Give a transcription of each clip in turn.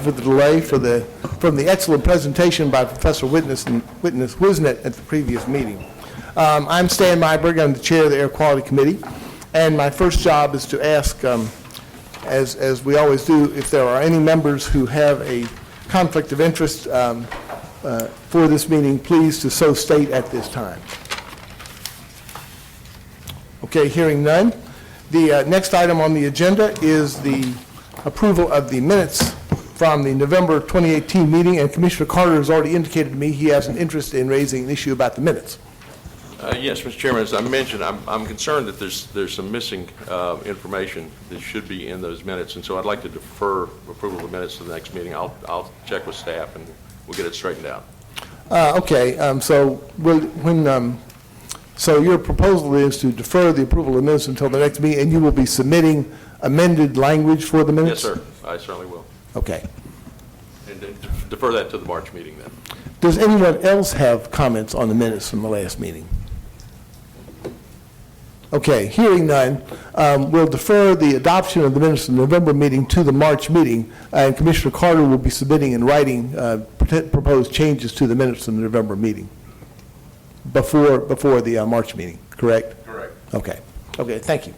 for the delay from the excellent presentation by Professor Witness Wisnet at the previous meeting. I'm Stan Myberg. I'm the chair of the Air Quality Committee, and my first job is to ask, as we always do, if there are any members who have a conflict of interest for this meeting, please to so state at this time. Okay, hearing none. The next item on the agenda is the approval of the minutes from the November 2018 meeting, and Commissioner Carter has already indicated to me he has an interest in raising an issue about the minutes. Yes, Mr. Chairman, as I mentioned, I'm concerned that there's some missing information that should be in those minutes, and so I'd like to defer approval of the minutes to the next meeting. I'll check with staff and we'll get it straightened out. Okay, so your proposal is to defer the approval of minutes until the next meeting, and you will be submitting amended language for the minutes? Yes, sir. I certainly will. Okay. And defer that to the March meeting then. Does anyone else have comments on the minutes from the last meeting? Okay, hearing none, we'll defer the adoption of the minutes of the November meeting to the March meeting, and Commissioner Carter will be submitting in writing proposed changes to the minutes of the November meeting before the March meeting, correct? Correct. Okay. Okay, thank you.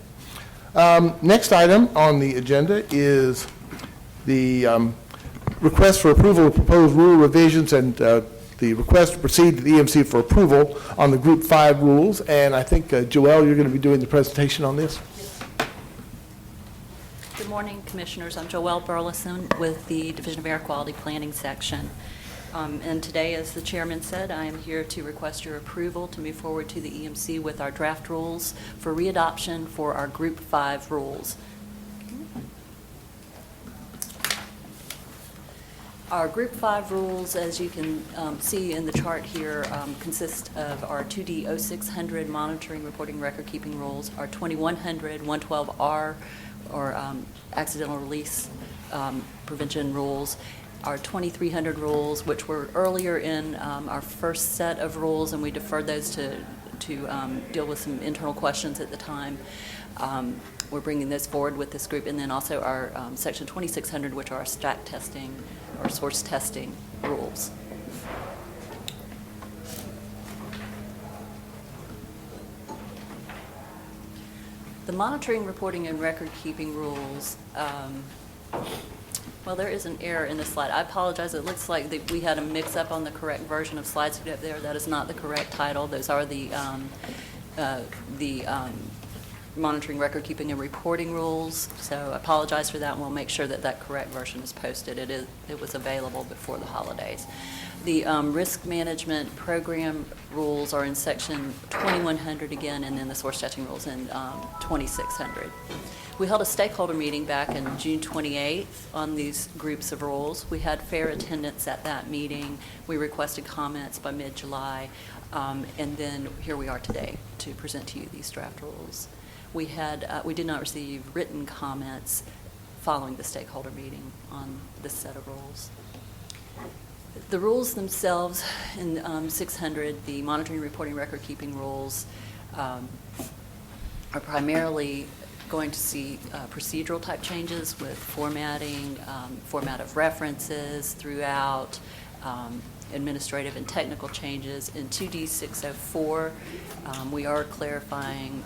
Next item on the agenda is the request for approval of proposed rule revisions and the request to proceed to the EMC for approval on the Group 5 rules. And I think, Joelle, you're going to be doing the presentation on this. Good morning, Commissioners. I'm Joelle Burleson with the Division of Air Quality Planning Section. And today, as the Chairman said, I am here to request your approval to move forward to the EMC with our draft rules for readoption for our Group 5 rules. Our Group 5 rules, as you can see in the chart here, consist of our 2D 0600 monitoring, reporting, record-keeping rules, our 2100 112R, or accidental release prevention rules, our 2300 rules, which were earlier in our first set of rules, and we deferred those to deal with some internal questions at the time. We're bringing this forward with this group, and then also our section 2600, which are our stack testing or source testing rules. The monitoring, reporting, and record-keeping rules, well, there is an error in this slide. I apologize. It looks like that we had a mix-up on the correct version of slides up there. That is not the correct title. Those are the monitoring, record-keeping, and reporting rules. So I apologize for that, and we'll make sure that that correct version is posted. It was available before the holidays. The risk management program rules are in section 2100 again, and then the source testing rules in 2600. We held a stakeholder meeting back in June 28th on these groups of rules. We had fair attendance at that meeting. We requested comments by mid-July, and then here we are today to present to you these draft rules. We did not receive written comments following the stakeholder meeting on this set of rules. The rules themselves in 600, the monitoring, reporting, record-keeping rules, are primarily going to see procedural type changes with formatting, format of references throughout, administrative and technical changes. In 2D 604, we are clarifying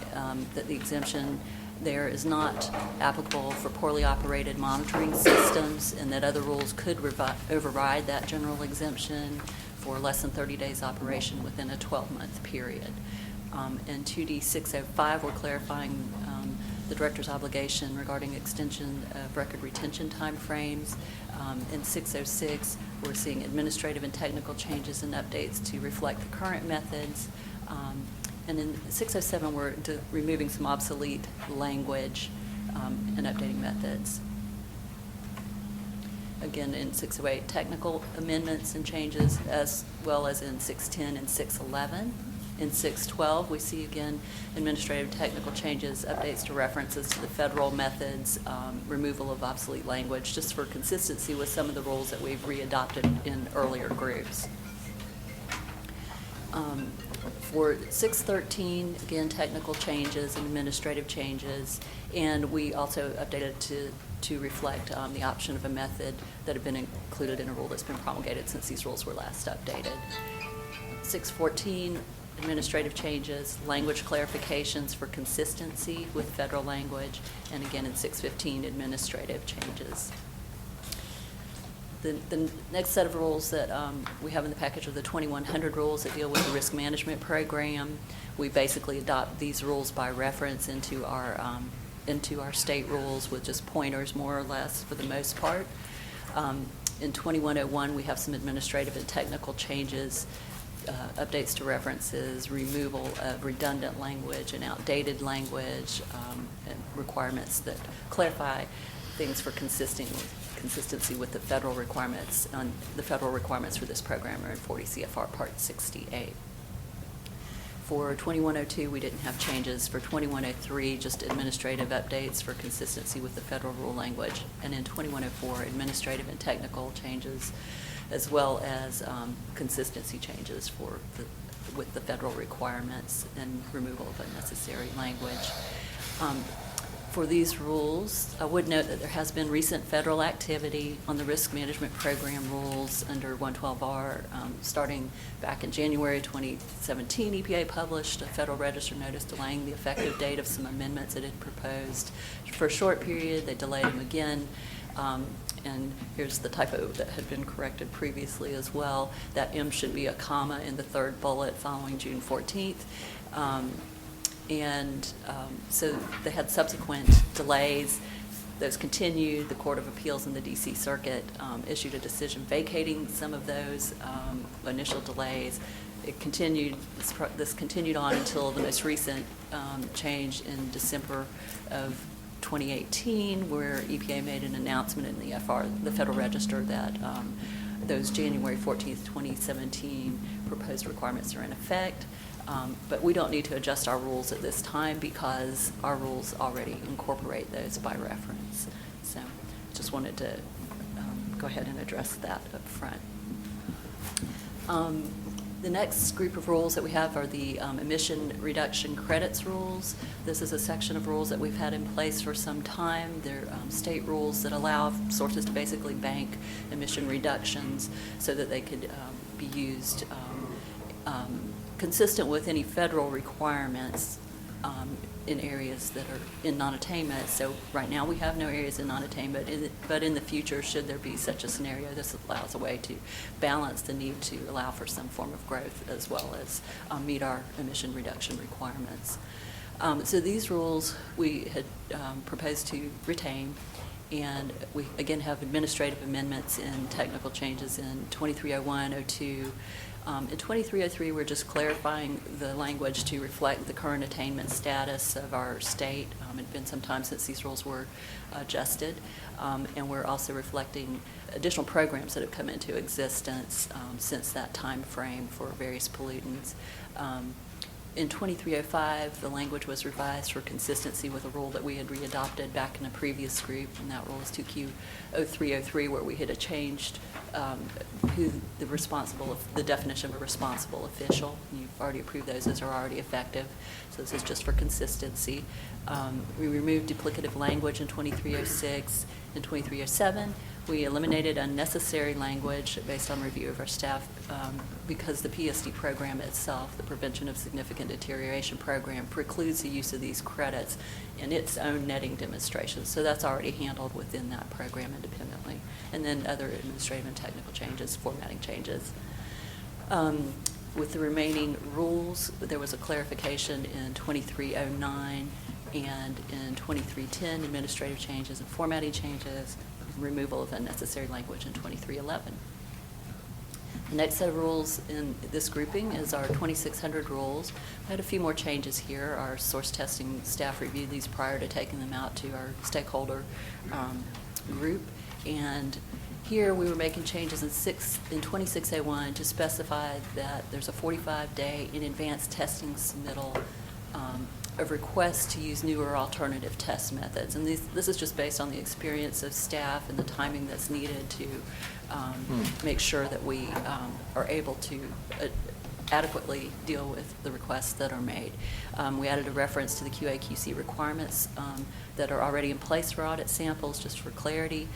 that the exemption there is not applicable for poorly operated monitoring systems, and that other rules could override that general exemption for less than 30 days operation within a 12-month period. In 2D 605, we're clarifying the director's obligation regarding extension of record retention timeframes. In 606, we're seeing administrative and technical changes and updates to reflect the current methods. And in 607, we're removing some obsolete language and updating methods. Again, in 608, technical amendments and changes, as well as in 610 and 611. In 612, we see again administrative technical changes, updates to references to the federal methods, removal of obsolete language, just for consistency with some of the rules that we've readopted in earlier groups. For 613, again, technical changes and administrative changes, and we also updated to to reflect the option of a method that had been included in a rule that's been promulgated since these rules were last updated. 614, administrative changes, language clarifications for consistency with federal language, and again in 615, administrative changes. The next set of rules that we have in the package are the 2100 rules that deal with the risk management program. We basically adopt these rules by reference into our state rules with just pointers, more or less, for the most part. In 2101, we have some administrative and technical changes, updates to references, removal of redundant language and outdated language, and requirements that clarify things for consistency with the federal requirements. The federal requirements for this program are in 40 CFR Part 68. For 2102, we didn't have changes. For 2103, just administrative updates for consistency with the federal rule language. And in 2104, administrative and technical changes, as well as consistency changes with the federal requirements and removal of unnecessary language. For these rules, I would note that there has been recent federal activity on the risk management program rules under 112R. Starting back in January 2017, EPA published a Federal Register notice delaying the effective date of some amendments it had proposed. For a short period, they delayed them again. And here's the typo that had been corrected previously as well. That M should be a comma in the third bullet following June 14th. So they had subsequent delays. Those continued. The Court of Appeals in the D.C. Circuit issued a decision vacating some of those initial delays. It continued. This continued on until the most recent change in December of 2018, where EPA made an announcement in the Federal Register, that those January 14th, 2017 proposed requirements are in effect. But we don't need to adjust our rules at this time because our rules already incorporate those by reference. So just wanted to go ahead and address that up front. The next group of rules that we have are the emission reduction credits rules. This is a section of rules that we've had in place for some time. They're state rules that allow sources to basically bank emission reductions so that they could be used consistent with any federal requirements in areas that are in non-attainment. So right now we have no areas in non-attainment, but in the future, should there be such a scenario, this allows a way to balance the need to allow for some form of growth as well as meet our emission reduction requirements. So these rules we had proposed to retain, and we again have administrative amendments and technical changes in 2301, 02. In 2303, we're just clarifying the language to reflect the current attainment status of our state. It had been some time since these rules were adjusted, and we're also reflecting additional programs that have come into existence since that time frame for various pollutants. In 2305, the language was revised for consistency with a rule that we had readopted back in a previous group, and that rule is 2Q0303, where we had changed who the definition of a responsible official. You've already approved those as are already effective, so this is just for consistency. We removed duplicative language in 2306. In 2307, we eliminated unnecessary language based on review of our staff because the PSD program itself, the Prevention of Significant Deterioration program, precludes the use of these credits in its own netting demonstrations. So that's already handled within that program independently. And then other administrative and technical changes, formatting changes. With the remaining rules, there was a clarification in 2309 and in 2310, administrative changes and formatting changes, removal of unnecessary language in 2311. The next set of rules in this grouping is our 2600 rules. I had a few more changes here. Our source testing staff reviewed these prior to taking them out to our stakeholder group. And here we were making changes in 2601 to specify that there's a 45-day in advance testing submittal of requests to use newer alternative test methods. And this is just based on the experience of staff and the timing that's needed to make sure that we are able to adequately deal with the requests that are made. We added a reference to the QA/QC requirements that are already in place for audit samples, just for clarity.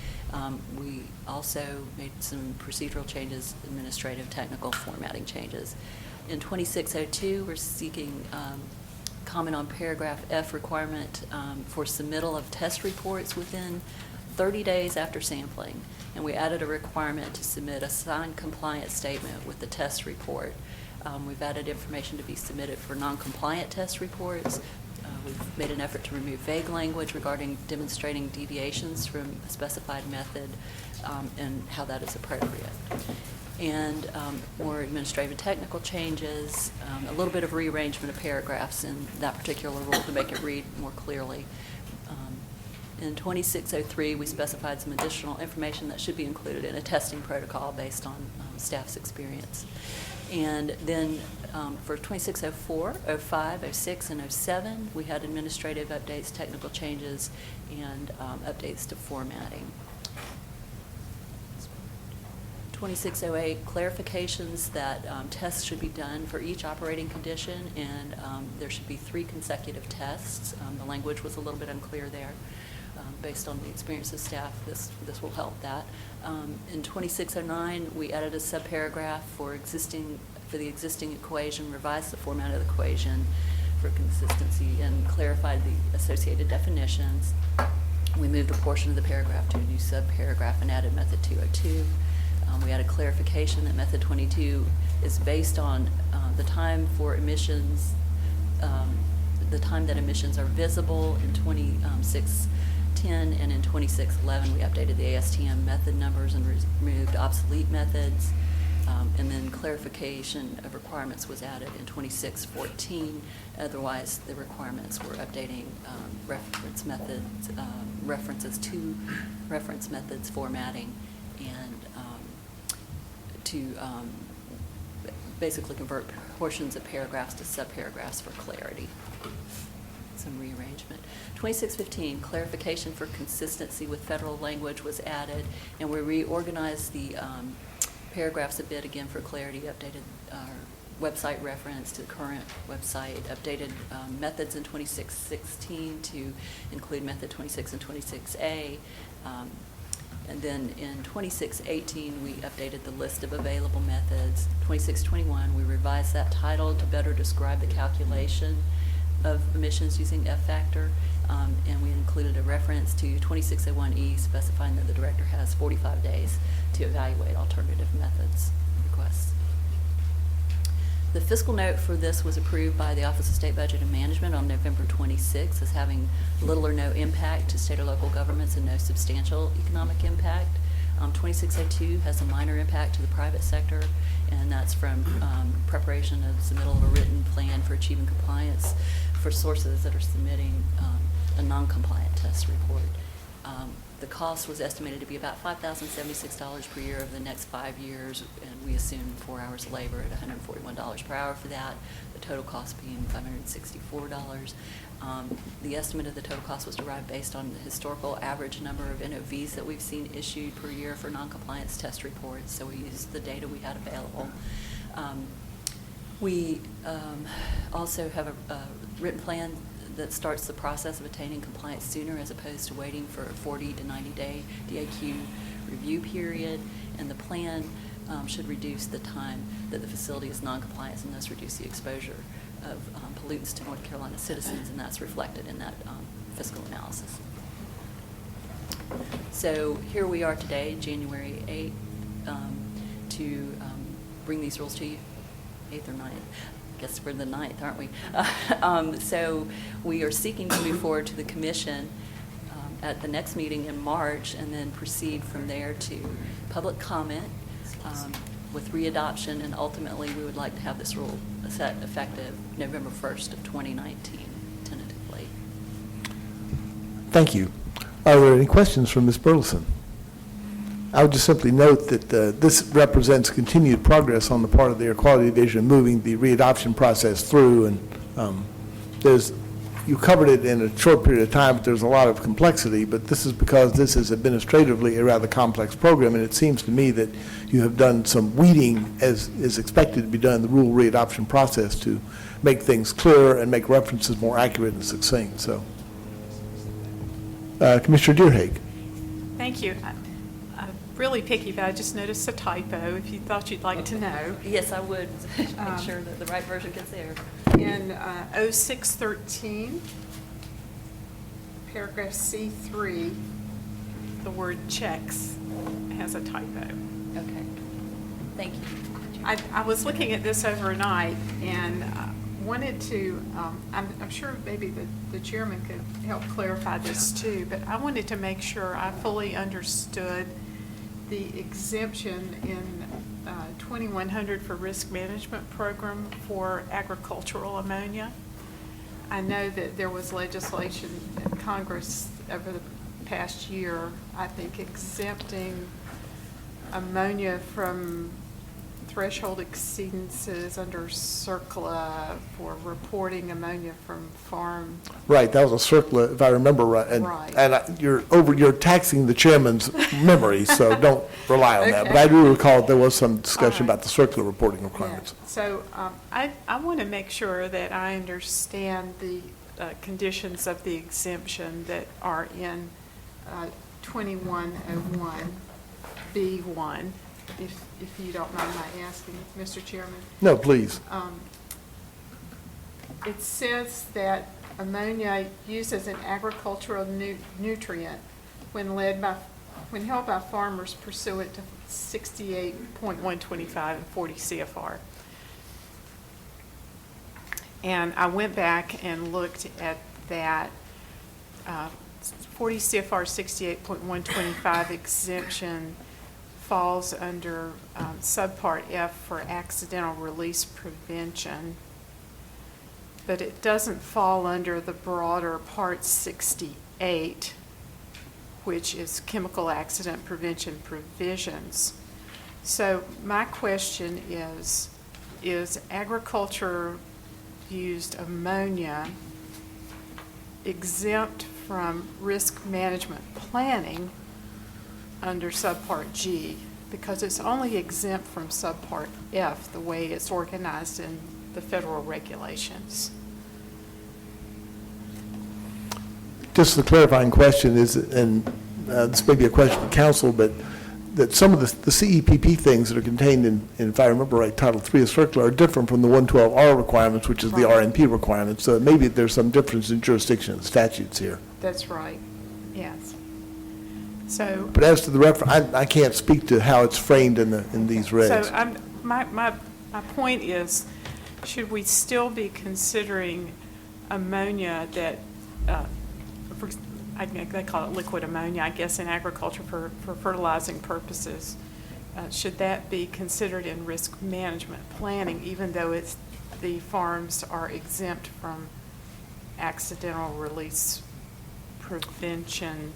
We also made some procedural changes, administrative, technical formatting changes. In 2602, we're seeking comment on paragraph F requirement for submittal of test reports within 30 days after sampling. And we added a requirement to submit a signed compliance statement with the test report. We've added information to be submitted for non-compliant test reports. We've made an effort to remove vague language regarding demonstrating deviations from a specified method and how that is appropriate. And more administrative and technical changes, a little bit of rearrangement of paragraphs in that particular rule to make it read more clearly. In 2603, we specified some additional information that should be included in a testing protocol based on staff's experience. And then for 2604, 05, 06, and 07, we had administrative updates, technical changes, and updates to formatting. 2608, clarifications that tests should be done for each operating condition, and there should be 3 consecutive tests. The language was a little bit unclear there. Based on the experience of staff, this will help that. In 2609, we added a subparagraph for the existing equation, revised the format of the equation for consistency, and clarified the associated definitions. We moved a portion of the paragraph to a new subparagraph and added method 202. We added clarification that method 22 is based on the time for emissions, the time that emissions are visible in 2610, and in 2611 we updated the ASTM method numbers and removed obsolete methods. And then clarification of requirements was added in 2614. Otherwise, the requirements were updating reference methods, references to reference methods, formatting, and to basically convert portions of paragraphs to subparagraphs for clarity. Some rearrangement. 2615, clarification for consistency with federal language was added, and we reorganized the paragraphs a bit again for clarity, updated our website reference to the current website, updated methods in 2616 to include method 26 and 26A. And then in 2618, we updated the list of available methods. 2621, we revised that title to better describe the calculation of emissions using F-factor, and we included a reference to 2601E specifying that the director has 45 days to evaluate alternative methods requests. The fiscal note for this was approved by the Office of State Budget and Management on November 26 as having little or no impact to state or local governments and no substantial economic impact. 2602 has a minor impact to the private sector, and that's from preparation of submittal of a written plan for achieving compliance for sources that are submitting a non-compliant test report. The cost was estimated to be about $5,076 per year over the next 5 years, and we assumed 4 hours of labor at $141 per hour for that, the total cost being $564. The estimate of the total cost was derived based on the historical average number of NOVs that we've seen issued per year for non-compliance test reports, so we used the data we had available. We also have a written plan that starts the process of attaining compliance sooner as opposed to waiting for a 40 to 90-day DAQ review period, and the plan should reduce the time that the facility is non-compliant and thus reduce the exposure of pollutants to North Carolina citizens, and that's reflected in that fiscal analysis. So here we are today, January 8th, to bring these rules to you, 8th or 9th. I guess we're the 9th, aren't we? So we are seeking to move forward to the commission at the next meeting in March, and then proceed from there to public comment with readoption, and ultimately we would like to have this rule set effective November 1st of 2019, tentatively. Thank you. Are there any questions from Ms. Burleson? I would just simply note that this represents continued progress on the part of the Air Quality Division moving the readoption process through, and there's you covered it in a short period of time, but there's a lot of complexity, but this is because this is administratively a rather complex program, and it seems to me that you have done some weeding, as is expected to be done in the rule readoption process, to make things clearer and make references more accurate and succinct. So, Commissioner Deerhage. Thank you. I'm really picky, but I just noticed a typo, if you thought you'd like to know. Yes, I would make sure that the right version gets there. In 0613, paragraph C3, the word checks has a typo. Okay, thank you. I was looking at this overnight and wanted to, I'm sure maybe the chairman could help clarify this too, but I wanted to make sure I fully understood the exemption in 2100 for risk management program for agricultural ammonia. I know that there was legislation in Congress over the past year, I think, exempting ammonia from threshold exceedances under CERCLA for reporting ammonia from farm. Right, that was a circular, if I remember right. And, Right. and you're taxing the chairman's memory, so don't rely on that. But Okay. I do recall there was some discussion All right. about the circular reporting requirements. Yeah. So I want to make sure that I understand the conditions of the exemption that are in 2101 B1, if you don't mind my asking, Mr. Chairman. No, please. It says that ammonia used as an agricultural nutrient when held by farmers pursuant to 68.125 and 40 CFR. And I went back and looked at that 40 CFR 68.125 exemption falls under subpart F for accidental release prevention, but it doesn't fall under the broader part 68, which is chemical accident prevention provisions. So my question is agriculture used ammonia exempt from risk management planning under subpart G, because it's only exempt from subpart F, the way it's organized in the federal regulations? Just the clarifying question is, and this may be a question for council, but that some of the CEPP things that are contained in, if I remember right, Title III of Circular are different from the 112R requirements, which is the Right. RNP requirements. So maybe there's some difference in jurisdiction and statutes here. That's right, yes. So, But as to the reference, I can't speak to how it's framed in these regs. so my point is, should we still be considering ammonia that, they call it liquid ammonia, I guess, in agriculture for fertilizing purposes? Should that be considered in risk management planning, even though the farms are exempt from accidental release prevention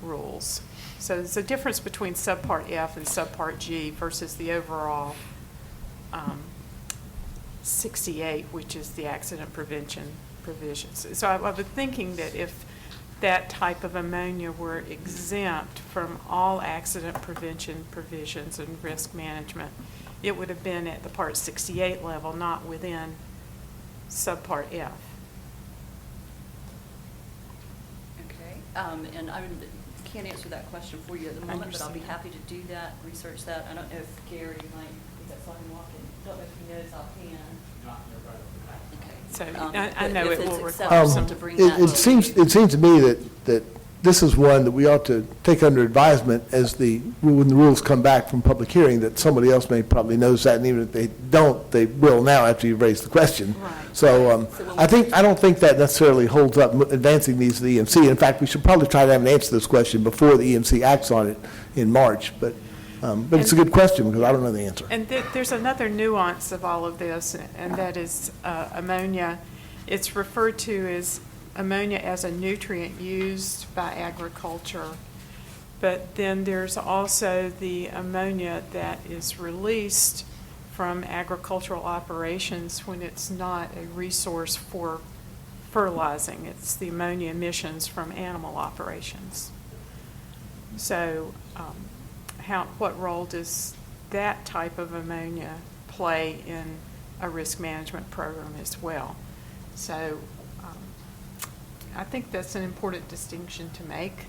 rules? So there's a difference between subpart F and subpart G versus the overall 68, which is the accident prevention provisions. So I've been thinking that if that type of ammonia were exempt from all accident prevention provisions and risk management, it would have been at the part 68 level, not within subpart F. Okay, and I can't answer that question for you at the moment, but I'll be happy to do that, research that. I don't know if Gary might, if that's like walking, don't know if he knows offhand. So Okay. I know If it will it's require acceptable some. to bring that It to seems to me that this is one that we ought to take under advisement as when the rules come back from public hearing, that somebody else may probably knows that, and even if they don't, they will now after you've raised the question. Right. So I don't think that necessarily holds up advancing these to the EMC. In fact, we should probably try to have an answer to this question before the EMC acts on it in March. But it's a good question because I don't know the answer. And there's another nuance of all of this, and that is ammonia. It's referred to as ammonia as a nutrient used by agriculture, but then there's also the ammonia that is released from agricultural operations when it's not a resource for fertilizing. It's the ammonia emissions from animal operations. So what role does that type of ammonia play in a risk management program as well? So I think that's an important distinction to make,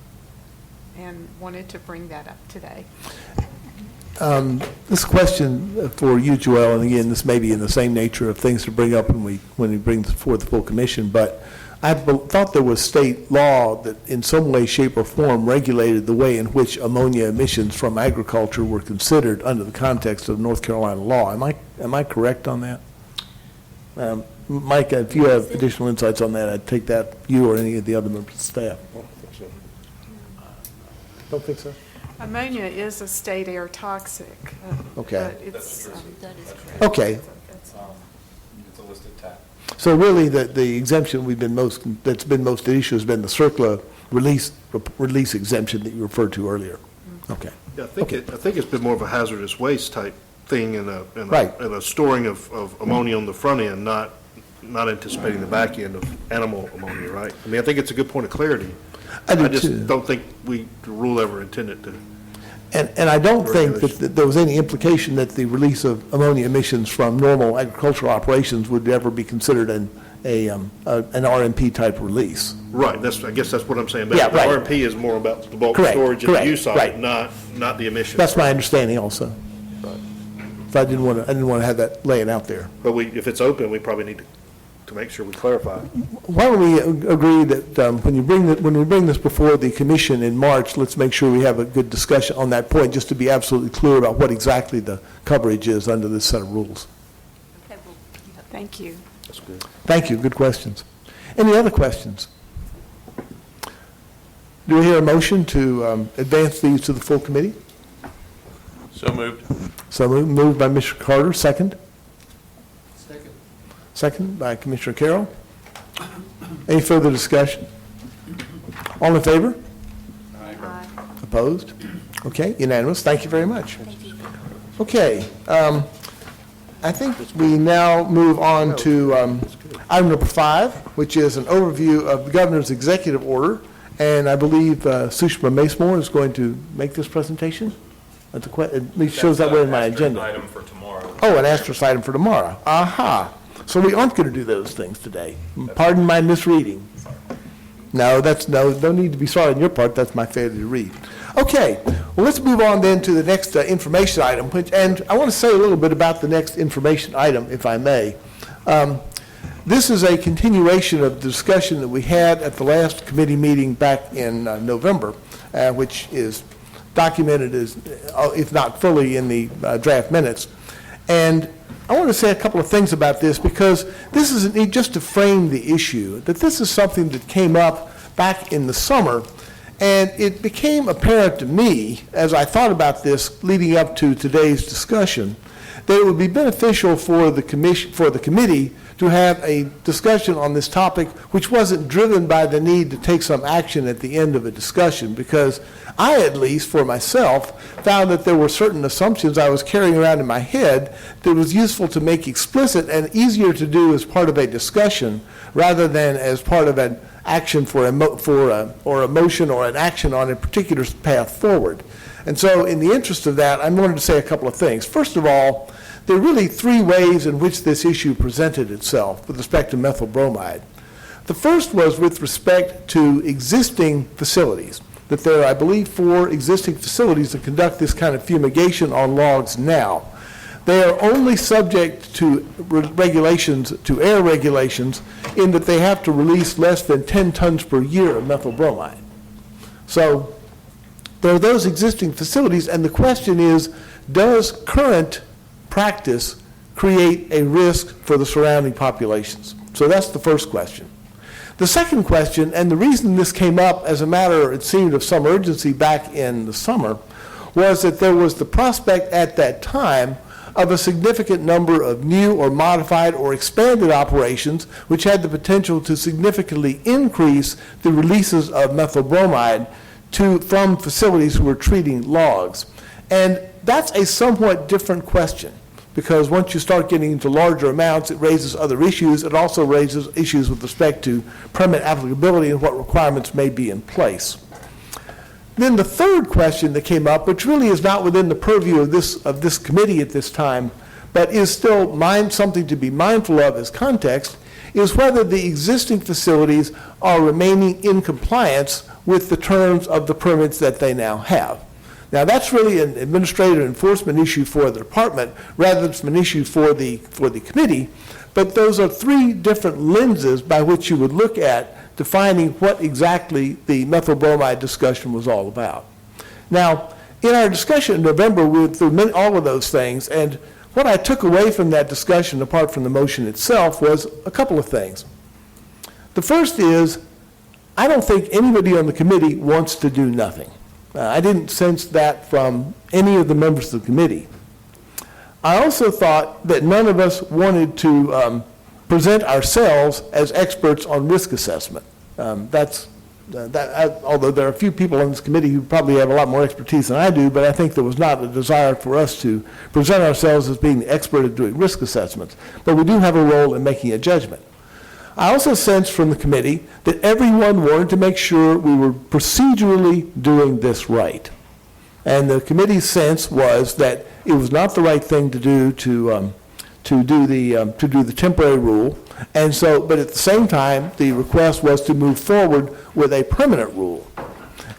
and wanted to bring that up today. This question for you, Joelle, and again, this may be in the same nature of things to bring up when we bring this before the full commission, but I thought there was state law that in some way, shape, or form regulated the way in which ammonia emissions from agriculture were considered under the context of North Carolina law. Am I correct on that? Mike, if you have additional insights on that, I'd take that, you or any of the other members of staff. Don't think so? Ammonia is a state air toxic. Okay. But it's, That is correct. Okay. It's a listed tap. So really, the exemption that's been most at issue has been the CERCLA release exemption that you referred to earlier. Okay. Yeah, I think it's been more of a hazardous waste type thing and Right. a storing of ammonia on the front end, not anticipating the back end of animal ammonia, right? I mean, I think it's a good point of clarity. I do too. just don't think the rule ever intended to. And I don't think that there was any implication that the release of ammonia emissions from normal agricultural operations would ever be considered an RMP type release. Right, I guess that's what I'm saying. But Yeah, right. The RMP is more about the bulk Correct, storage and the correct, use of right. it, not the emissions. That's my understanding also. So I didn't want to have that laying out there. But if it's open, we probably need to make sure we clarify. Why don't we agree that when we bring this before the commission in March, let's make sure we have a good discussion on that point, just to be absolutely clear about what exactly the coverage is under this set of rules. Okay, well, you have- thank you. That's good. Thank you, good questions. Any other questions? Do we hear a motion to advance these to the full committee? So moved. So moved by Mr. Carter, second? Second by Commissioner Carroll. Any further discussion? All in favor? Aye. Opposed? Okay, unanimous. Thank you very much. Okay, I think we now move on to item number 5, which is an overview of the governor's executive order, and I believe Sushma Macemore is going to make this presentation. It shows that way in my agenda. Item for tomorrow. Oh, an asterisk item for tomorrow. Aha. So we aren't going to do those things today. Pardon my misreading. No need to be sorry on your part. That's my failure to read. Okay, well, let's move on then to the next information item, and I want to say a little bit about the next information item, if I may. This is a continuation of the discussion that we had at the last committee meeting back in November, which is documented as, if not fully, in the draft minutes. And I want to say a couple of things about this, because this is just to frame the issue, that this is something that came up back in the summer, and it became apparent to me, as I thought about this leading up to today's discussion, that it would be beneficial for the committee to have a discussion on this topic which wasn't driven by the need to take some action at the end of a discussion, because I, at least for myself, found that there were certain assumptions I was carrying around in my head that was useful to make explicit and easier to do as part of a discussion rather than as part of an action or a motion or an action on a particular path forward. And so in the interest of that, I wanted to say a couple of things. First of all, there are really 3 ways in which this issue presented itself with respect to methyl bromide. The first was with respect to existing facilities, that there are, I believe, 4 existing facilities that conduct this kind of fumigation on logs now. They are only subject to regulations, to air regulations, in that they have to release less than 10 tons per year of methyl bromide. So there are those existing facilities, and the question is, does current practice create a risk for the surrounding populations? So that's the first question. The second question, and the reason this came up as a matter, it seemed, of some urgency back in the summer, was that there was the prospect at that time of a significant number of new or modified or expanded operations which had the potential to significantly increase the releases of methyl bromide from facilities who were treating logs. And that's a somewhat different question, because once you start getting into larger amounts, it raises other issues. It also raises issues with respect to permit applicability and what requirements may be in place. Then the third question that came up, which really is not within the purview of this committee at this time, but is still something to be mindful of as context, is whether the existing facilities are remaining in compliance with the terms of the permits that they now have. Now, that's really an administrative enforcement issue for the department rather than an issue for the committee, but those are three different lenses by which you would look at defining what exactly the methyl bromide discussion was all about. Now, in our discussion in November, we went through all of those things, and what I took away from that discussion, apart from the motion itself, was a couple of things. The first is, I don't think anybody on the committee wants to do nothing. I didn't sense that from any of the members of the committee. I also thought that none of us wanted to present ourselves as experts on risk assessment. Although there are a few people on this committee who probably have a lot more expertise than I do, but I think there was not a desire for us to present ourselves as being the expert at doing risk assessments. But we do have a role in making a judgment. I also sensed from the committee that everyone wanted to make sure we were procedurally doing this right. And the committee's sense was that it was not the right thing to do to do the temporary rule. And so, but at the same time, the request was to move forward with a permanent rule.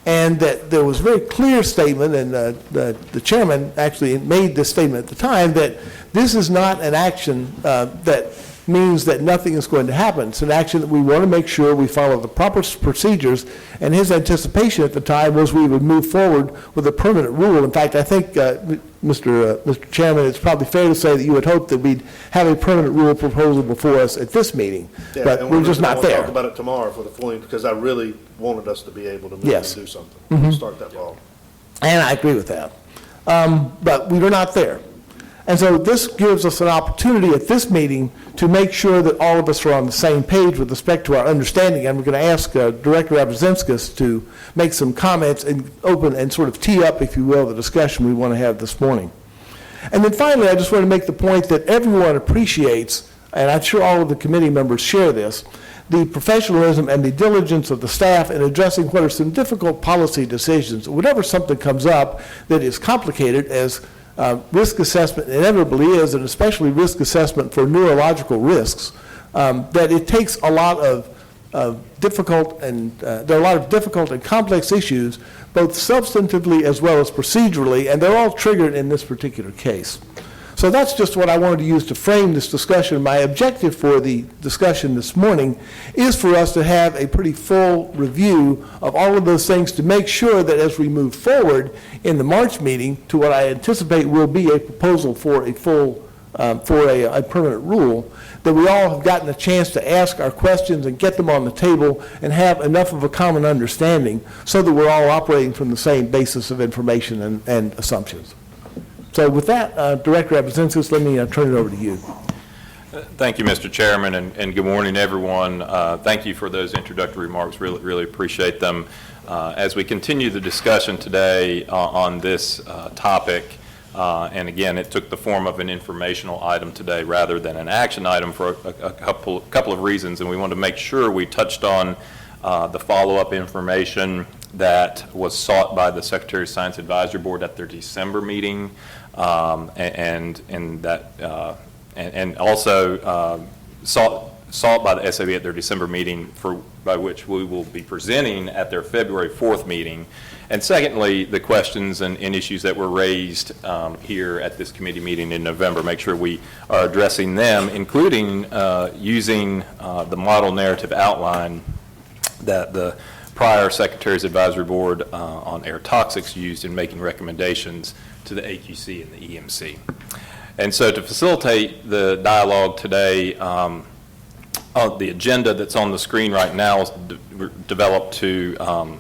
And that there was a very clear statement, and the chairman actually made this statement at the time, that this is not an action that means that nothing is going to happen. It's an action that we want to make sure we follow the proper procedures, and his anticipation at the time was we would move forward with a permanent rule. In fact, I think, Mr. Chairman, it's probably fair to say that you would hope that we'd have a permanent rule proposal before us at this meeting, Yeah, but and we're just not We'll there. talk about it tomorrow for the full, because I really wanted us to be able to move Yes. and do something, start that ball. And I agree with that. But we are not there. And so this gives us an opportunity at this meeting to make sure that all of us are on the same page with respect to our understanding. And we're going to ask Director Abrzynskis to make some comments and open and sort of tee up, if you will, the discussion we want to have this morning. And then finally, I just want to make the point that everyone appreciates, and I'm sure all of the committee members share this, the professionalism and the diligence of the staff in addressing what are some difficult policy decisions. Whenever something comes up that is complicated, as risk assessment inevitably is, and especially risk assessment for neurological risks, that it takes a lot of difficult and there are a lot of difficult and complex issues, both substantively as well as procedurally, and they're all triggered in this particular case. So that's just what I wanted to use to frame this discussion. My objective for the discussion this morning is for us to have a pretty full review of all of those things to make sure that as we move forward in the March meeting to what I anticipate will be a proposal for a full, for a permanent rule, that we all have gotten a chance to ask our questions and get them on the table and have enough of a common understanding so that we're all operating from the same basis of information and assumptions. So with that, Director Abrzynskis, let me turn it over to you. Thank you, Mr. Chairman, and good morning, everyone. Thank you for those introductory remarks. Really appreciate them. As we continue the discussion today on this topic, and again, it took the form of an informational item today rather than an action item for a couple of reasons, and we want to make sure we touched on the follow-up information that was sought by the Secretary of Science Advisory Board at their December meeting, and also sought by the SAB at their December meeting, by which we will be presenting at their February 4th meeting. And secondly, the questions and issues that were raised here at this committee meeting in November, make sure we are addressing them, including using the model narrative outline that the prior Secretary's Advisory Board on air toxics used in making recommendations to the AQC and the EMC. And so to facilitate the dialogue today, the agenda that's on the screen right now is developed to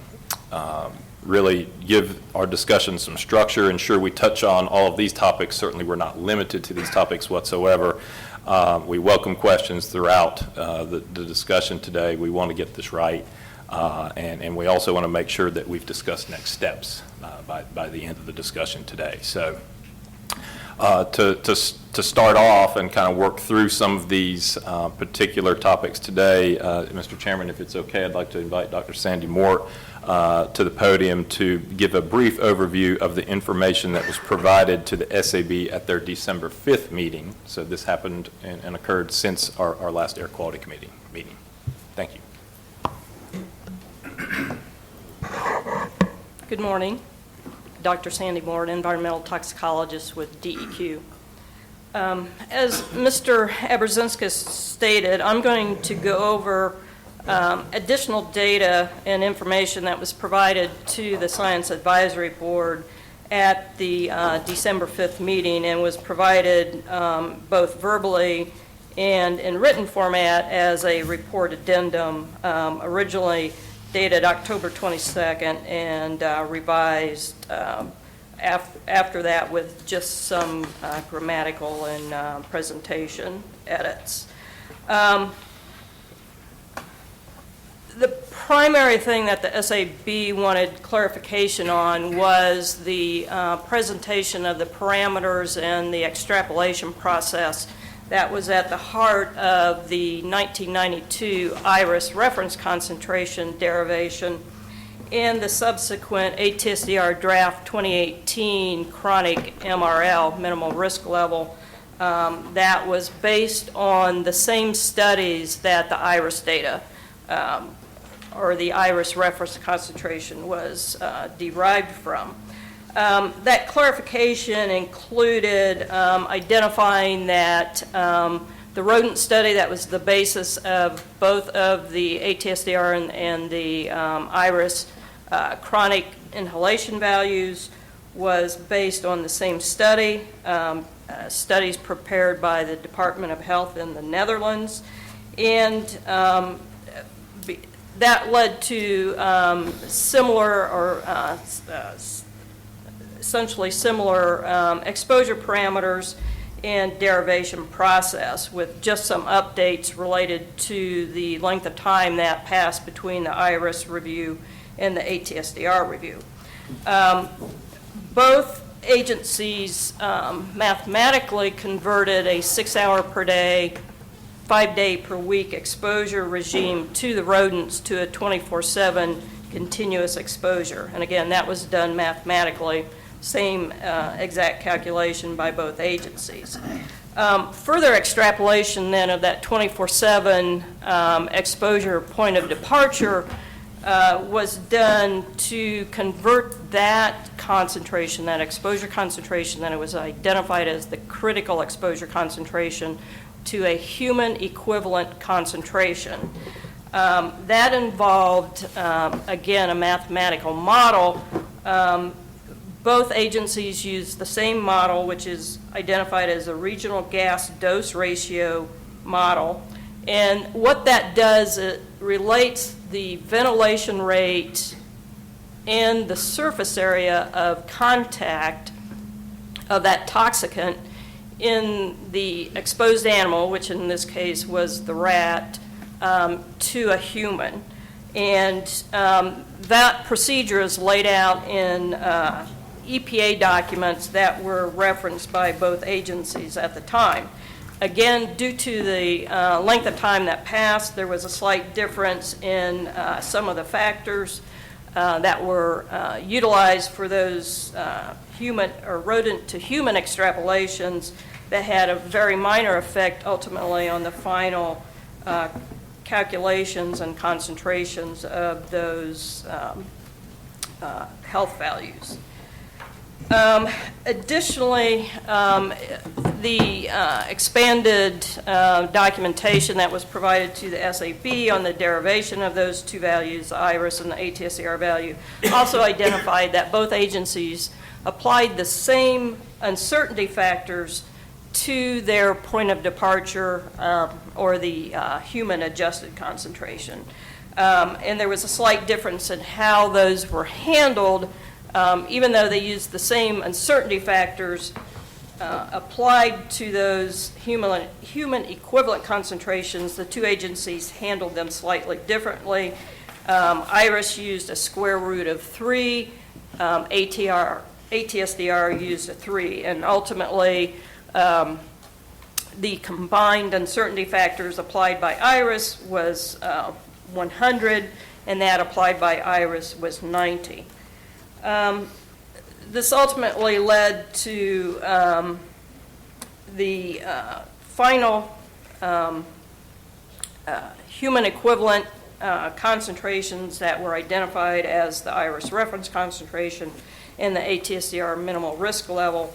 really give our discussion some structure, ensure we touch on all of these topics. Certainly we're not limited to these topics whatsoever. We welcome questions throughout the discussion today. We want to get this right. And we also want to make sure that we've discussed next steps by the end of the discussion today. So To start off and kind of work through some of these particular topics today, Mr. Chairman, if it's okay, I'd like to invite Dr. Sandy Mort to the podium to give a brief overview of the information that was provided to the SAB at their December 5th meeting. So this happened and occurred since our last Air Quality Committee meeting. Thank you. Good morning. Dr. Sandy Mort, environmental toxicologist with DEQ. As Mr. Aberzinskis stated, I'm going to go over additional data and information that was provided to the Science Advisory Board at the December 5th meeting and was provided both verbally and in written format as a report addendum, originally dated October 22nd and revised after that with just some grammatical and presentation edits. The primary thing that the SAB wanted clarification on was the presentation of the parameters and the extrapolation process that was at the heart of the 1992 IRIS reference concentration derivation and the subsequent ATSDR draft 2018 chronic MRL, minimal risk level, that was based on the same studies that the IRIS data or the IRIS reference concentration was derived from. That clarification included identifying that the rodent study that was the basis of both of the ATSDR and the IRIS chronic inhalation values was based on the same study, studies prepared by the Department of Health in the Netherlands, and that led to similar or essentially similar exposure parameters and derivation process with just some updates related to the length of time that passed between the IRIS review and the ATSDR review. Both agencies mathematically converted a 6-hour per day, 5-day per week exposure regime to the rodents to a 24/7 continuous exposure. And again, that was done mathematically, same exact calculation by both agencies. Further extrapolation then of that 24/7 exposure point of departure was done to convert that concentration, that exposure concentration that it was identified as the critical exposure concentration, to a human equivalent concentration. That involved, again, a mathematical model. Both agencies used the same model, which is identified as a regional gas dose ratio model. And what that does, it relates the ventilation rate and the surface area of contact of that toxicant in the exposed animal, which in this case was the rat, to a human. And that procedure is laid out in EPA documents that were referenced by both agencies at the time. Again, due to the length of time that passed, there was a slight difference in some of the factors that were utilized for those human or rodent to human extrapolations that had a very minor effect ultimately on the final calculations and concentrations of those health values. Additionally, the expanded documentation that was provided to the SAB on the derivation of those two values, the IRIS and the ATSDR value, also identified that both agencies applied the same uncertainty factors to their point of departure or the human adjusted concentration. And there was a slight difference in how those were handled. Even though they used the same uncertainty factors applied to those human equivalent concentrations, the two agencies handled them slightly differently. IRIS used a square root of 3, ATSDR used a 3, and ultimately, the combined uncertainty factors applied by IRIS was 100, and that applied by IRIS was 90. This ultimately led to the final human equivalent concentrations that were identified as the IRIS reference concentration and the ATSDR minimal risk level,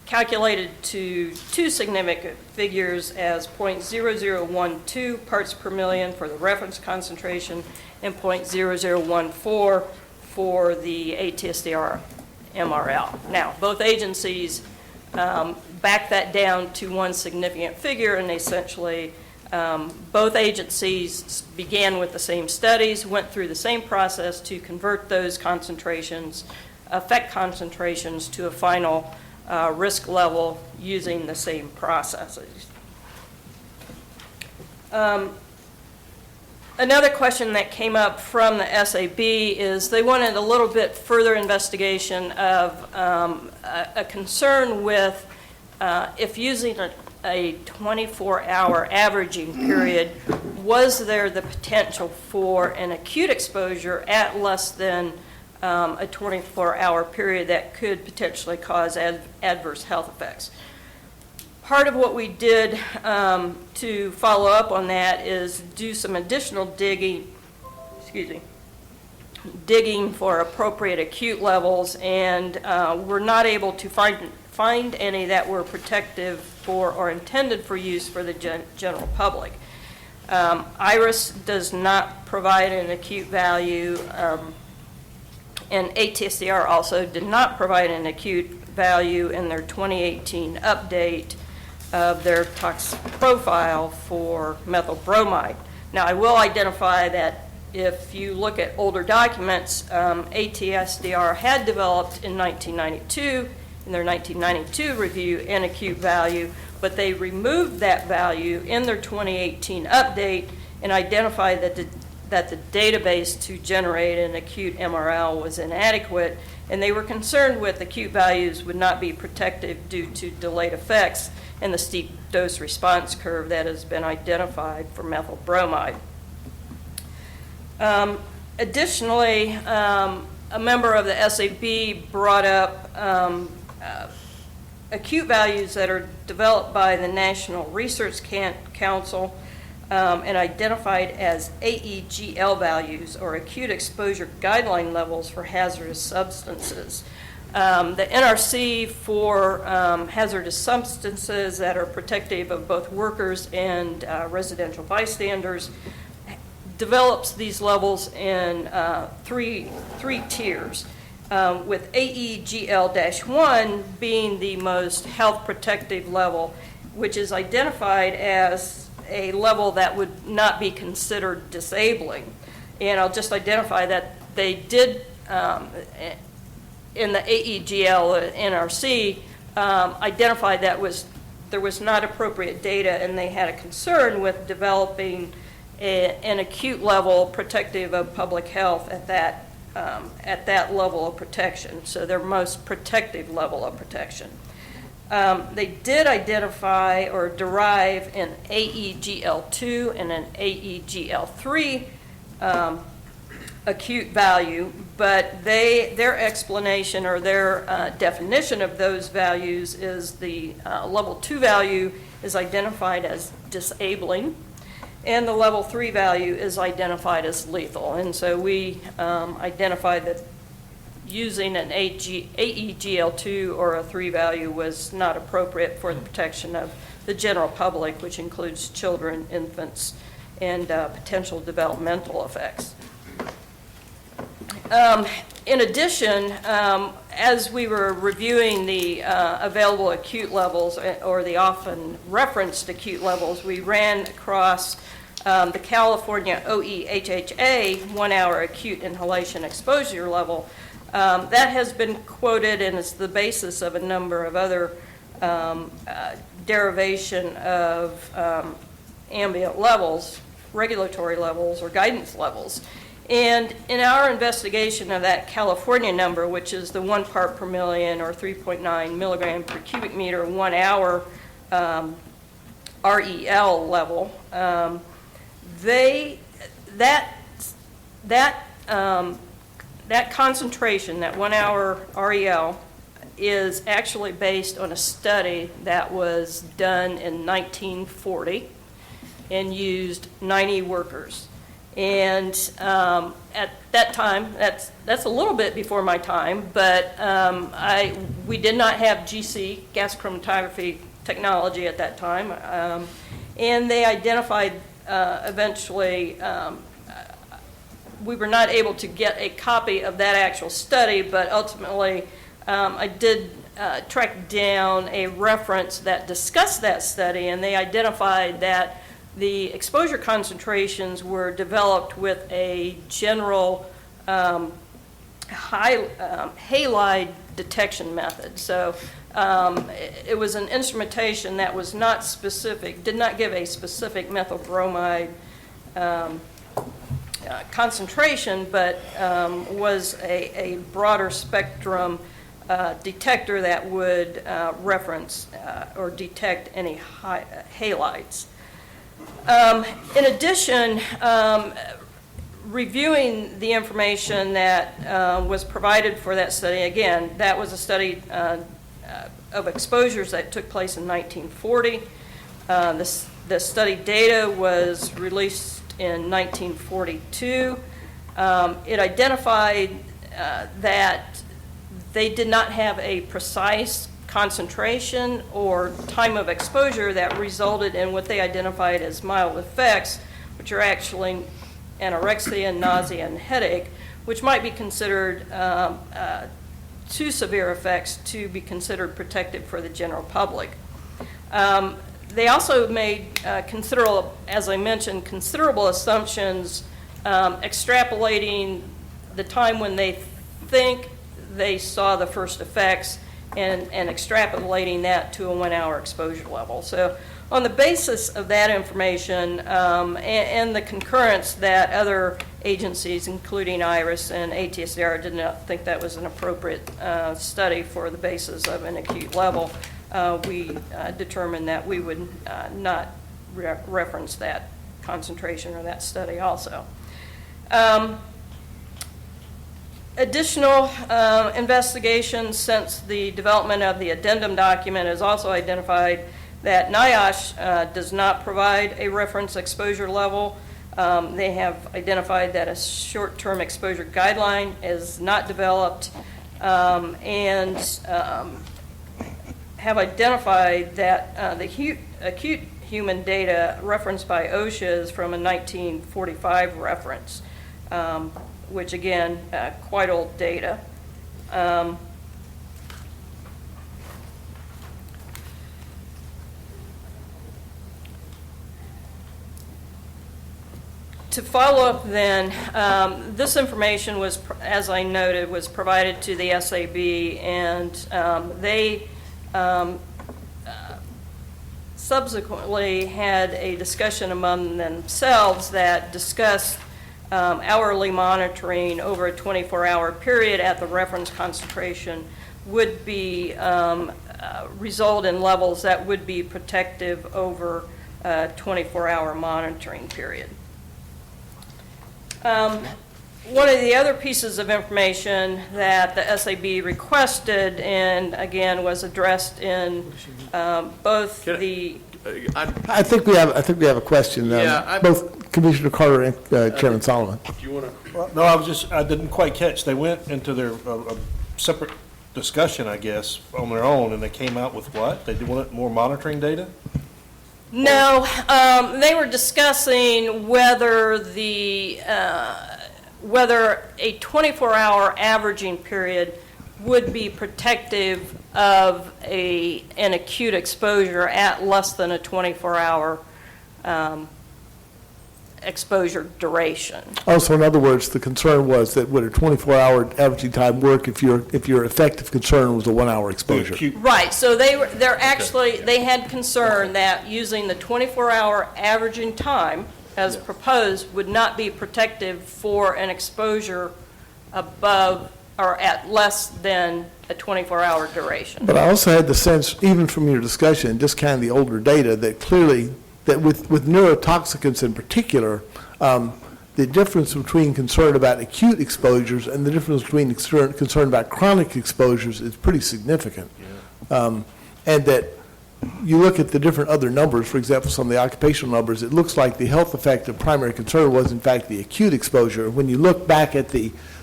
calculated to two significant figures as 0.0012 parts per million for the reference concentration and 0.0014 for the ATSDR MRL. Now, both agencies backed that down to one significant figure, and essentially both agencies began with the same studies, went through the same process to convert those concentrations, effect concentrations, to a final risk level using the same processes. Another question that came up from the SAB is they wanted a little bit further investigation of a concern with if using a 24-hour averaging period, was there the potential for an acute exposure at less than a 24-hour period that could potentially cause adverse health effects? Part of what we did to follow up on that is do some additional digging for appropriate acute levels, and we're not able to find any that were protective for or intended for use for the general public. IRIS does not provide an acute value, and ATSDR also did not provide an acute value in their 2018 update of their tox profile for methyl bromide. Now, I will identify that if you look at older documents, ATSDR had developed in 1992, in their 1992 review, an acute value, but they removed that value in their 2018 update and identified that the database to generate an acute MRL was inadequate, and they were concerned with acute values would not be protective due to delayed effects and the steep dose response curve that has been identified for methyl bromide. Additionally, a member of the SAB brought up acute values that are developed by the National Research Council and identified as AEGL values, or acute exposure guideline levels for hazardous substances. The NRC for hazardous substances that are protective of both workers and residential bystanders develops these levels in three tiers, with AEGL-1 being the most health protective level, which is identified as a level that would not be considered disabling. And I'll just identify that they did, in the AEGL NRC, identify that there was not appropriate data, and they had a concern with developing an acute level protective of public health at that level of protection, so their most protective level of protection. They did identify or derive an AEGL2 and an AEGL3 acute value, but their explanation or their definition of those values is the level 2 value is identified as disabling, and the level 3 value is identified as lethal. And so we identified that using an AEGL2 or a 3 value was not appropriate for the protection of the general public, which includes children, infants, and potential developmental effects. In addition, as we were reviewing the available acute levels, or the often referenced acute levels, we ran across the California OEHHA 1-hour acute inhalation exposure level. That has been quoted and is the basis of a number of other derivation of ambient levels, regulatory levels, or guidance levels. And in our investigation of that California number, which is the 1 part per million or 3.9 milligram per cubic meter 1 hour REL level, that concentration, that 1 hour REL, is actually based on a study that was done in 1940 and used 90 workers. And at that time, that's a little bit before my time, but we did not have GC, gas chromatography technology at that time. And they identified eventually, we were not able to get a copy of that actual study, but ultimately I did track down a reference that discussed that study, and they identified that the exposure concentrations were developed with a general halide detection method. So it was an instrumentation that was not specific, did not give a specific methyl bromide concentration, but was a broader spectrum detector that would reference or detect any halides. In addition, reviewing the information that was provided for that study, again, that was a study of exposures that took place in 1940. The study data was released in 1942. It identified that they did not have a precise concentration or time of exposure that resulted in what they identified as mild effects, which are actually anorexia, nausea, and headache, which might be considered too severe effects to be considered protective for the general public. They also made considerable, as I mentioned, considerable assumptions extrapolating the time when they think they saw the first effects and extrapolating that to a 1 hour exposure level. So on the basis of that information and the concurrence that other agencies, including IRIS and ATSDR, did not think that was an appropriate study for the basis of an acute level, we determined that we would not reference that concentration or that study also. Additional investigations since the development of the addendum document has also identified that NIOSH does not provide a reference exposure level. They have identified that a short-term exposure guideline is not developed and have identified that the acute human data referenced by OSHA is from a 1945 reference, which again, quite old data. To follow up then, this information was, as I noted, was provided to the SAB, and they subsequently had a discussion among themselves that discussed hourly monitoring over a 24-hour period at the reference concentration would be result in levels that would be protective over a 24-hour monitoring period. One of the other pieces of information that the SAB requested, and again was addressed in both the. I think we have a question. Both Commissioner Carter and Chairman Solomon. Do you want to? Well, no, I didn't quite catch. They went into their separate discussion, I guess, on their own, and they came out with what? They wanted more monitoring data? No, they were discussing whether whether a 24-hour averaging period would be protective of an acute exposure at less than a 24-hour exposure duration. Also, in other words, the concern was that would a 24-hour averaging time work if your effective concern was a 1 hour exposure? Right. So they had concern that using the 24-hour averaging time as proposed would not be protective for an exposure above or at less than a 24-hour duration. But I also had the sense, even from your discussion, just kind of the older data, that clearly, that with neurotoxicants in particular, the difference between concern about acute exposures and the difference between concern about chronic exposures is pretty significant. And that you look at the different other numbers, for example, some of the occupational numbers, it looks like the health effect of primary concern was in fact the acute exposure. When you look back at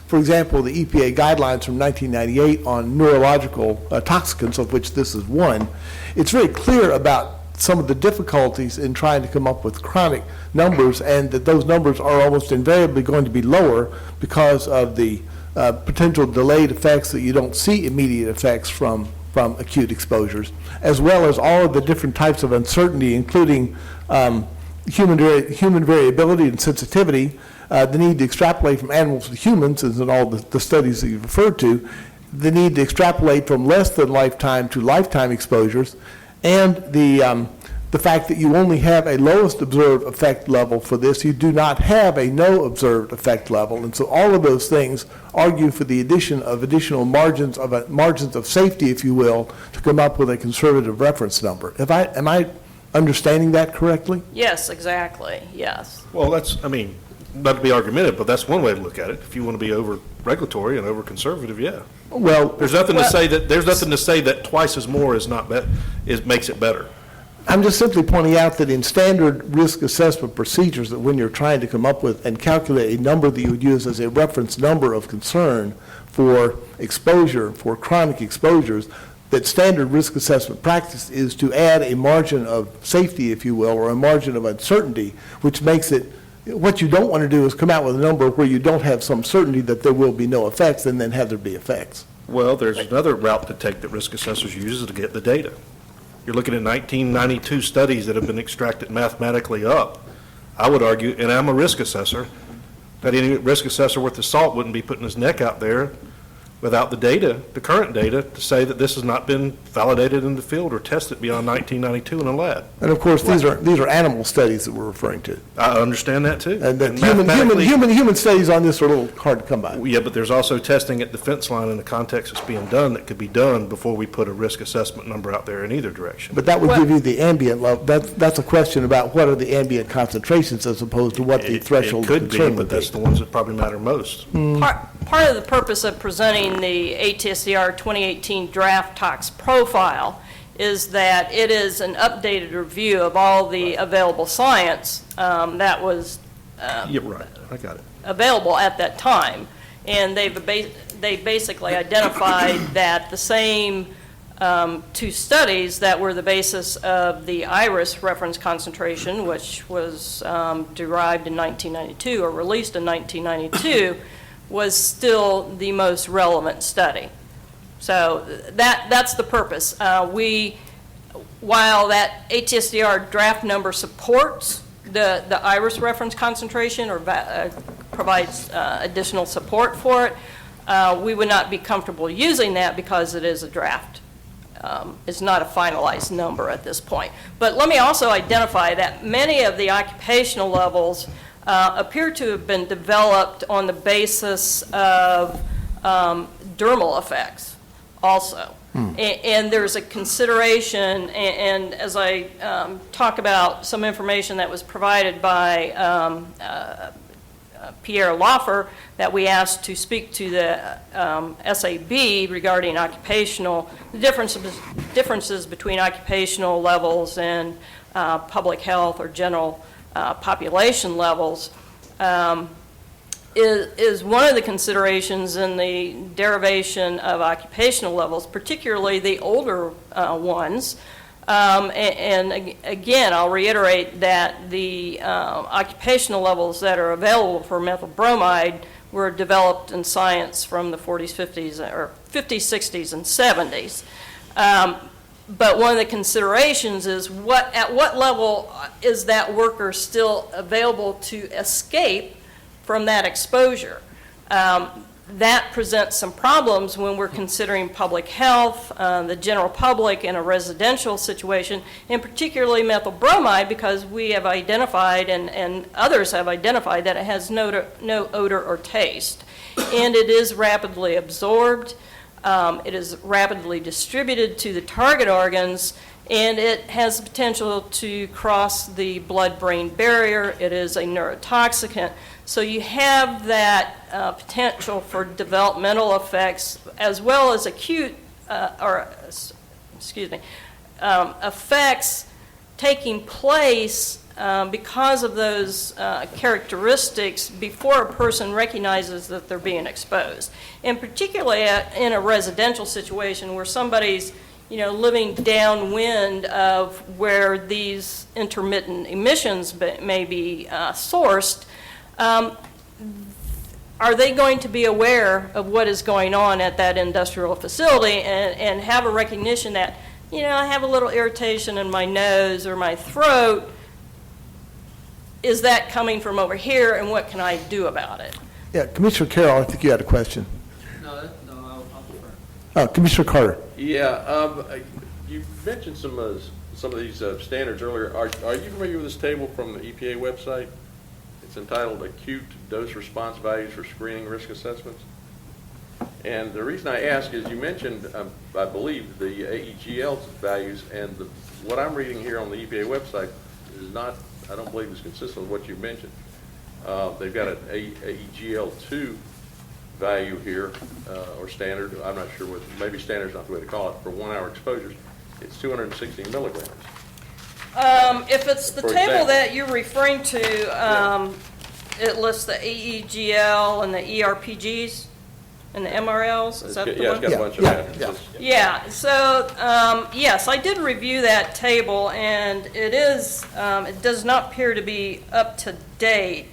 for example, the EPA guidelines from 1998 on neurological toxicants, of which this is one, it's very clear about some of the difficulties in trying to come up with chronic numbers, and that those numbers are almost invariably going to be lower because of the potential delayed effects that you don't see immediate effects from acute exposures, as well as all of the different types of uncertainty, including human variability and sensitivity, the need to extrapolate from animals to humans, as in all the studies that you've referred to, the need to extrapolate from less than lifetime to lifetime exposures, and the fact that you only have a lowest observed effect level for this. You do not have a no observed effect level. And so all of those things argue for the addition of additional margins of safety, if you will, to come up with a conservative reference number. Am I understanding that correctly? Yes, exactly, yes. Well, not to be argumentative, but that's one way to look at it. If you want to be over regulatory and over conservative, yeah. Well, There's nothing to say that twice as more makes it better. I'm just simply pointing out that in standard risk assessment procedures, that when you're trying to come up with and calculate a number that you would use as a reference number of concern for exposure, for chronic exposures, that standard risk assessment practice is to add a margin of safety, if you will, or a margin of uncertainty, which makes it, what you don't want to do is come out with a number where you don't have some certainty that there will be no effects and then have there be effects. Well, there's another route to take that risk assessors use to get the data. You're looking at 1992 studies that have been extracted mathematically up. I would argue, and I'm a risk assessor, that any risk assessor worth the salt wouldn't be putting his neck out there without the data, the current data, to say that this has not been validated in the field or tested beyond 1992 in a lab. And of course, these are animal studies that we're referring to. I understand that too. And that mathematically- human studies on this are a little hard to come by. Yeah, but there's also testing at the fence line in the context that's being done that could be done before we put a risk assessment number out there in either direction. But that would give you the ambient level. That's a question about what are the ambient concentrations as opposed to what the threshold of It could be, concern but would be. that's the ones that probably matter most. Part of the purpose of presenting the ATSCR 2018 draft tox profile is that it is an updated review of all the available science that was Yeah, right, I got it. available at that time. And they basically identified that the same two studies that were the basis of the IRIS reference concentration, which was derived in 1992 or released in 1992, was still the most relevant study. So that's the purpose. While that ATSDR draft number supports the IRIS reference concentration or provides additional support for it, we would not be comfortable using that because it is a draft. It's not a finalized number at this point. But let me also identify that many of the occupational levels appear to have been developed on the basis of dermal effects also. And there's a consideration, and as I talk about some information that was provided by Pierre Loffer that we asked to speak to the SAB regarding the differences between occupational levels and public health or general population levels, is one of the considerations in the derivation of occupational levels, particularly the older ones. And again, I'll reiterate that the occupational levels that are available for methyl bromide were developed in science from the 40s, 50s, or 50s, 60s, and 70s. But one of the considerations is at what level is that worker still available to escape from that exposure? that presents some problems when we're considering public health, the general public in a residential situation, and particularly methyl bromide, because we have identified and others have identified that it has no odor or taste. And it is rapidly absorbed, it is rapidly distributed to the target organs, and it has the potential to cross the blood-brain barrier. It is a neurotoxicant. So you have that potential for developmental effects as well as acute, effects taking place because of those characteristics before a person recognizes that they're being exposed. And particularly in a residential situation where somebody's living downwind of where these intermittent emissions may be sourced, are they going to be aware of what is going on at that industrial facility and have a recognition that, I have a little irritation in my nose or my throat? Is that coming from over here, and what can I do about it? Yeah, Commissioner Carroll, I think you had a question. No, I'll defer. Commissioner Carter. Yeah, you mentioned some of these standards earlier. Are you familiar with this table from the EPA website? It's entitled Acute Dose Response Values for Screening Risk Assessments. And the reason I ask is you mentioned, I believe, the AEGL values, and what I'm reading here on the EPA website is not, I don't believe is consistent with what you mentioned. They've got an AEGL2 value here, or standard, I'm not sure what, maybe standard's not the way to call it, for 1 hour exposures. It's 260 milligrams. If it's the For table example. that you're referring to, it lists the AEGL and the ERPGs and the MRLs, is that the Yeah, one? it's got a bunch of Yeah, addresses. Yeah, so, yes, I did review that table, and it does not appear to be up to date.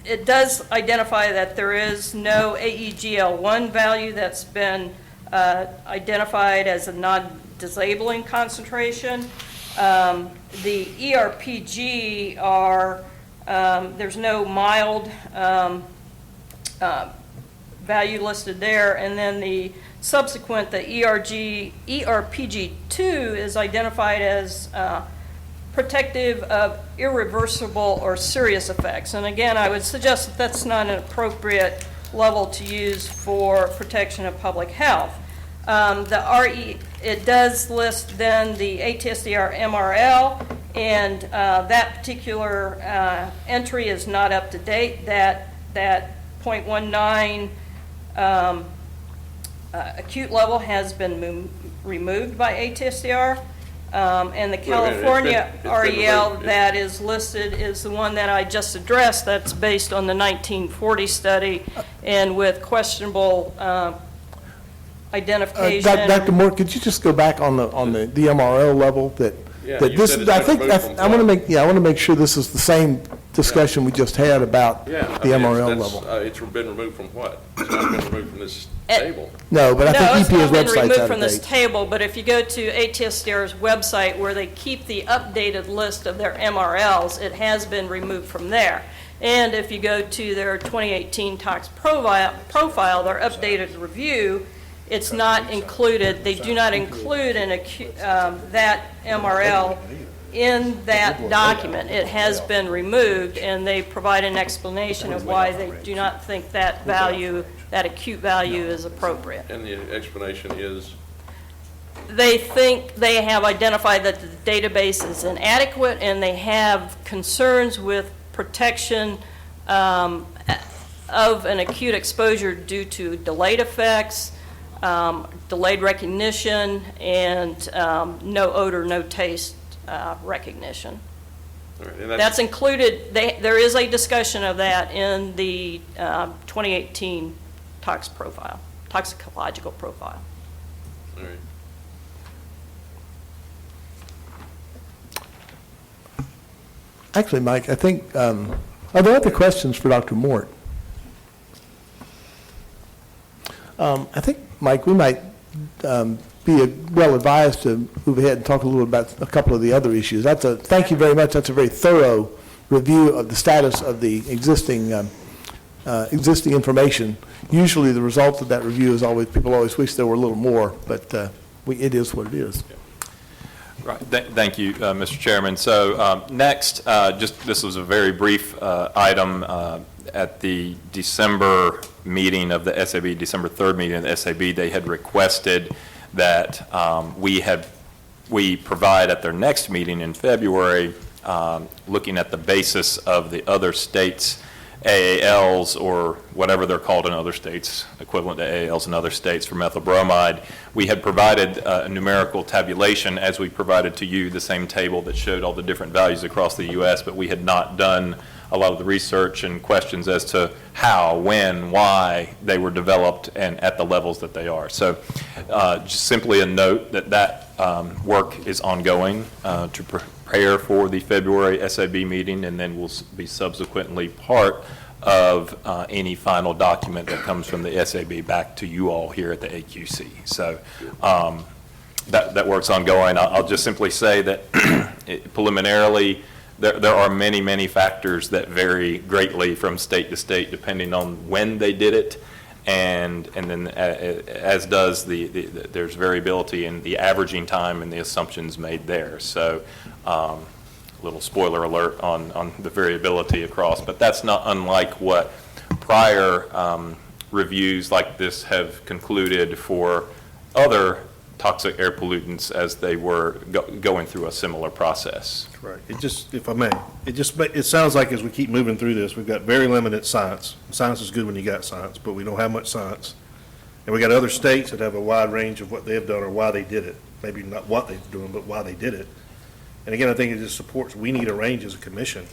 It does identify that there is no AEGL1 value that's been identified as a non-disabling concentration. The ERPG there's no mild value listed there, and then the subsequent, the ERPG2 is identified as protective of irreversible or serious effects. And again, I would suggest that that's not an appropriate level to use for protection of public health. It does list then the ATSDR MRL, and that particular entry is not up to date. That 0.19 acute level has been removed by ATSDR. And the California it's been REL removed. that is listed is the one that I just addressed. That's based on the 1940 study and with questionable identification. Dr. Moore, could you just go back on the MRL level that Yeah, that you this, said it's I been think, removed from I want to what? make, I want to make sure this is the same discussion we just had about Yeah. the MRL that's- level. It's been removed from what? It's not been removed from this table. No, but I No, think it's EPA's not been website's removed out from of this date. table, but if you go to ATSDR's website where they keep the updated list of their MRLs, it has been removed from there. And if you go to their 2018 tox profile, their updated review, it's not included, they do not include that MRL in that document. It has been removed, and they provide an explanation of why they do not think that value, that acute value is appropriate. And the explanation is, They think they have identified that the database is inadequate, and they have concerns with protection of an acute exposure due to delayed effects, delayed recognition, and no odor, no taste recognition. all right, and That's included, there is a discussion of that in the 2018 toxicological profile. all right. Actually, Mike, I think, are there other questions for Dr. Mort? I think, Mike, we might be well advised to move ahead and talk a little about a couple of the other issues. Thank you very much. That's a very thorough review of the status of the existing existing information. Usually, the result of that review is always, people always wish there were a little more, but it is what it is. Right. Thank you, Mr. Chairman. So next, this was a very brief item at the December meeting of the SAB, December 3rd meeting of the SAB. They had requested that we provide at their next meeting in February, looking at the basis of the other states' AALs, or whatever they're called in other states, equivalent to AALs in other states for methyl bromide. We had provided a numerical tabulation, as we provided to you the same table that showed all the different values across the U.S., but we had not done a lot of the research and questions as to how, when, why they were developed and at the levels that they are. So just simply a note that work is ongoing to prepare for the February SAB meeting, and then will be subsequently part of any final document that comes from the SAB back to you all here at the AQC. So that work's ongoing. I'll just simply say that preliminarily, there are many, many factors that vary greatly from state to state, depending on when they did it, and then as does there's variability in the averaging time and the assumptions made there. So little spoiler alert on the variability across, but that's not unlike what prior reviews like this have concluded for other toxic air pollutants as they were going through a similar process. Right. It just, if I may, it sounds like as we keep moving through this, we've got very limited science. Science is good when you got science, but we don't have much science. And we got other states that have a wide range of what they've done or why they did it. Maybe not what they're doing, but why they did it. And again, I think it just supports, we need a range as a commission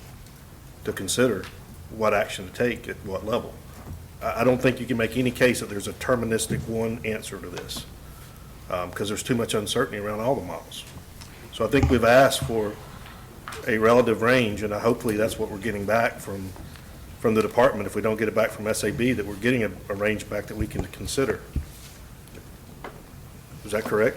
to consider what action to take at what level. I don't think you can make any case that there's a deterministic one answer to this, because there's too much uncertainty around all the models. So I think we've asked for a relative range, and hopefully that's what we're getting back from the department. If we don't get it back from SAB, that we're getting a range back that we can consider. Is that correct?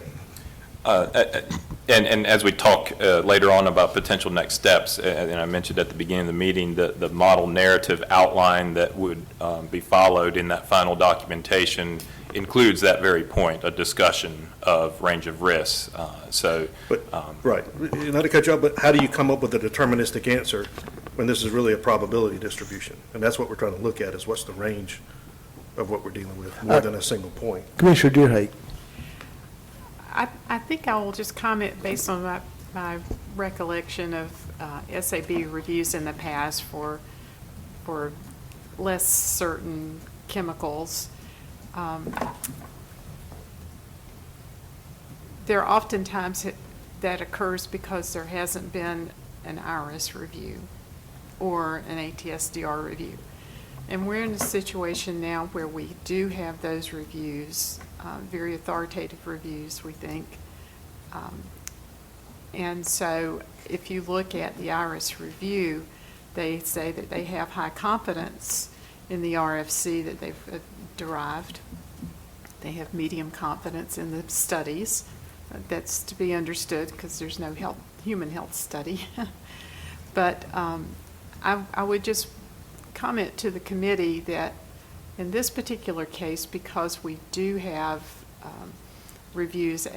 And as we talk later on about potential next steps, and I mentioned at the beginning of the meeting, the model narrative outline that would be followed in that final documentation includes that very point, a discussion of range of risks. Right. Not to cut you off, but how do you come up with a deterministic answer when this is really a probability distribution? And that's what we're trying to look at, is what's the range of what we're dealing with, more than a single point. Commissioner Deerhake. I think I will just comment based on my recollection of SAB reviews in the past for less certain chemicals. There are oftentimes that occurs because there hasn't been an IRS review or an ATSDR review. And we're in a situation now where we do have those reviews, very authoritative reviews, we think. And so if you look at the IRS review, they say that they have high confidence in the RFC that they've derived. They have medium confidence in the studies. That's to be understood because there's no human health study. But I would just comment to the committee that in this particular case, because we do have reviews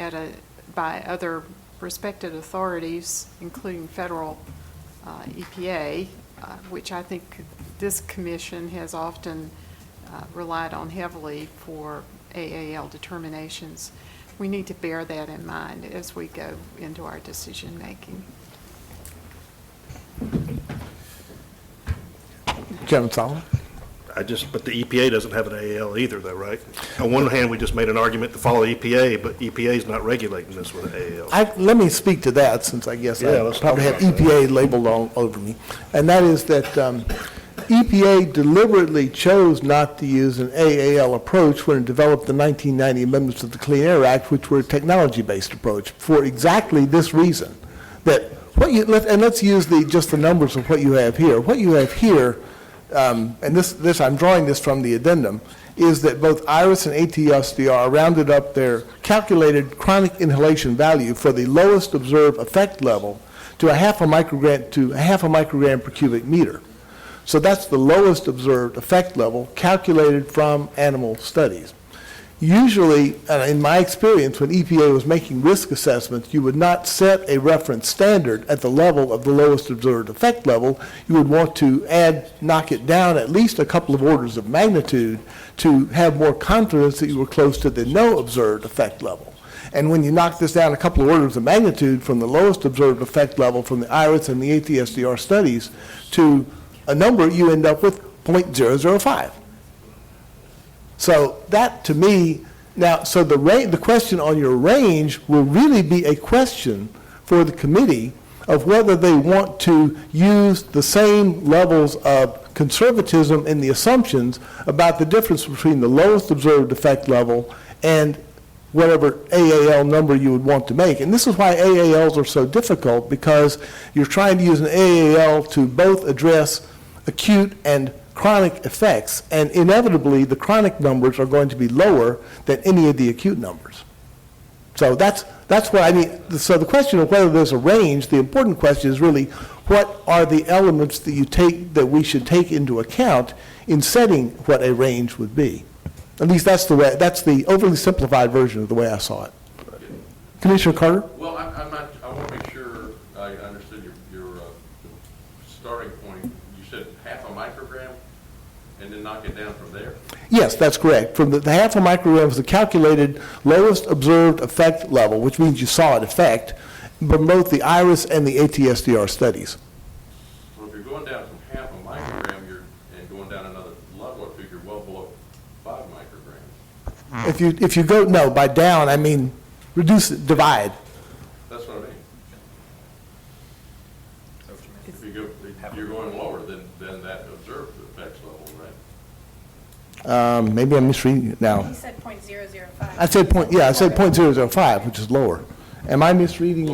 by other respected authorities, including federal EPA, which I think this commission has often relied on heavily for AAL determinations, we need to bear that in mind as we go into our decision making. Chairman Solomon. But the EPA doesn't have an AAL either, though, right? On one hand, we just made an argument to follow EPA, but EPA is not regulating this with an AAL. Let me speak to that, since I guess I let's probably talk have about EPA labeled all over me. And that is that EPA deliberately chose not to use an AAL approach when it developed the 1990 amendments to the Clean Air Act, which were a technology-based approach, for exactly this reason. That let's use just the numbers of what you have here. What you have here, and this I'm drawing this from the addendum, is that both IRIS and ATSDR rounded up their calculated chronic inhalation value for the lowest observed effect level to a half a microgram per cubic meter. So that's the lowest observed effect level calculated from animal studies. Usually, in my experience, when EPA was making risk assessments, you would not set a reference standard at the level of the lowest observed effect level. You would want to knock it down at least a couple of orders of magnitude to have more confidence that you were close to the no observed effect level. And when you knock this down a couple of orders of magnitude from the lowest observed effect level from the IRIS and the ATSDR studies to a number, you end up with 0.005. So that, to me, now, so the question on your range will really be a question for the committee of whether they want to use the same levels of conservatism in the assumptions about the difference between the lowest observed effect level and whatever AAL number you would want to make. And this is why AALs are so difficult, because you're trying to use an AAL to both address acute and chronic effects, and inevitably the chronic numbers are going to be lower than any of the acute numbers. So that's what I mean. So the question of whether there's a range, the important question is really what are the elements that we should take into account in setting what a range would be. At least that's the overly simplified version of the way I saw it. Commissioner Carter? Well, I want to make sure I understood your starting point. You said half a microgram and then knock it down from there? Yes, that's correct. From the half a microgram is the calculated lowest observed effect level, which means you saw an effect, from both the IRIS and the ATSDR studies. Well, if you're going down from half a microgram and going down another level, I think you're well below 5 micrograms. If you go, no, by down, I mean reduce it, divide. That's what I mean. If you're going lower than that observed effects level, right? Maybe I'm misreading it now. He said .005. I said 0.005, which is lower. Am I misreading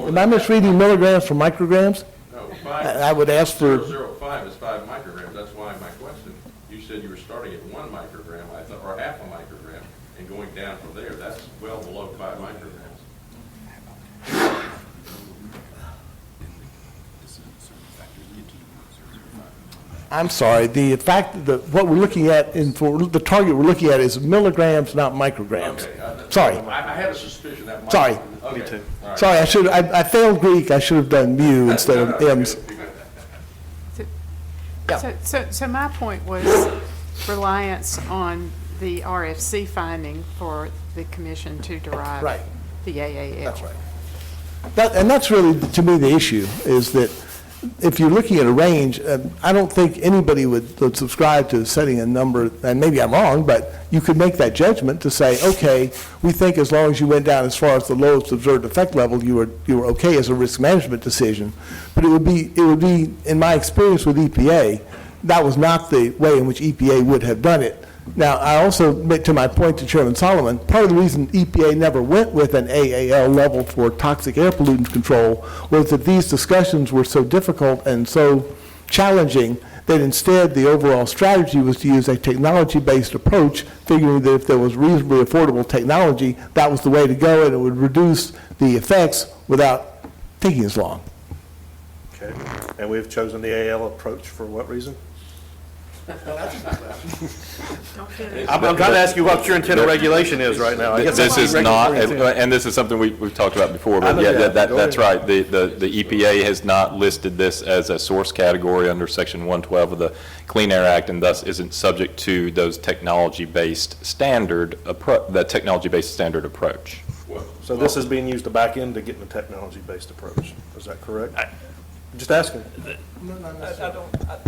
milligrams from micrograms? No, I would ask for, 0.005 is 5 micrograms. That's why my question, you said you were starting at 1 microgram, I thought, or half a microgram, and going down from there. That's well below 5 micrograms. I'm sorry, the fact that what we're looking at, for the target we're looking at is milligrams, not micrograms. Okay, Sorry. I had a suspicion that might. Sorry. Okay. Me too. All right. Sorry, I failed Greek, I should have done mu instead of m's. So my point was reliance on the RFC finding for the commission to derive Right. the AAL. That's right. And that's really, to me, the issue, is that if you're looking at a range, I don't think anybody would subscribe to setting a number, and maybe I'm wrong, but you could make that judgment to say, okay, we think as long as you went down as far as the lowest observed effect level, you were okay as a risk management decision. But it would be, in my experience with EPA, that was not the way in which EPA would have done it. Now, I also, to my point to Chairman Solomon, part of the reason EPA never went with an AAL level for toxic air pollutant control was that these discussions were so difficult and so challenging that instead the overall strategy was to use a technology-based approach, figuring that if there was reasonably affordable technology, that was the way to go and it would reduce the effects without taking as long. Okay, and we've chosen the AL approach for what reason? I'm trying to ask you what your intent of regulation is right now. I guess This that's is not, regulatory intent. and this is something we've talked about before, I but know yeah, you have. Go that's ahead. right. The EPA has not listed this as a source category under Section 112 of the Clean Air Act, and thus isn't subject to those technology-based standard approach. So this is being used to back into getting a technology-based approach. Is that correct? Just asking.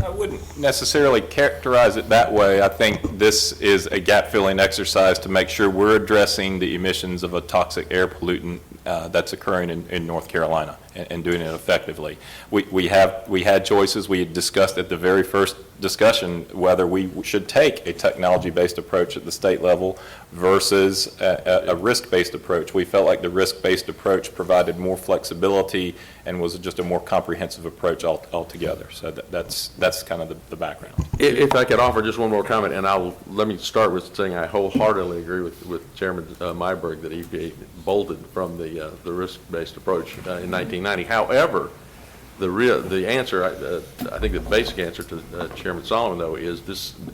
I wouldn't necessarily characterize it that way. I think this is a gap-filling exercise to make sure we're addressing the emissions of a toxic air pollutant that's occurring in North Carolina and doing it effectively. We had choices. We had discussed at the very first discussion whether we should take a technology-based approach at the state level versus a risk-based approach. We felt like the risk-based approach provided more flexibility and was just a more comprehensive approach altogether. So that's kind of the background. If I could offer just one more comment, and let me start with saying I wholeheartedly agree with Chairman Myberg that EPA bolted from the risk-based approach in 1990. However, The answer, I think the basic answer to Chairman Solomon, though, is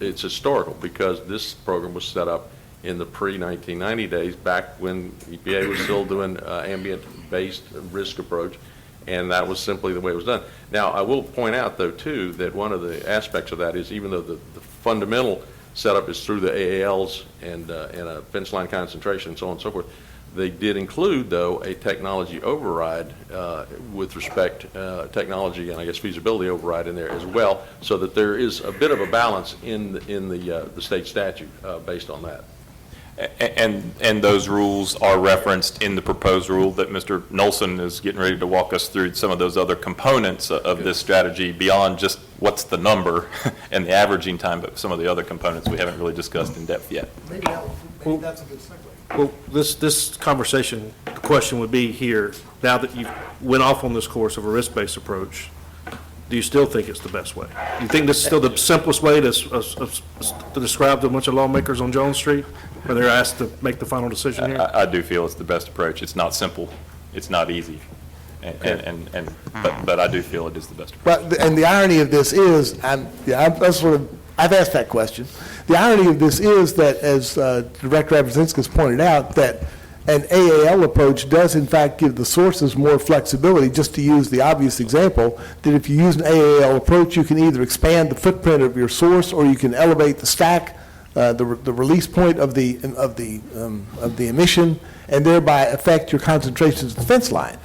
it's historical, because this program was set up in the pre-1990 days, back when EPA was still doing ambient-based risk approach, and that was simply the way it was done. Now, I will point out, though, too, that one of the aspects of that is, even though the fundamental setup is through the AALs and a fence line concentration and so on and so forth, they did include, though, a technology override with respect technology and I guess feasibility override in there as well, so that there is a bit of a balance in the state statute based on that. And those rules are referenced in the proposed rule that Mr. Nolson is getting ready to walk us through, some of those other components of this strategy beyond just what's the number and the averaging time, but some of the other components we haven't really discussed in depth yet. Maybe that's a good segue. Well, this conversation, the question would be here, now that you went off on this course of a risk-based approach, do you still think it's the best way? You think this is still the simplest way to describe to a bunch of lawmakers on Jones Street, where they're asked to make the final decision here? I do feel it's the best approach. It's not simple. It's not easy. But I do feel it is the best approach. But, and the irony of this is, I've asked that question. The irony of this is that, as Director Abrazinskis pointed out, that an AAL approach does in fact give the sources more flexibility. Just to use the obvious example, that if you use an AAL approach, you can either expand the footprint of your source, or you can elevate the stack, the release point of the emission, and thereby affect your concentrations of the fence line.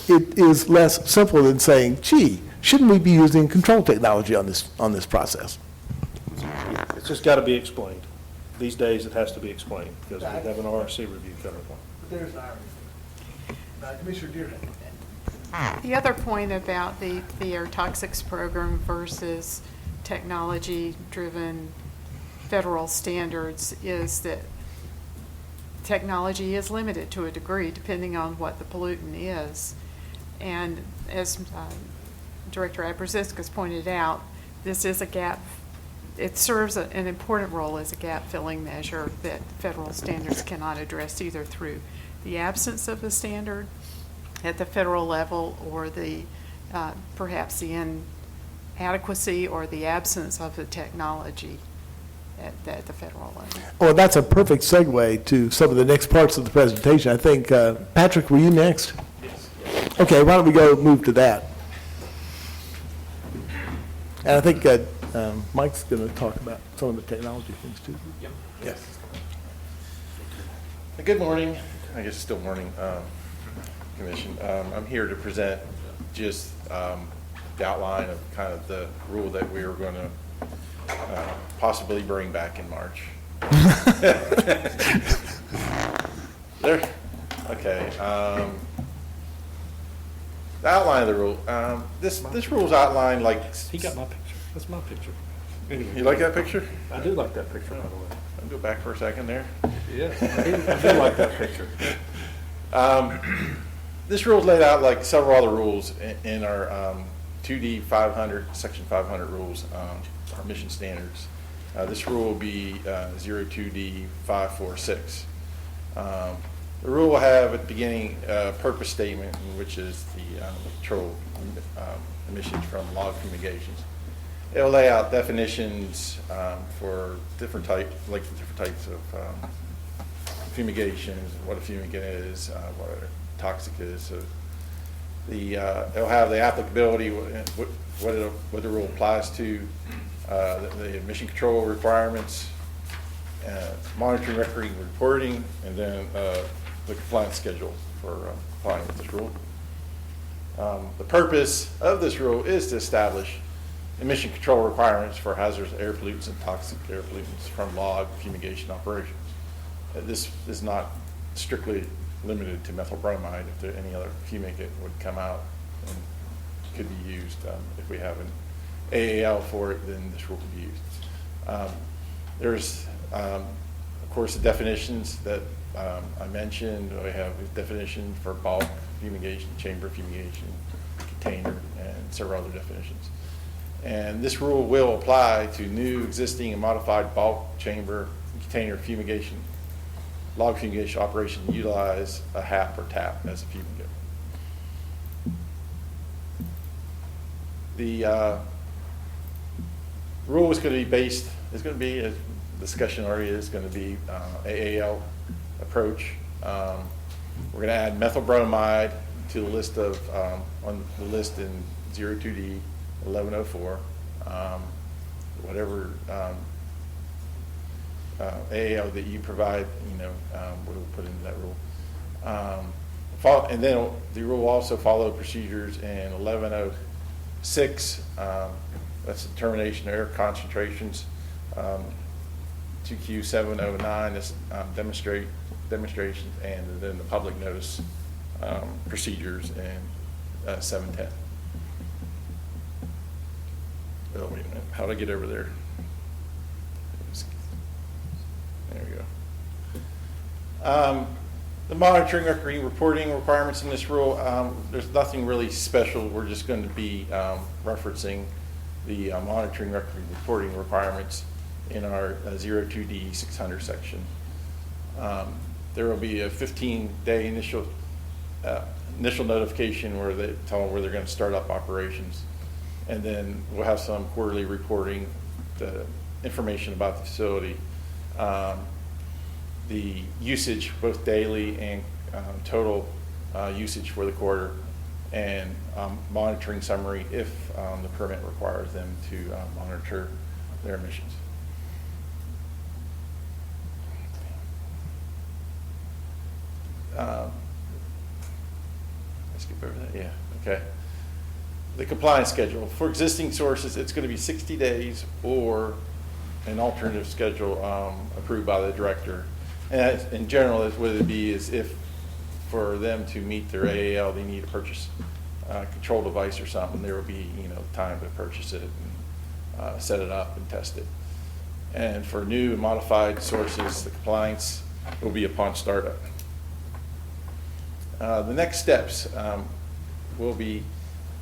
It is less simple than saying, gee, shouldn't we be using control technology on this process? It's just got to be explained. These days, it has to be explained, because we have an RRC review coming up. There's an irony. Commissioner Dearden. The other point about the air toxics program versus technology-driven federal standards is that technology is limited to a degree, depending on what the pollutant is. And as Director Abrazinskis pointed out, this is a gap. It serves an important role as a gap-filling measure that federal standards cannot address, either through the absence of the standard at the federal level, or the perhaps the inadequacy or the absence of the technology at the federal level. Well, that's a perfect segue to some of the next parts of the presentation. I think, Patrick, were you next? Yes. Okay, why don't we move to that? And I think Mike's going to talk about some of the technology things too. Yep. Yes. Good morning. I guess it's still morning, Commission. I'm here to present just the outline of kind of the rule that we are going to possibly bring back in March. There. Okay. The outline of the rule. This rule is outlined like. He got my picture. That's my picture. Anyway, You like that picture? I do like that picture, by the way. I'll go back for a second there. Yeah, I do like that picture. This rule is laid out like several other rules in our 2D 500, Section 500 rules, our emission standards. This rule will be 02D 546. The rule will have at the beginning a purpose statement, which is the control emissions from log fumigations. It'll lay out definitions for different types of fumigations, what a fumigant is, what a toxic is. So it'll have the applicability, what the rule applies to, the emission control requirements, monitoring, recording, reporting, and then the compliance schedule for complying with this rule. The purpose of this rule is to establish emission control requirements for hazardous air pollutants and toxic air pollutants from log fumigation operations. This is not strictly limited to methyl bromide. If there any other fumigant would come out and could be used, if we have an AAL for it, then this rule could be used. There's, of course, the definitions that I mentioned. We have a definition for bulk fumigation, chamber fumigation, container, and several other definitions. And this rule will apply to new, existing, and modified bulk, chamber, container fumigation, log fumigation operation that utilize a HAP or TAP as a fumigant. The rule is going to be based, it's going to be, a discussion already is going to be AAL approach. We're going to add methyl bromide to the list of, on the list in 02D 1104. Whatever AAL that you provide, we'll put into that rule. And then the rule will also follow procedures in 1106. That's the determination of air concentrations. 2Q709, that's demonstrations, and then the public notice procedures in 710. Oh, wait a minute. How did I get over there? There we go. The monitoring record reporting requirements in this rule, there's nothing really special. We're just going to be referencing the monitoring record reporting requirements in our 02D 600 section. There will be a 15-day initial notification where they tell them where they're going to start up operations. And then we'll have some quarterly reporting, the information about the facility, the usage, both daily and total usage for the quarter, and monitoring summary if the permit requires them to monitor their emissions. Let's skip over that. Yeah, okay. The compliance schedule. For existing sources, it's going to be 60 days or an alternative schedule approved by the director. And in general, what it would be is if for them to meet their AAL, they need to purchase a control device or something, there will be time to purchase it and set it up and test it. And for new and modified sources, the compliance will be upon startup. The next steps will be,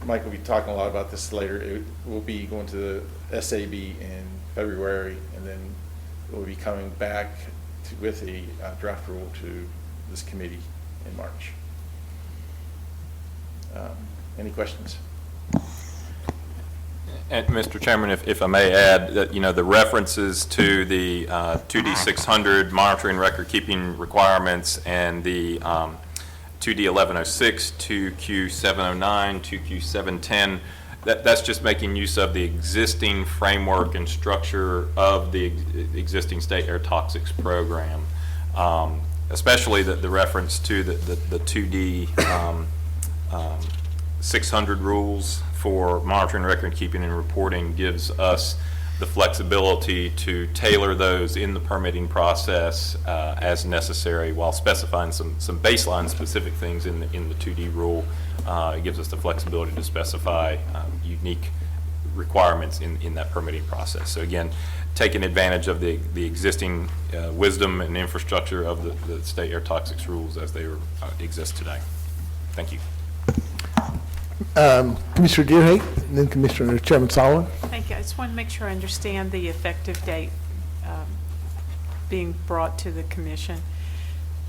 Mike will be talking a lot about this later. It will be going to the SAB in February, and then we'll be coming back with a draft rule to this committee in March. Any questions? And Mr. Chairman, if I may add, that the references to the 2D 600 monitoring record keeping requirements and the 2D 1106, 2Q 709, 2Q 710, that's just making use of the existing framework and structure of the existing state air toxics program, especially the reference to the 2D 600 rules for monitoring, record keeping, and reporting gives us the flexibility to tailor those in the permitting process as necessary, while specifying some baseline specific things in the 2D rule. It gives us the flexibility to specify unique requirements in that permitting process. So again, taking advantage of the existing wisdom and infrastructure of the state air toxics rules as they exist today. Thank you. Commissioner Deerhake, and then Commissioner Chairman Solomon. Thank you. I just want to make sure I understand the effective date being brought to the commission.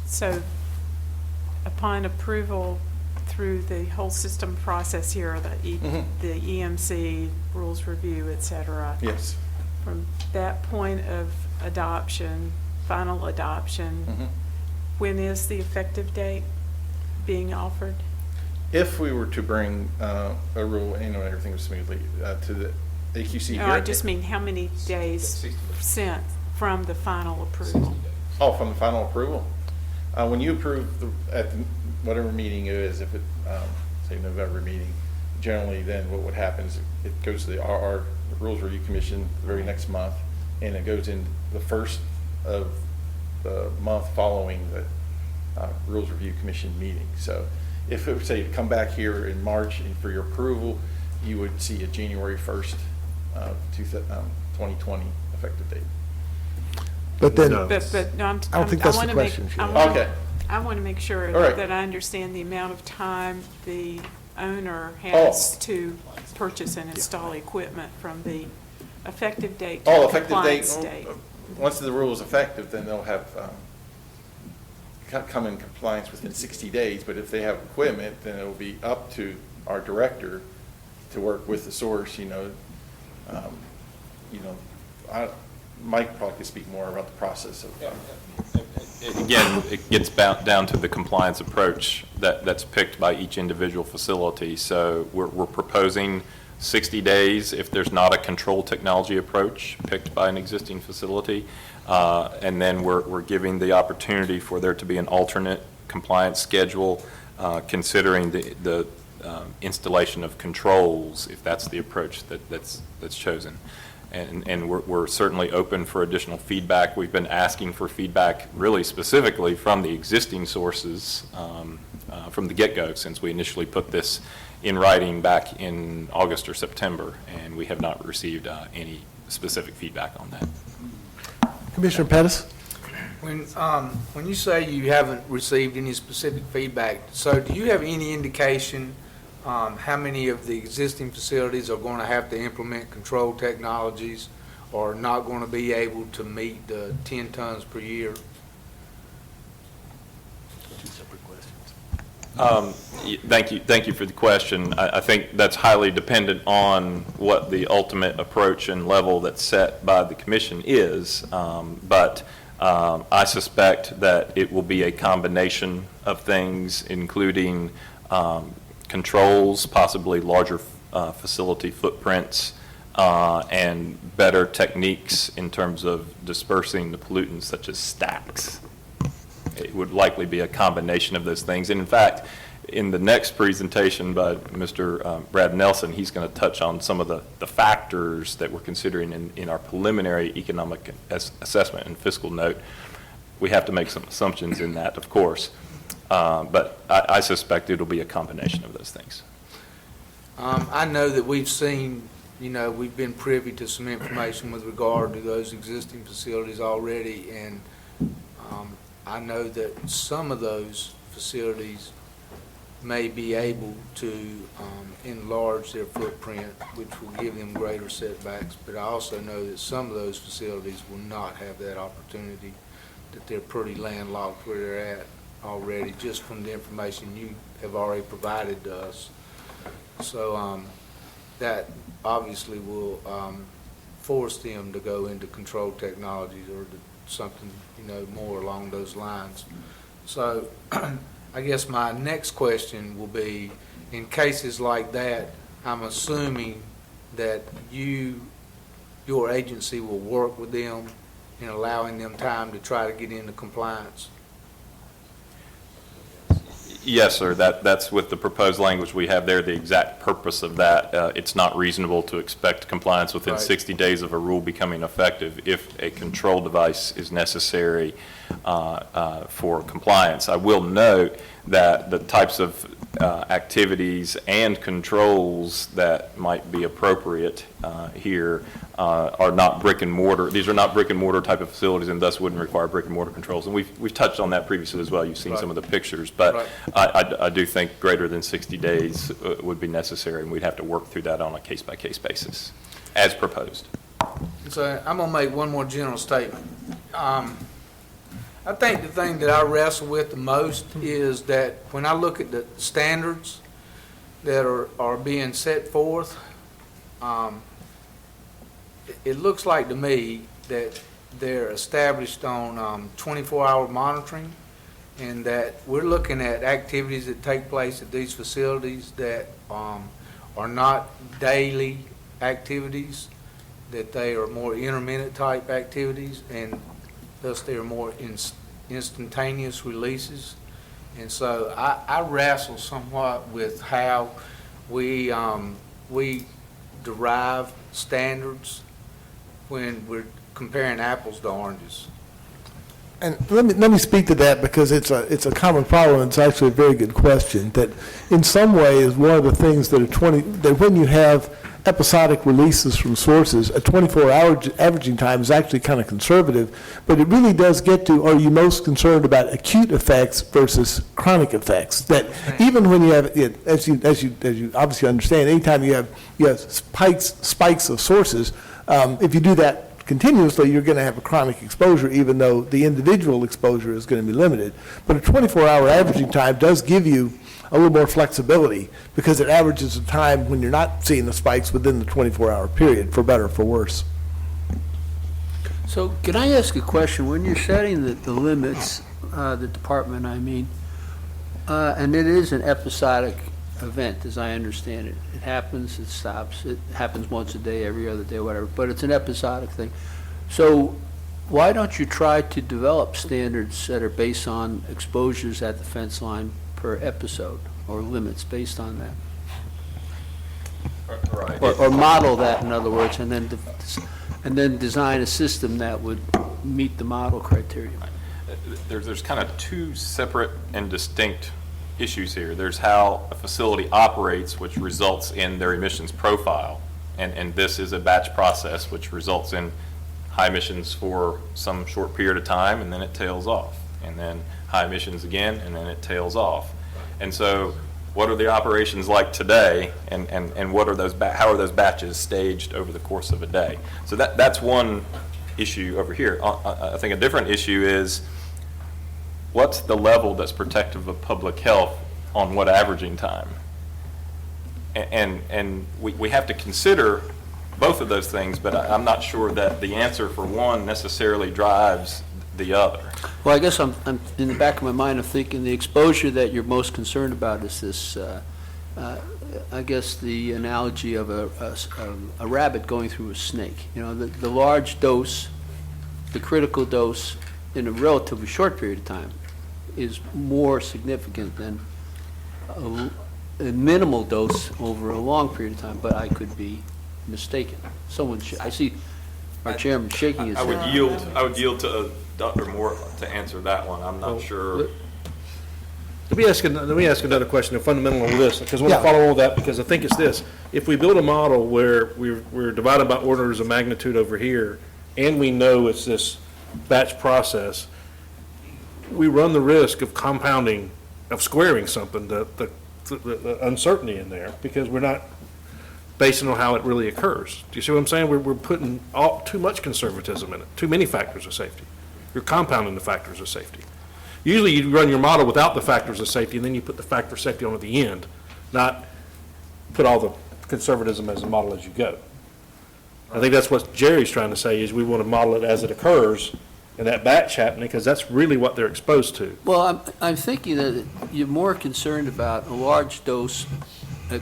So upon approval through the whole system process here, the EMC, rules review, et cetera. Yes. From that point of adoption, final adoption, when is the effective date being offered? If we were to bring a rule, everything was smoothly, to the AQC. No, I just mean how many days sent from the final approval? Oh, from the final approval? When you approve at whatever meeting it is, if it, say November meeting, generally then what would happen is it goes to the Rules Review Commission the very next month, and it goes in the first of the month following the Rules Review Commission meeting. So if it would say to come back here in March and for your approval, you would see a January 1st, 2020 effective date. But then, No. But no, I don't think that's the question, Sheila. Okay. I want to make sure All right. that I understand the amount of time the owner has to purchase and install equipment from the effective date to the Effective date. compliance date. Once the rule is effective, then they'll have come in compliance within 60 days. But if they have equipment, then it will be up to our director to work with the source, Mike probably could speak more about the process of. Again, it gets down to the compliance approach that's picked by each individual facility. So we're proposing 60 days if there's not a control technology approach picked by an existing facility. And then we're giving the opportunity for there to be an alternate compliance schedule, considering the installation of controls, if that's the approach that's chosen. And we're certainly open for additional feedback. We've been asking for feedback really specifically from the existing sources from the get-go since we initially put this in writing back in August or September, and we have not received any specific feedback on that. Commissioner Pettis? When you say you haven't received any specific feedback, so do you have any indication how many of the existing facilities are going to have to implement control technologies or not going to be able to meet the 10 tons per year? Two separate questions. Thank you for the question. I think that's highly dependent on what the ultimate approach and level that's set by the commission is. But I suspect that it will be a combination of things, including controls, possibly larger facility footprints, and better techniques in terms of dispersing the pollutants such as stacks. It would likely be a combination of those things. And in fact, in the next presentation by Mr. Brad Nelson, he's going to touch on some of the factors that we're considering in our preliminary economic assessment and fiscal note. We have to make some assumptions in that, of course. But I suspect it'll be a combination of those things. I know that we've seen, we've been privy to some information with regard to those existing facilities already, and I know that some of those facilities may be able to enlarge their footprint, which will give them greater setbacks, but I also know that some of those facilities will not have that opportunity, that they're pretty landlocked where they're at already, just from the information you have already provided to us. So that obviously will force them to go into control technologies or to something, more along those lines. So I guess my next question will be, in cases like that, I'm assuming that your agency will work with them in allowing them time to try to get into compliance. Yes, sir. That's with the proposed language we have there, the exact purpose of that. It's not reasonable to expect compliance within Right. 60 days of a rule becoming effective if a control device is necessary for compliance. I will note that the types of activities and controls that might be appropriate here are not brick and mortar. These are not brick and mortar type of facilities, and thus wouldn't require brick and mortar controls. And we've touched on that previously as well. You've seen Right. some of the pictures, but Right. I do think greater than 60 days would be necessary, and we'd have to work through that on a case-by-case basis, as proposed. So I'm going to make one more general statement. I think the thing that I wrestle with the most is that when I look at the standards that are being set forth, it looks like to me that they're established on 24-hour monitoring, and that we're looking at activities that take place at these facilities that are not daily activities, that they are more intermittent type activities, and thus they are more instantaneous releases. And so I wrestle somewhat with how we derive standards when we're comparing apples to oranges. And let me speak to that, because it's a common problem, and it's actually a very good question, that in some ways, one of the things that that when you have episodic releases from sources, a 24-hour averaging time is actually kind of conservative, but it really does get to, are you most concerned about acute effects versus chronic effects? That even when you have, as you obviously understand, anytime you have spikes of sources, if you do that continuously, you're going to have a chronic exposure, even though the individual exposure is going to be limited. But a 24-hour averaging time does give you a little more flexibility, because it averages the time when you're not seeing the spikes within the 24-hour period, for better or for worse. So can I ask a question? When you're setting the limits, the department, I mean, and it is an episodic event, as I understand it. It happens, it stops, it happens once a day, every other day, whatever, but it's an episodic thing. So why don't you try to develop standards that are based on exposures at the fence line per episode, or limits based on that? Right. Or model that, in other words, and then design a system that would meet the model criteria. There's kind of two separate and distinct issues here. There's how a facility operates, which results in their emissions profile, and this is a batch process, which results in high emissions for some short period of time, and then it tails off, and then high emissions again, and then it tails off. And so what are the operations like today, and what are those how are those batches staged over the course of a day? So that's one issue over here. I think a different issue is, what's the level that's protective of public health on what averaging time? And we have to consider both of those things, but I'm not sure that the answer for one necessarily drives the other. Well, I guess I'm in the back of my mind, I'm thinking the exposure that you're most concerned about is this, I guess the analogy of a rabbit going through a snake. You know, the large dose, the critical dose in a relatively short period of time is more significant than a minimal dose over a long period of time, but I could be mistaken. I see our chairman shaking his I head. would yield to Dr. Moore to answer that one. I'm not sure. Let me ask another question, a fundamental on this, because I want Yeah. to follow all that, because I think it's this. If we build a model where we're divided by orders of magnitude over here, and we know it's this batch process, we run the risk of compounding, of squaring something, the uncertainty in there, because we're not basing on how it really occurs. Do you see what I'm saying? We're putting too much conservatism in it, too many factors of safety. You're compounding the factors of safety. Usually you run your model without the factors of safety, and then you put the factor of safety on at the end, not put all the conservatism as a model as you go. I think that's what Jerry's trying to say, is we want to model it as it occurs, and that batch happening, because that's really what they're exposed to. Well, I'm thinking that you're more concerned about a large dose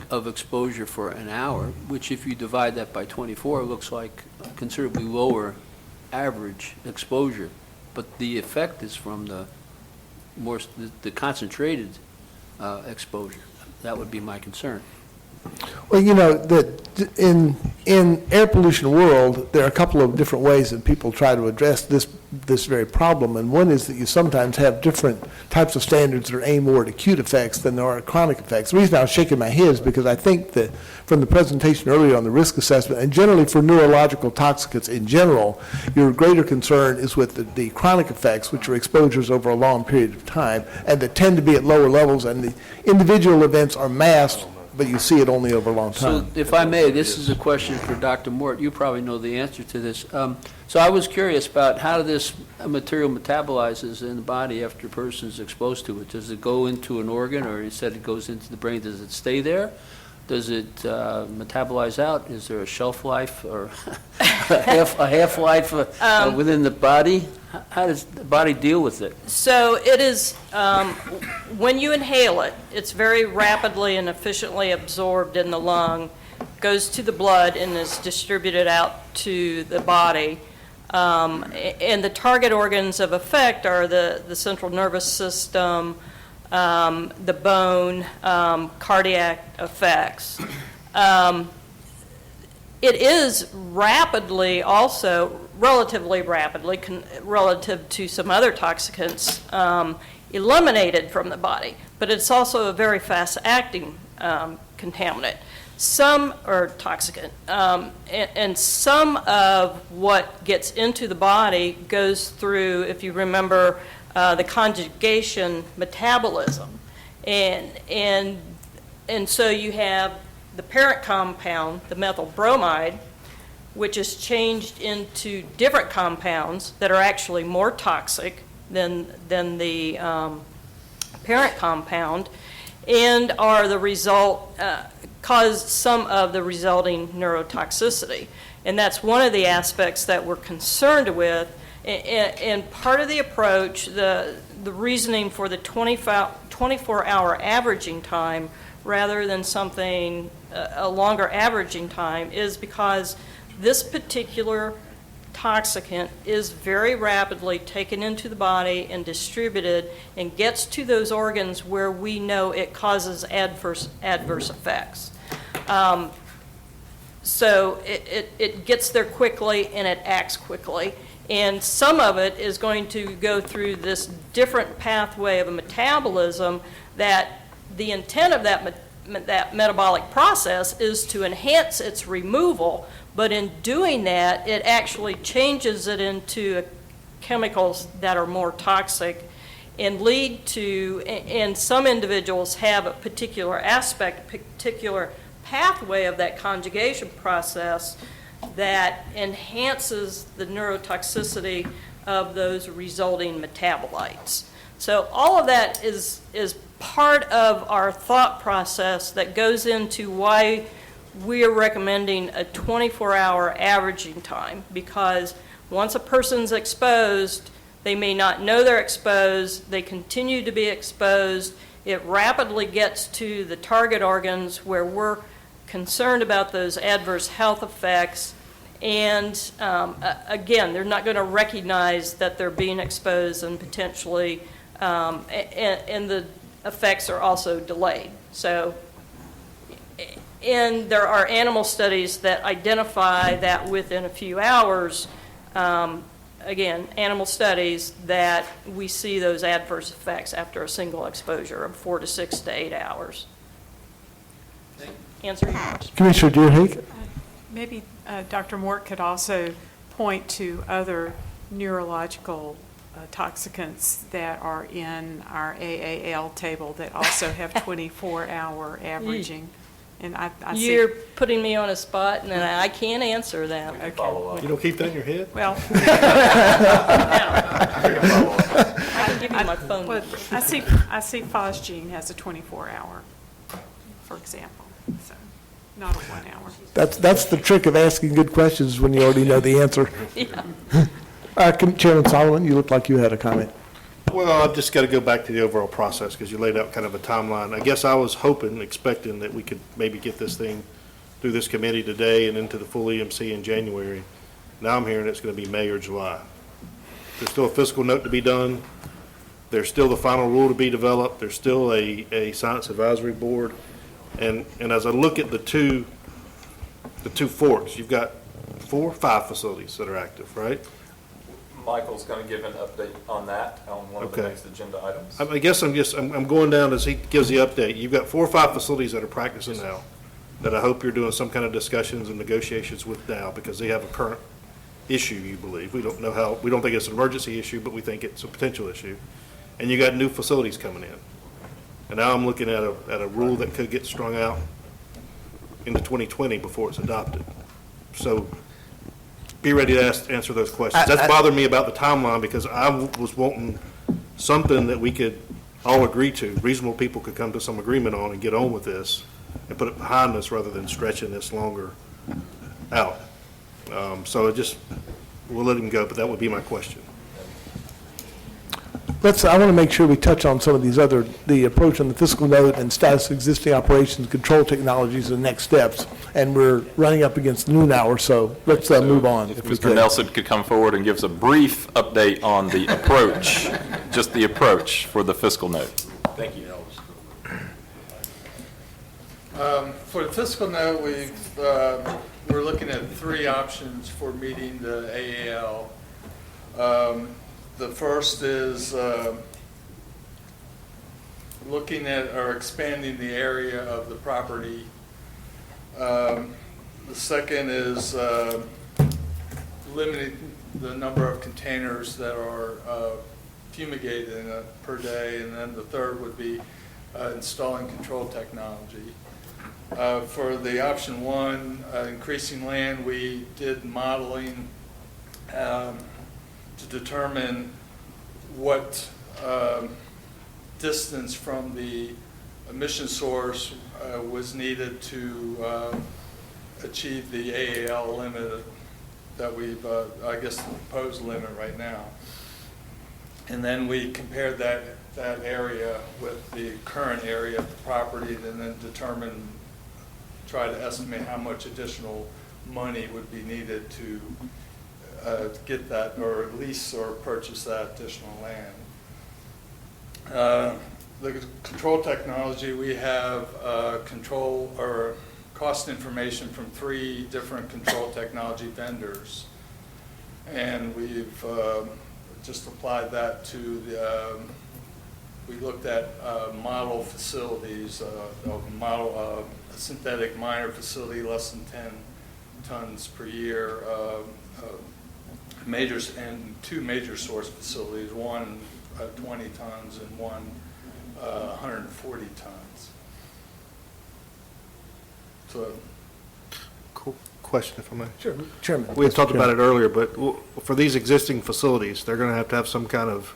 of exposure for an hour, which if you divide that by 24, looks like considerably lower average exposure. But the effect is from the concentrated exposure. That would be my concern. Well, you know, that in air pollution world, there are a couple of different ways that people try to address this very problem, and one is that you sometimes have different types of standards that are aimed more at acute effects than there are at chronic effects. The reason I was shaking my head is because I think that from the presentation earlier on the risk assessment, and generally for neurological toxicants in general, your greater concern is with the chronic effects, which are exposures over a long period of time, and that tend to be at lower levels, and the individual events are masked, but you see it only over a long time. So if I may, this is a question for Dr. Mort. You probably know the answer to this. So I was curious about how this material metabolizes in the body after a person is exposed to it. Does it go into an organ, or you said it goes into the brain? Does it stay there? Does it metabolize out? Is there a shelf life or a half-life within the body? How does the body deal with it? So it is, when you inhale it, it's very rapidly and efficiently absorbed in the lung, goes to the blood, and is distributed out to the body. And the target organs of effect are the central nervous system, the bone, cardiac effects. It is rapidly also, relatively rapidly, relative to some other toxicants, eliminated from the body. But it's also a very fast-acting contaminant. Some are toxicant, and some of what gets into the body goes through, if you remember, the conjugation metabolism. And so you have the parent compound, the methyl bromide, which is changed into different compounds that are actually more toxic than the parent compound. and are the result, cause some of the resulting neurotoxicity. And that's one of the aspects that we're concerned with. And part of the approach, the reasoning for the 24-hour averaging time rather than something, a longer averaging time, is because this particular toxicant is very rapidly taken into the body and distributed and gets to those organs where we know it causes adverse effects. So it gets there quickly and it acts quickly. And some of it is going to go through this different pathway of a metabolism that the intent of that metabolic process is to enhance its removal, but in doing that, it actually changes it into chemicals that are more toxic and lead to, and some individuals have a particular aspect, particular pathway of that conjugation process that enhances the neurotoxicity of those resulting metabolites. So all of that is part of our thought process that goes into why we are recommending a 24-hour averaging time, because once a person's exposed, they may not know they're exposed, they continue to be exposed, it rapidly gets to the target organs where we're concerned about those adverse health effects, and again, they're not going to recognize that they're being exposed, and potentially, and the effects are also delayed. So, and there are animal studies that identify that within a few hours, again, animal studies, that we see those adverse effects after a single exposure of 4 to 6 to 8 hours. Answer your question. Commissioner Deerhake? Maybe Dr. Mort could also point to other neurological toxicants that are in our AAL table that also have 24-hour averaging. And I see. You're putting me on a spot, and I can't answer that. Okay. You don't keep that in your head? Well, I'll give you my phone well, number. I see phosgene has a 24-hour, for example, so not a 1 hour. That's the trick of asking good questions when you already know the answer. Yeah. Chairman Solomon, you looked like you had a comment. Well, I've just got to go back to the overall process because you laid out kind of a timeline. I guess I was hoping, expecting that we could maybe get this thing through this committee today and into the full EMC in January. Now I'm hearing it's going to be May or July. There's still a fiscal note to be done. There's still the final rule to be developed. There's still a science advisory board. And as I look at the two forks, you've got 4 or 5 facilities that are active, right? Michael's going to give an update on that on one of the Okay. next agenda items. I guess I'm going down as he gives the update. You've got 4 or 5 facilities that are practicing now that I hope you're doing some kind of discussions and negotiations with now because they have a current issue, you believe. We don't know how, we don't think it's an emergency issue, but we think it's a potential issue. And you got new facilities coming in. And now I'm looking at a rule that could get strung out into 2020 before it's adopted. So be ready to answer those questions. That's bothered me about the timeline because I was wanting something that we could all agree to, reasonable people could come to some agreement on and get on with this and put it behind us rather than stretching this longer out. So we'll let him go, but that would be my question. I want to make sure we touch on some of these the approach on the fiscal note and status of existing operations, control technologies, and next steps. And we're running up against noon hour, so let's move on if we Mr. could. Nelson could come forward and give us a brief update on the approach, just the approach for the fiscal note. Thank you. For the fiscal note, we're looking at 3 options for meeting the AAL. The first is looking at or expanding the area of the property. The second is limiting the number of containers that are fumigated per day. And then the third would be installing control technology. For the option 1, increasing land, we did modeling to determine what distance from the emission source was needed to achieve the AAL limit that we've, I guess, the proposed limit right now. And then we compared that area with the current area of the property, and then try to estimate how much additional money would be needed to get that, or lease or purchase that additional land. The control technology, we have control or cost information from 3 different control technology vendors. And we've just applied that to the, we looked at model facilities, a synthetic minor facility less than 10 tons per year, and 2 major source facilities, one 20 tons and one 140 tons. So, Cool. Question, if I may. Sure, Chairman. We had talked about it earlier, but for these existing facilities, they're going to have some kind of,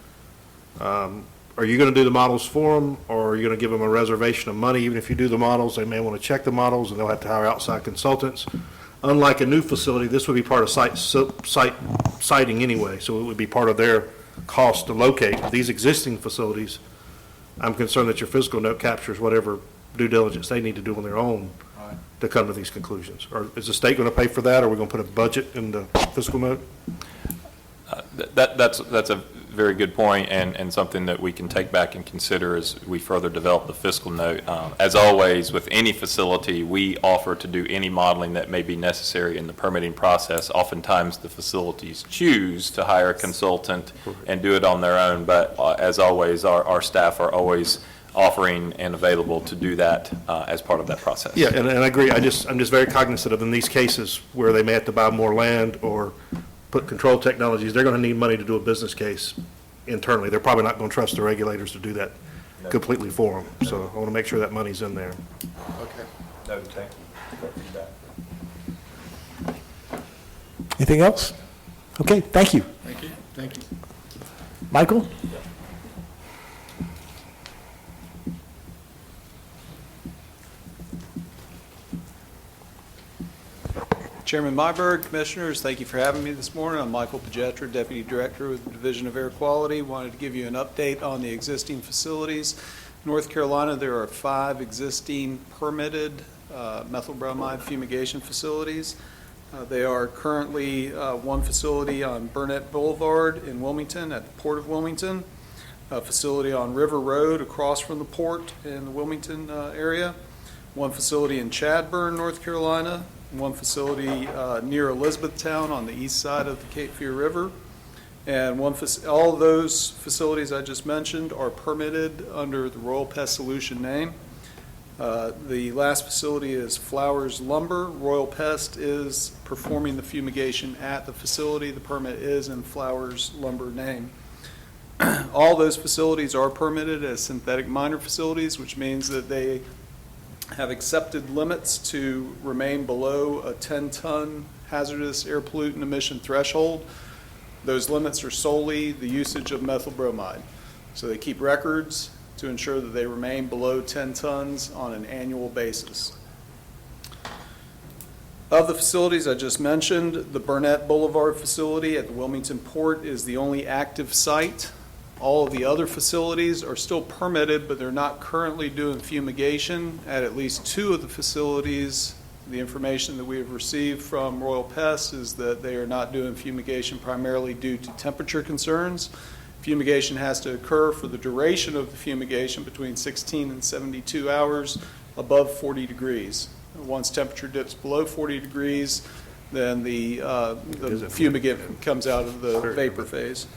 are you going to do the models for them, or are you going to give them a reservation of money? Even if you do the models, they may want to check the models, and they'll have to hire outside consultants. Unlike a new facility, this would be part of siting anyway, so it would be part of their cost to locate. These existing facilities, I'm concerned that your fiscal note captures whatever due diligence they need to do on their own to come to these conclusions. Or is the state going to pay for that, or are we going to put a budget in the fiscal note? That's a very good point, and something that we can take back and consider as we further develop the fiscal note. As always, with any facility, we offer to do any modeling that may be necessary in the permitting process. Oftentimes, the facilities choose to hire a consultant and do it on their own, but as always, our staff are always offering and available to do that as part of that process. Yeah, and I agree. I'm just very cognizant of in these cases where they may have to buy more land or put control technologies, they're going to need money to do a business case internally. They're probably not going to trust the regulators to do that completely for them. So I want to make sure that money's in there. okay. No, thank you. Anything else? Okay, thank you. Thank you. Thank you. Michael? Chairman Myberg, Commissioners, thank you for having me this morning. I'm Michael Pagetra, Deputy Director with the Division of Air Quality. Wanted to give you an update on the existing facilities. In North Carolina, there are 5 existing permitted methylbromide fumigation facilities. They are currently one facility on Burnett Boulevard in Wilmington at the Port of Wilmington, a facility on River Road across from the port in the Wilmington area, one facility in Chadburn, North Carolina, one facility near Elizabethtown on the east side of the Cape Fear River, and all of those facilities I just mentioned are permitted under the Royal Pest Solution name. The last facility is Flowers Lumber. Royal Pest is performing the fumigation at the facility. The permit is in Flowers Lumber name. All those facilities are permitted as synthetic minor facilities, which means that they have accepted limits to remain below a 10-ton hazardous air pollutant emission threshold. Those limits are solely the usage of methyl bromide. So they keep records to ensure that they remain below 10 tons on an annual basis. Of the facilities I just mentioned, the Burnett Boulevard facility at the Wilmington Port is the only active site. All of the other facilities are still permitted, but they're not currently doing fumigation. At least 2 of the facilities, the information that we have received from Royal Pest is that they are not doing fumigation primarily due to temperature concerns. Fumigation has to occur for the duration of the fumigation between 16 and 72 hours above 40 degrees. Once temperature dips below 40 degrees, then the fumigant comes out of the vapor phase.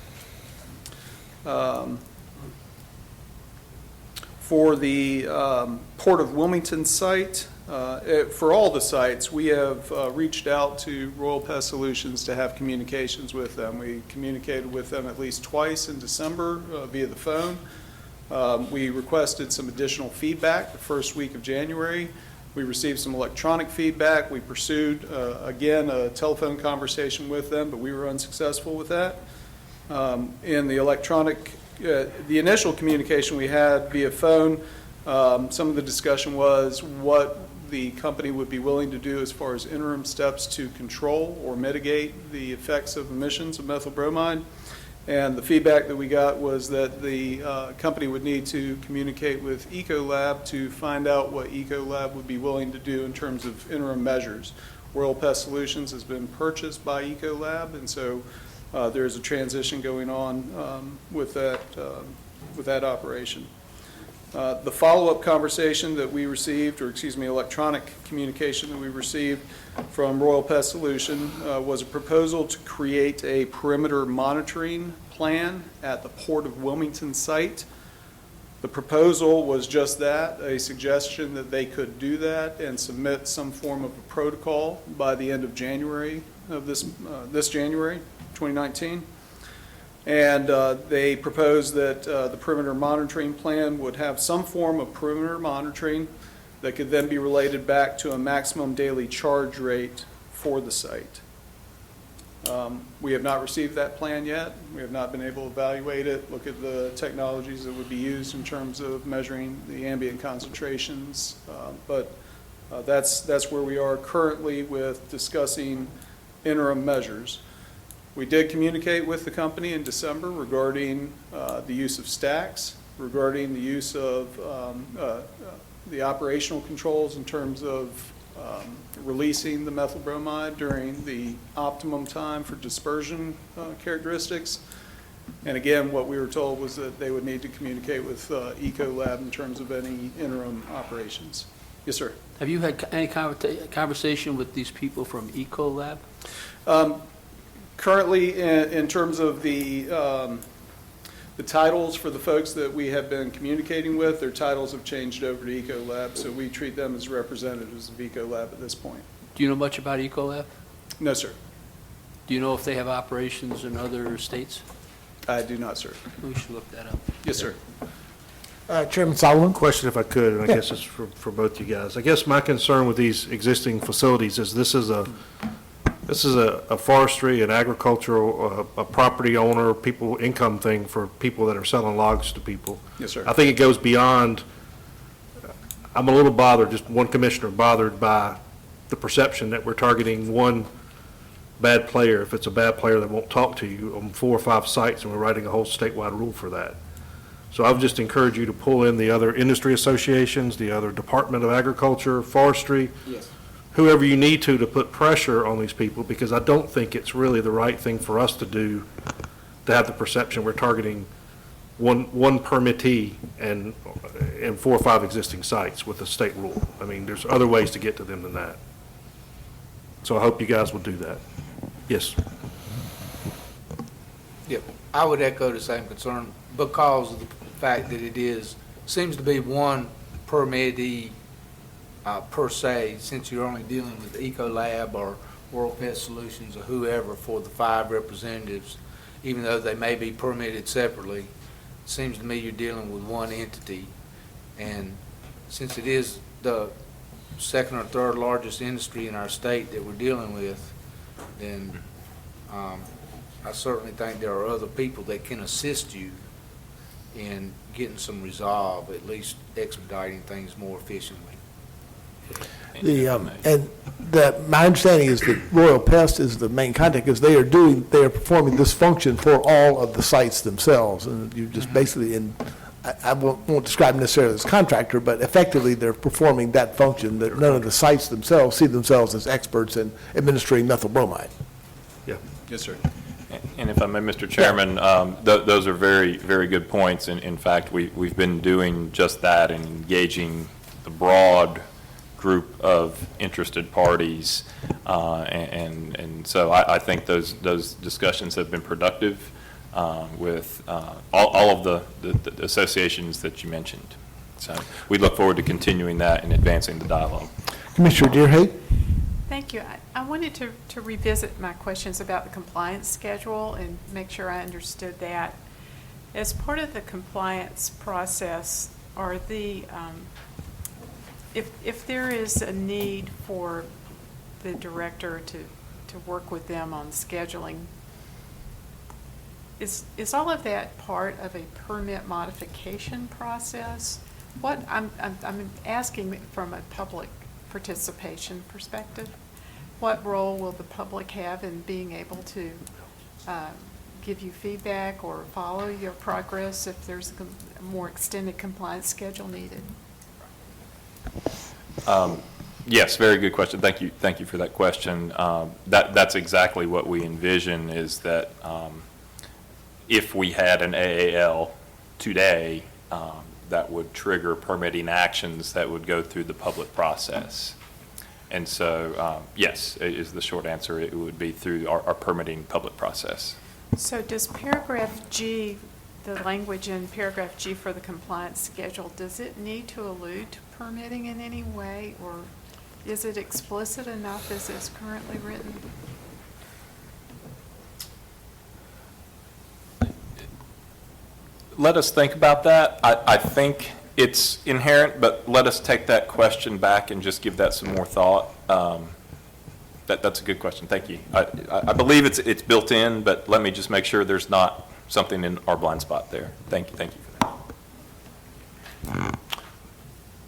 For the Port of Wilmington site, for all the sites, we have reached out to Royal Pest Solutions to have communications with them. We communicated with them at least twice in December via the phone. We requested some additional feedback the first week of January. We received some electronic feedback. We pursued, again, a telephone conversation with them, but we were unsuccessful with that. In the electronic, the initial communication we had via phone Some of the discussion was what the company would be willing to do as far as interim steps to control or mitigate the effects of emissions of methyl bromide. And the feedback that we got was that the company would need to communicate with Ecolab to find out what Ecolab would be willing to do in terms of interim measures. World Pest Solutions has been purchased by Ecolab, and so there's a transition going on with that operation. The follow-up conversation that we received, or excuse me, electronic communication that we received from Royal Pest Solution was a proposal to create a perimeter monitoring plan at the Port of Wilmington site. The proposal was just that, a suggestion that they could do that and submit some form of a protocol by the end of January of this January, 2019. And they proposed that the perimeter monitoring plan would have some form of perimeter monitoring that could then be related back to a maximum daily charge rate for the site. We have not received that plan yet. We have not been able to evaluate it, look at the technologies that would be used in terms of measuring the ambient concentrations. But that's where we are currently with discussing interim measures. We did communicate with the company in December regarding the use of stacks, regarding the use of the operational controls in terms of releasing the methyl bromide during the optimum time for dispersion characteristics. And again, what we were told was that they would need to communicate with Ecolab in terms of any interim operations. Yes, sir. Have you had any conversation with these people from Ecolab? Currently, in terms of the titles for the folks that we have been communicating with, their titles have changed over to Ecolab, so we treat them as representatives of Ecolab at this point. Do you know much about Ecolab? No, sir. Do you know if they have operations in other states? I do not, sir. We should look that up. Yes, sir. Chairman Solomon? Question if I could, and I Yeah. guess it's for both you guys. I guess my concern with these existing facilities is this is a forestry and agricultural, a property owner, people, income thing for people that are selling logs to people. Yes, sir. I think it goes beyond, I'm a little bothered, just one commissioner bothered by the perception that we're targeting one bad player, if it's a bad player that won't talk to you, on 4 or 5 sites, and we're writing a whole statewide rule for that. So I would just encourage you to pull in the other industry associations, the other Department of Agriculture, Forestry, whoever you need to put pressure on these people, because I don't think it's really the right thing for us to do, to have the perception we're targeting one permittee and 4 or 5 existing sites with a state rule. I mean, there's other ways to get to them than that. So I hope you guys will do that. Yes. Yep, I would echo the same concern because of the fact that seems to be one permittee per se, since you're only dealing with Ecolab or World Pest Solutions or whoever for the 5 representatives, even though they may be permitted separately. It seems to me you're dealing with one entity, and since it is the 2nd or 3rd largest industry in our state that we're dealing with, then I certainly think there are other people that can assist you in getting some resolve, at least expediting things more efficiently. My understanding is that Royal Pest is the main contact, because they are performing this function for all of the sites themselves, and you just basically, I won't describe them necessarily as contractor, but effectively they're performing that function, that none of the sites themselves see themselves as experts in administering methyl bromide. Yeah. Yes, sir. And if I may, Mr. Chairman, those are very, very good points. And in fact, we've been doing just that and engaging the broad group of interested parties. And so I think those discussions have been productive with all of the associations that you mentioned. So we look forward to continuing that and advancing the dialogue. Commissioner Deerhate? Thank you. I wanted to revisit my questions about the compliance schedule and make sure I understood that. As part of the compliance process, are if there is a need for the director to work with them on scheduling, is all of that part of a permit modification process, What, I'm asking from a public participation perspective, what role will the public have in being able to give you feedback or follow your progress if there's a more extended compliance schedule needed? Yes, very good question. Thank you for that question. That's exactly what we envision, is that if we had an AAL today, that would trigger permitting actions that would go through the public process. And so, yes, is the short answer. It would be through our permitting public process. So does paragraph G, the language in paragraph G for the compliance schedule, does it need to allude to permitting in any way, or is it explicit enough as it's currently written? Let us think about that. I think it's inherent, but let us take that question back and just give that some more thought. That's a good question. Thank you. I believe it's built in, but let me just make sure there's not something in our blind spot there. Thank you for that.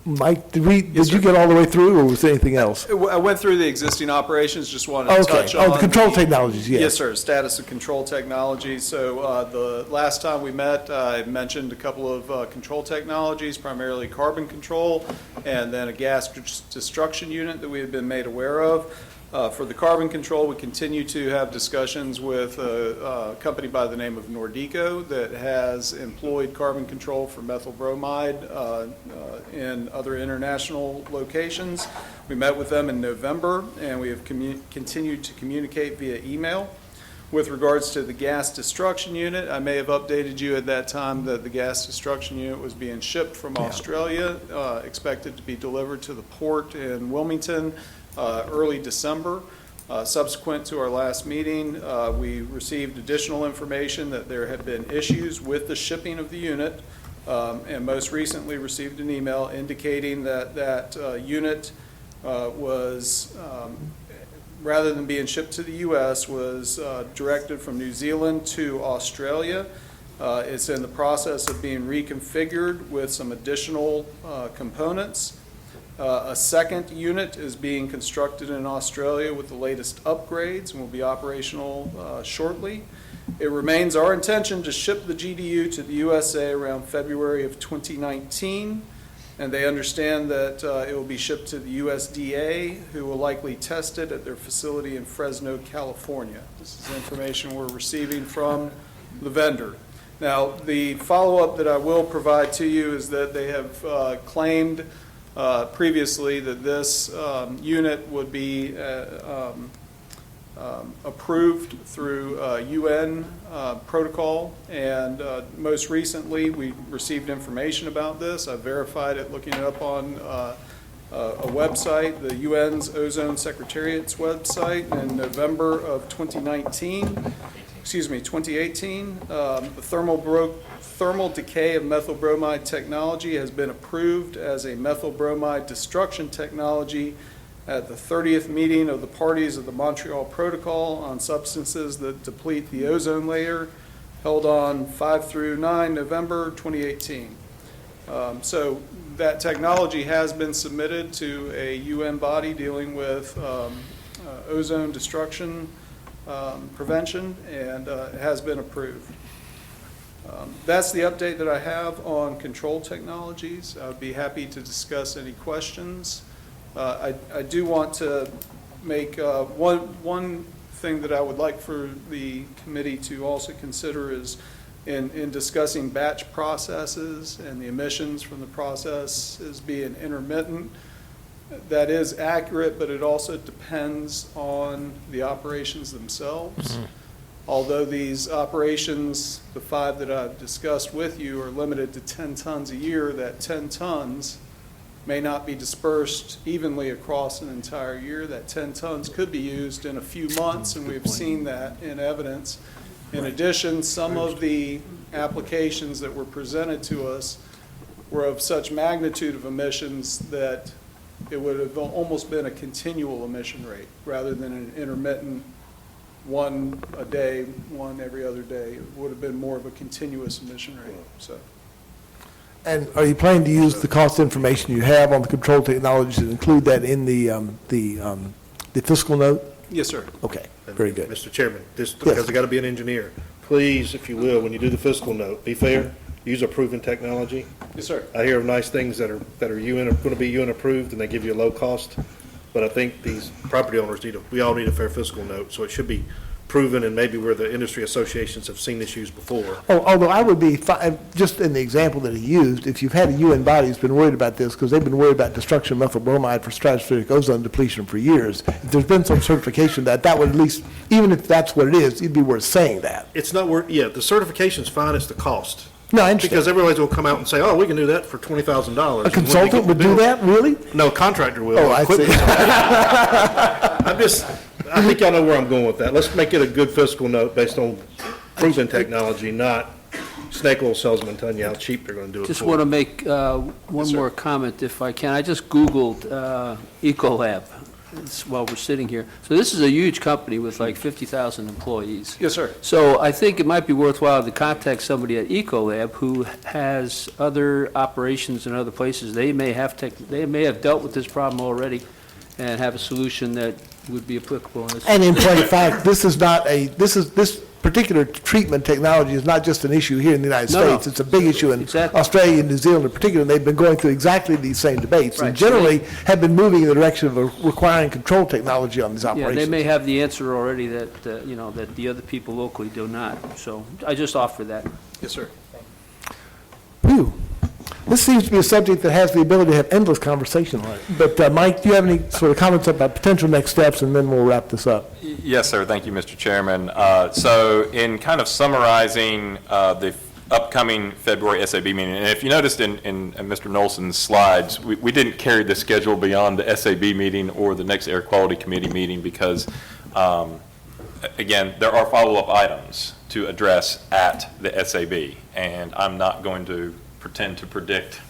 Mike, did you get all the way through, or was there anything else? I went through the existing operations, just wanted to Okay. touch on. The control technologies, yes. Yes, sir, status of control technology. So the last time we met, I mentioned a couple of control technologies, primarily carbon control, and then a gas destruction unit that we had been made aware of. For the carbon control, we continue to have discussions with a company by the name of Nordico that has employed carbon control for methyl bromide in other international locations. We met with them in November, and we have continued to communicate via email. With regards to the gas destruction unit, I may have updated you at that time that the gas destruction unit was being shipped from Australia, expected to be delivered to the port in Wilmington early December. Subsequent to our last meeting, we received additional information that there had been issues with the shipping of the unit, and most recently received an email indicating that that unit was, rather than being shipped to the U.S., was directed from New Zealand to Australia. It's in the process of being reconfigured with some additional components. A second unit is being constructed in Australia with the latest upgrades and will be operational shortly. It remains our intention to ship the GDU to the USA around February of 2019, and they understand that it will be shipped to the USDA, who will likely test it at their facility in Fresno, California. This is information we're receiving from the vendor. Now, the follow-up that I will provide to you is that they have claimed previously that this unit would be approved through UN protocol, and most recently we received information about this. I verified it looking it up on a website, the UN's Ozone Secretariat's website, in November of 2018. The thermal decay of methyl bromide technology has been approved as a methyl bromide destruction technology at the 30th meeting of the parties of the Montreal Protocol on substances that deplete the ozone layer, held on 5 through 9 November 2018. So that technology has been submitted to a UN body dealing with ozone destruction prevention, and it has been approved. That's the update that I have on control technologies. I'd be happy to discuss any questions. I do want to make one thing that I would like for the committee to also consider is in discussing batch processes and the emissions from the process as being intermittent. That is accurate, but it also depends on the operations themselves. Mm-hmm. Although these operations, the 5 that I've discussed with you, are limited to 10 tons a year, that 10 tons may not be dispersed evenly across an entire year. That 10 tons could be used in a few months, and we've seen that in evidence. In addition, some of the applications that were presented to us were of such magnitude of emissions that it would have almost been a continual emission rate rather than an intermittent one a day, one every other day. It would have been more of a continuous emission rate. So, And are you planning to use the cost information you have on the control technologies and include that in the fiscal note? Yes, sir. Okay, very good. Mr. Chairman, just because I got to be an engineer, please, if you will, when you do the fiscal note, be fair, use a proven technology. Yes, sir. I hear of nice things that are going to be UN approved and they give you a low cost, but I think these property owners we all need a fair fiscal note, so it should be proven and maybe where the industry associations have seen this used before. Oh, although I would be, just in the example that he used, if you've had a UN body who's been worried about this, because they've been worried about destruction of methyl bromide for stratospheric ozone depletion for years, if there's been some certification that would at least, even if that's what it is, it'd be worth saying that. It's not worth, yeah, the certification's fine, it's the cost. No, I understand. Because everybody will come out and say, oh, we can do that for $20,000. A consultant would do that, really? No, contractor will. Oh, I see. I think y'all know where I'm going with that. Let's make it a good fiscal note based on proven technology, not snake oil salesmen telling you how cheap they're going to do it Just for. want to make one more comment, if I can. I just Googled Ecolab while we're sitting here. So this is a huge company with like 50,000 employees. Yes, sir. So I think it might be worthwhile to contact somebody at Ecolab who has other operations in other places. They may have dealt with this problem already and have a solution that would be applicable in this. And in point of fact, this particular treatment technology is not just an issue here in the United No, no. States. It's a big issue in Exactly. Australia and New Zealand in particular, and they've been going through exactly these same debates. And Right. generally have been moving in the direction of requiring control technology on these Yeah, operations. they may have the answer already that, that the other people locally do not. So I just offer that. Yes, sir. Phew. This seems to be a subject that has the ability to have endless conversation on it. But Mike, do you have any sort of comments about potential next steps, and then we'll wrap this up? Yes, sir. Thank you, Mr. Chairman. So in kind of summarizing the upcoming February SAB meeting, and if you noticed in Mr. Nolson's slides, we didn't carry the schedule beyond the SAB meeting or the next Air Quality Committee meeting because, again, there are follow-up items to address at the SAB, and I'm not going to pretend to predict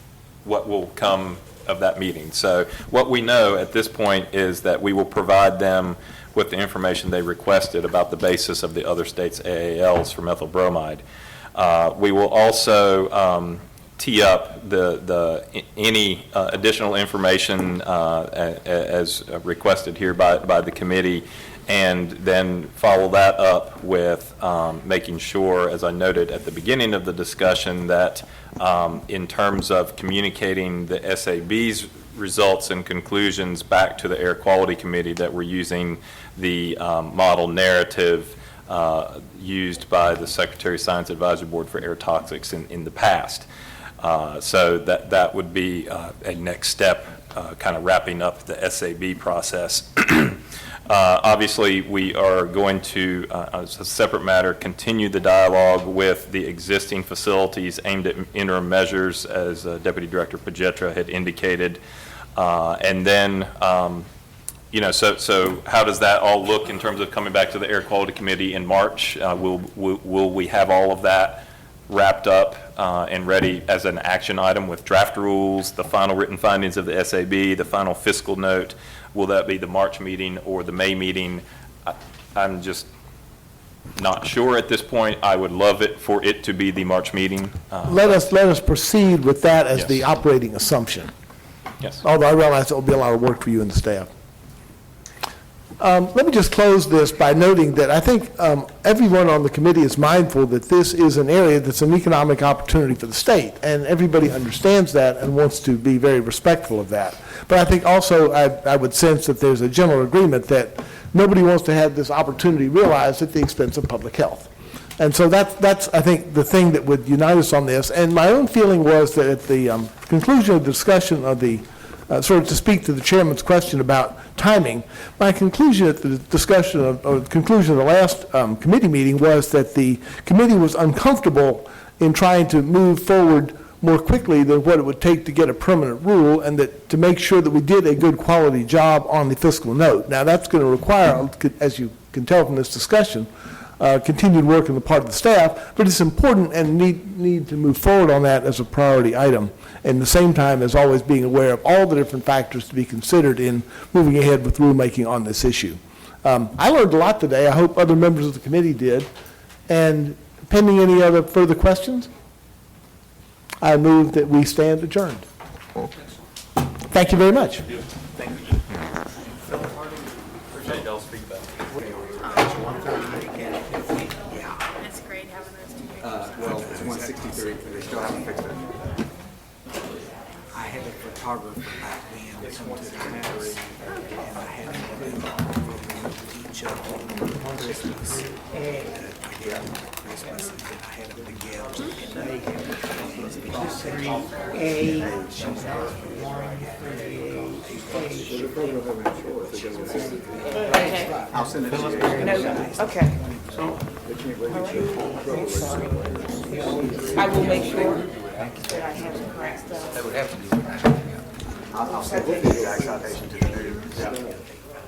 what will come of that meeting. So what we know at this point is that we will provide them with the information they requested about the basis of the other states' AALs for methyl bromide. We will also tee up any additional information as requested here by the committee, and then follow that up with making sure, as I noted at the beginning of the discussion, that in terms of communicating the SAB's results and conclusions back to the Air Quality Committee, that we're using the model narrative used by the Secretary of Science Advisory Board for Air Toxics in the past. So that would be a next step, kind of wrapping up the SAB process. Obviously, we are going to, as a separate matter, continue the dialogue with the existing facilities aimed at interim measures, as Deputy Director Pajetra had indicated. And then, so how does that all look in terms of coming back to the Air Quality Committee in March? Will we have all of that wrapped up and ready as an action item with draft rules, the final written findings of the SAB, the final fiscal note? Will that be the March meeting or the May meeting? I'm just not sure at this point. I would love it for it to be the March meeting. Let us proceed with that as Yes. the operating assumption. Yes. Although I realize it will be a lot of work for you and the staff. Let me just close this by noting that I think everyone on the committee is mindful that this is an area that's an economic opportunity for the state, and everybody understands that and wants to be very respectful of that. But I think also I would sense that there's a general agreement that nobody wants to have this opportunity realized at the expense of public health. And so that's I think, the thing that would unite us on this. And my own feeling was that at the conclusion of the discussion of the sort of to speak to the chairman's question about timing, my conclusion at the discussion or the conclusion of the last committee meeting was that the committee was uncomfortable in trying to move forward more quickly than what it would take to get a permanent rule, and that to make sure that we did a good quality job on the fiscal note. Now, that's going to require, as you can tell from this discussion, continued work on the part of the staff, but it's important and need to move forward on that as a priority item, and at the same time as always being aware of all the different factors to be considered in moving ahead with rulemaking on this issue. I learned a lot today. I hope other members of the committee did. And pending any other further questions, I move that we stand adjourned. Thank you very much. Appreciate y'all's feedback. That's great having those two. Well, it's 163, but they still haven't fixed it. I had a photographer back then come to the house, and I had him do each of them Christmas. I gave them Christmas, and then I had them together, and they had I'll send it to you. Okay. I will make sure that I have the correct stuff. That would have to be. I'll send the exact citation to the new.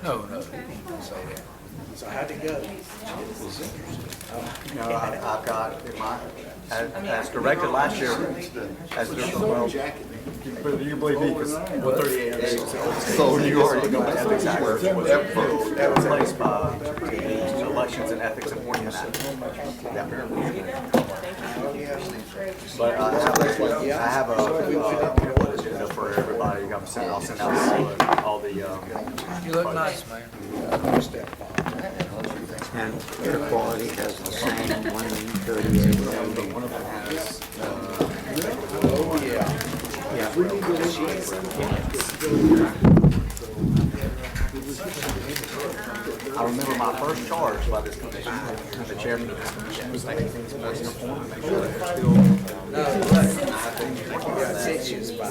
No, don't say that. So how'd it go? You know, I've got in my, as directed last year, as well, you can believe me, because 138 days, so you already know the ethics act was replaced by the elections and ethics and appointment act. But I have a for everybody. I'll send out all the. You look nice, man. And air quality has the same 138. One of them has, I remember my first charge by this commission, the chairman of this commission was making things most important, make sure that they're still.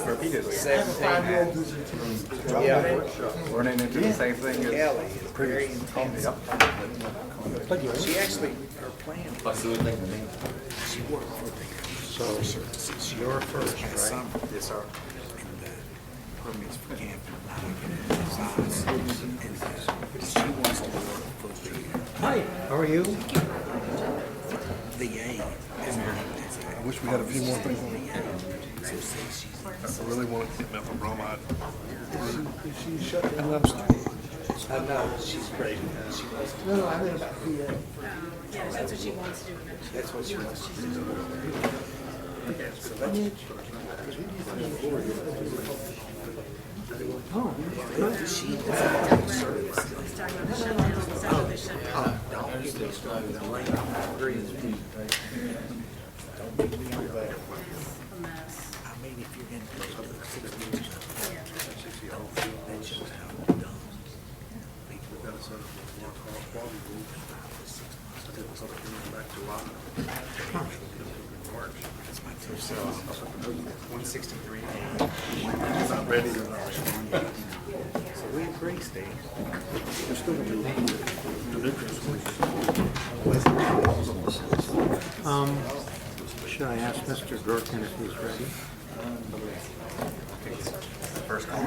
Repeatedly. Running into the same thing as. Kelly is very intense. She actually, her plan was, she worked for the Solar Services. You're first, right? Yes, sir. And the permits for camping, now they're getting size. And she wants to work for the. Hi, how are you? VA. I wish we had a few more things on the So say she's. I really want to get methyl bromide. I know, she's great. She wants to. No, I meant about PA. Yeah, that's what she wants to do. That's what she wants to do. She I mean, if you're going to take 6 weeks, that shows how it's done. That's my first cell. 163. Not ready to So we agree, Steve. There's still going to be Should I ask Mr. Gurkin if he's ready? First call.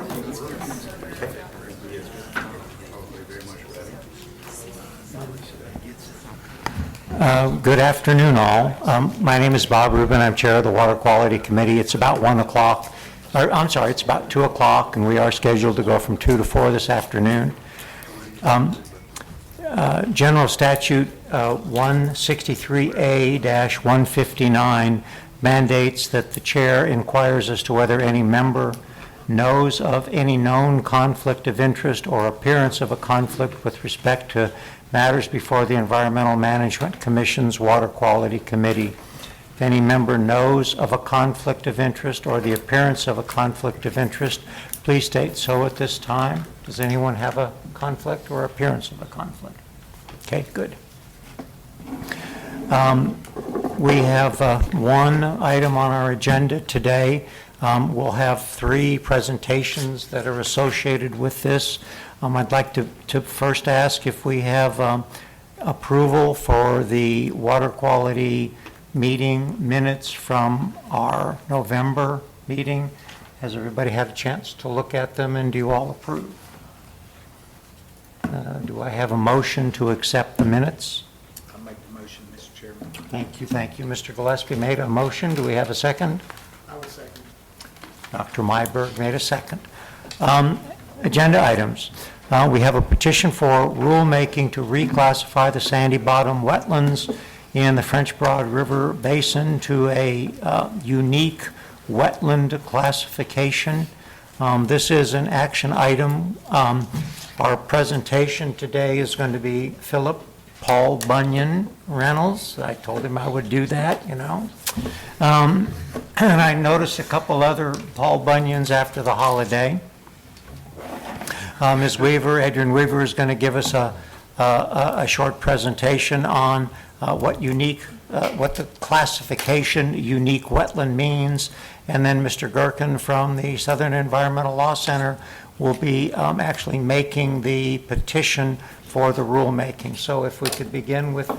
Good afternoon, all. My name is Bob Rubin. I'm Chair of the Water Quality Committee. It's about 1 o'clock, or I'm sorry, it's about 2 o'clock, and we are scheduled to go from 2 to 4 this afternoon. General Statute 163A-159 mandates that the chair inquires as to whether any member knows of any known conflict of interest or appearance of a conflict with respect to matters before the Environmental Management Commission's Water Quality Committee. If any member knows of a conflict of interest or the appearance of a conflict of interest, please state so at this time. Does anyone have a conflict or appearance of a conflict? Okay, good. We have one item on our agenda today. We'll have 3 presentations that are associated with this. I'd like to first ask if we have approval for the water quality meeting minutes from our November meeting. Has everybody had a chance to look at them, and do you all approve? Do I have a motion to accept the minutes? I'll make the motion, Mr. Chairman. Thank you, thank you. Mr. Gillespie made a motion. Do we have a second? I will second. Dr. Myberg made a second. Agenda items. We have a petition for rulemaking to reclassify the sandy bottom wetlands in the French Broad River Basin to a unique wetland classification. This is an action item. Our presentation today is going to be Philip Paul Bunyan Reynolds. I told him I would do that, you know. And I noticed a couple other Paul Bunyans after the holiday. Ms. Weaver, Adrian Weaver, is going to give us a short presentation on what the classification unique wetland means. And then Mr. Gherkin from the Southern Environmental Law Center will be actually making the petition for the rulemaking. So if we could begin with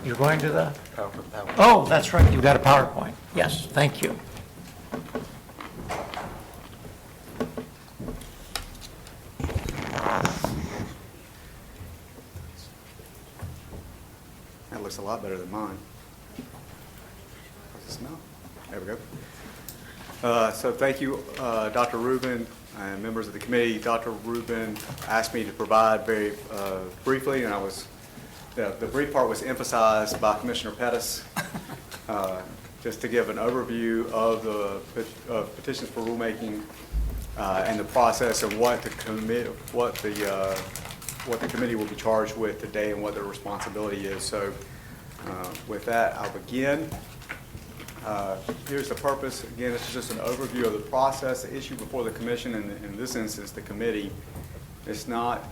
you're going to the? PowerPoint. Oh, that's right, you've got a PowerPoint. Yes, thank you. That looks a lot better than mine. What's the smell? There we go. So thank you, Dr. Rubin and members of the committee. Dr. Rubin asked me to provide very briefly, and the brief part was emphasized by Commissioner Pettis, just to give an overview of the petitions for rulemaking and the process and what the committee will be charged with today and what their responsibility is. So with that, I'll begin. Here's the purpose. Again, this is just an overview of the process, the issue before the commission, and in this instance, the committee. It's not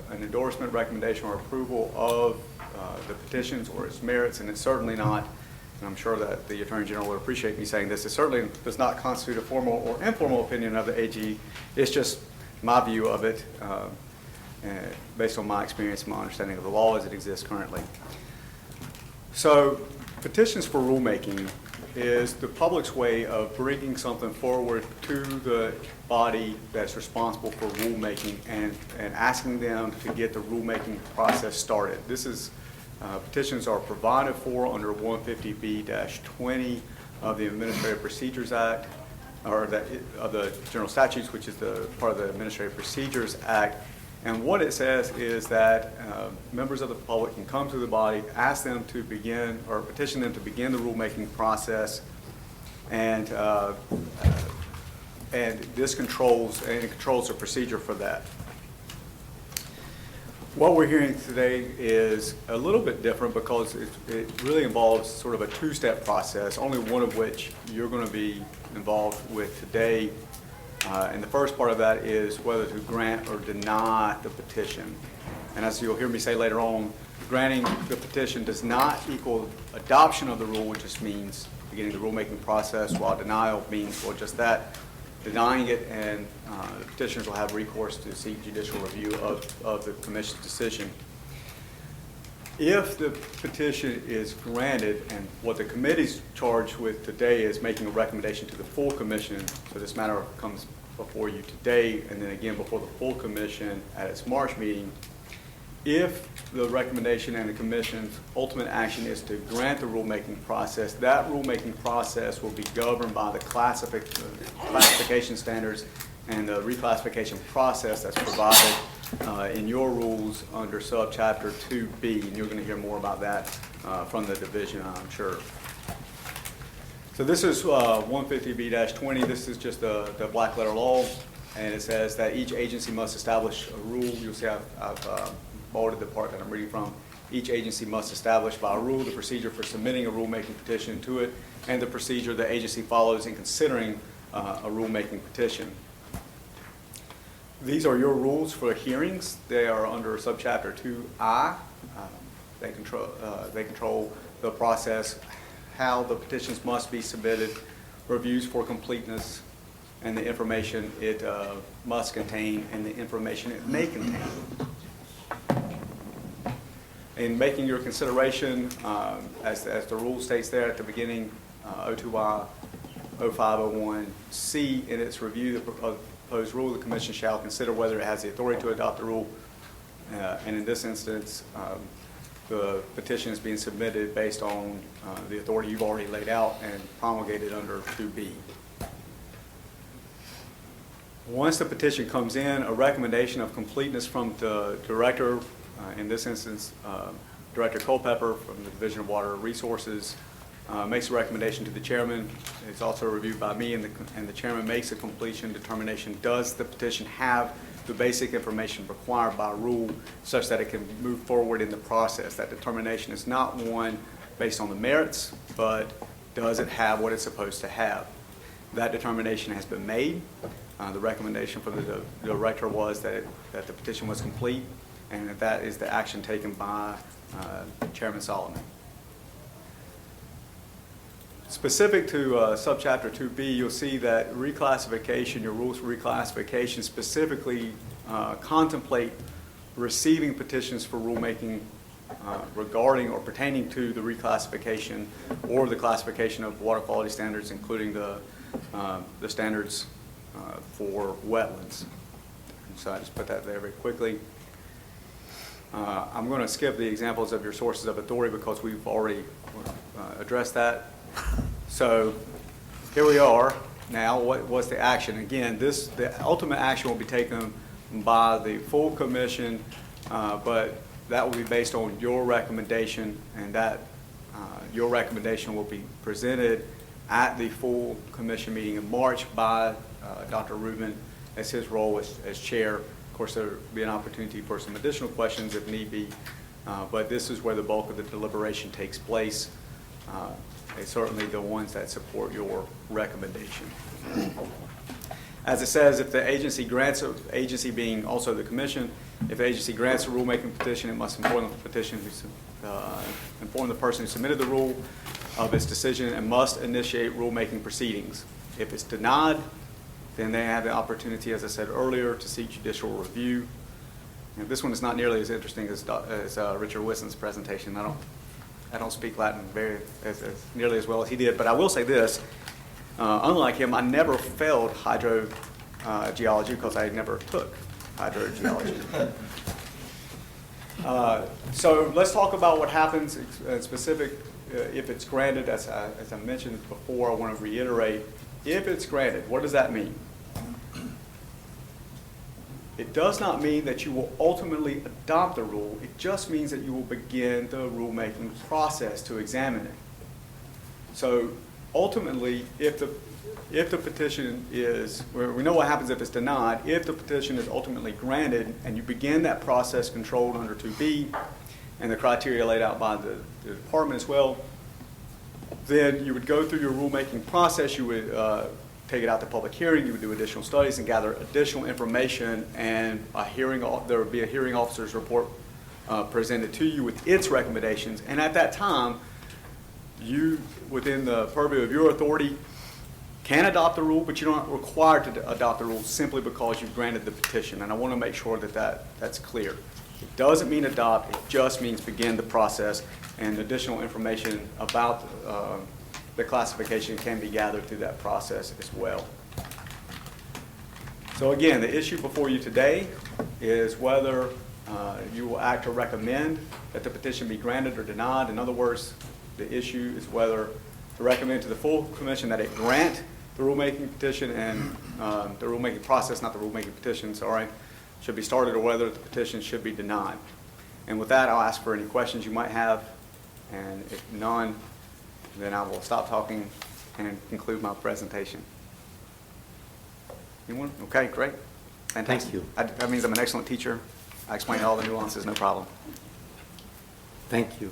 an endorsement, recommendation, or approval of the petitions or its merits, and it's certainly not, and I'm sure that the Attorney General would appreciate me saying this, it certainly does not constitute a formal or informal opinion of the AG. It's just my view of it, based on my experience and my understanding of the law as it exists currently. So, petitions for rulemaking is the public's way of bringing something forward to the body that's responsible for rulemaking and asking them to get the rulemaking process started. This is, petitions are provided for under 150B-20 of the Administrative Procedures Act, or of the General Statutes, which is the part of the Administrative Procedures Act. And what it says is that members of the public can come to the body, ask them to begin, or petition them to begin the rulemaking process, and this controls the procedure for that. What we're hearing today is a little bit different because it really involves sort of a two-step process, only one of which you're going to be involved with today. And the first part of that is whether to grant or deny the petition. And as you'll hear me say later on, granting the petition does not equal adoption of the rule, which just means beginning the rulemaking process, while denial means, well, just that, denying it, and the petitioners will have recourse to seek judicial review of the commission's decision. If the petition is granted, and what the committee's charged with today is making a recommendation to the full commission, so this matter comes before you today and then again before the full commission at its March meeting, if the recommendation and the commission's ultimate action is to grant the rulemaking process, that rulemaking process will be governed by the classification standards and the reclassification process that's provided in your rules under subchapter 2B, and you're going to hear more about that from the division, I'm sure. So this is 150B-20. This is just the black letter law, and it says that each agency must establish a rule. You'll see I've bolded the part that I'm reading from. Each agency must establish by rule the procedure for submitting a rulemaking petition to it and the procedure the agency follows in considering a rulemaking petition. These are your rules for hearings. They are under subchapter 2I. They control the process, how the petitions must be submitted, reviews for completeness, and the information it must contain, and the information it may contain. In making your consideration, as the rule states there at the beginning, 02I 0501C, in its review of the proposed rule, the commission shall consider whether it has the authority to adopt the rule. And in this instance, the petition is being submitted based on the authority you've already laid out and promulgated under 2B. Once the petition comes in, a recommendation of completeness from the director, in this instance, Director Culpepper from the Division of Water Resources, makes a recommendation to the chairman. It's also reviewed by me, and the chairman makes a completion determination. Does the petition have the basic information required by rule such that it can move forward in the process? That determination is not one based on the merits, but does it have what it's supposed to have? That determination has been made. The recommendation from the director was that the petition was complete, and that is the action taken by Chairman Solomon. Specific to subchapter 2B, you'll see that reclassification, your rules for reclassification specifically contemplate receiving petitions for rulemaking regarding or pertaining to the reclassification or the classification of water quality standards, including the standards for wetlands. So I just put that there very quickly. I'm going to skip the examples of your sources of authority because we've already addressed that. So here we are. Now, what's the action? Again, the ultimate action will be taken by the full commission, but that will be based on your recommendation, and that your recommendation will be presented at the full commission meeting in March by Dr. Rubin as his role as chair. Of course, there will be an opportunity for some additional questions if need be, but this is where the bulk of the deliberation takes place. And certainly the ones that support your recommendation. As it says, if the agency grants, agency being also the commission, if the agency grants a rulemaking petition, it must inform the petition, inform the person who submitted the rule of its decision and must initiate rulemaking proceedings. If it's denied, then they have the opportunity, as I said earlier, to seek judicial review. And this one is not nearly as interesting as Richard Wisson's presentation. I don't speak Latin as nearly as well as he did, but I will say this. Unlike him, I never failed hydrogeology because I never took hydrogeology. So let's talk about what happens in specific if it's granted. As I mentioned before, I want to reiterate, if it's granted, what does that mean? It does not mean that you will ultimately adopt the rule. It just means that you will begin the rulemaking process to examine it. So ultimately, if the petition is, we know what happens if it's denied. If the petition is ultimately granted and you begin that process controlled under 2B and the criteria laid out by the department as well, then you would go through your rulemaking process. You would take it out to public hearing, you would do additional studies and gather additional information, and there would be a hearing officer's report presented to you with its recommendations. And at that time, you, within the purview of your authority, can adopt the rule, but you're not required to adopt the rule simply because you've granted the petition. And I want to make sure that's clear. It doesn't mean adopt, it just means begin the process, and additional information about the classification can be gathered through that process as well. So again, the issue before you today is whether you will act to recommend that the petition be granted or denied. In other words, the issue is whether to recommend to the full commission that it grant the rulemaking petition, and the rulemaking process, not the rulemaking petition, sorry, should be started, or whether the petition should be denied. And with that, I'll ask for any questions you might have, and if none, then I will stop talking and conclude my presentation. Anyone? Okay, great. Fantastic. Thank you. That means I'm an excellent teacher. I explain all the nuances, no problem. Thank you.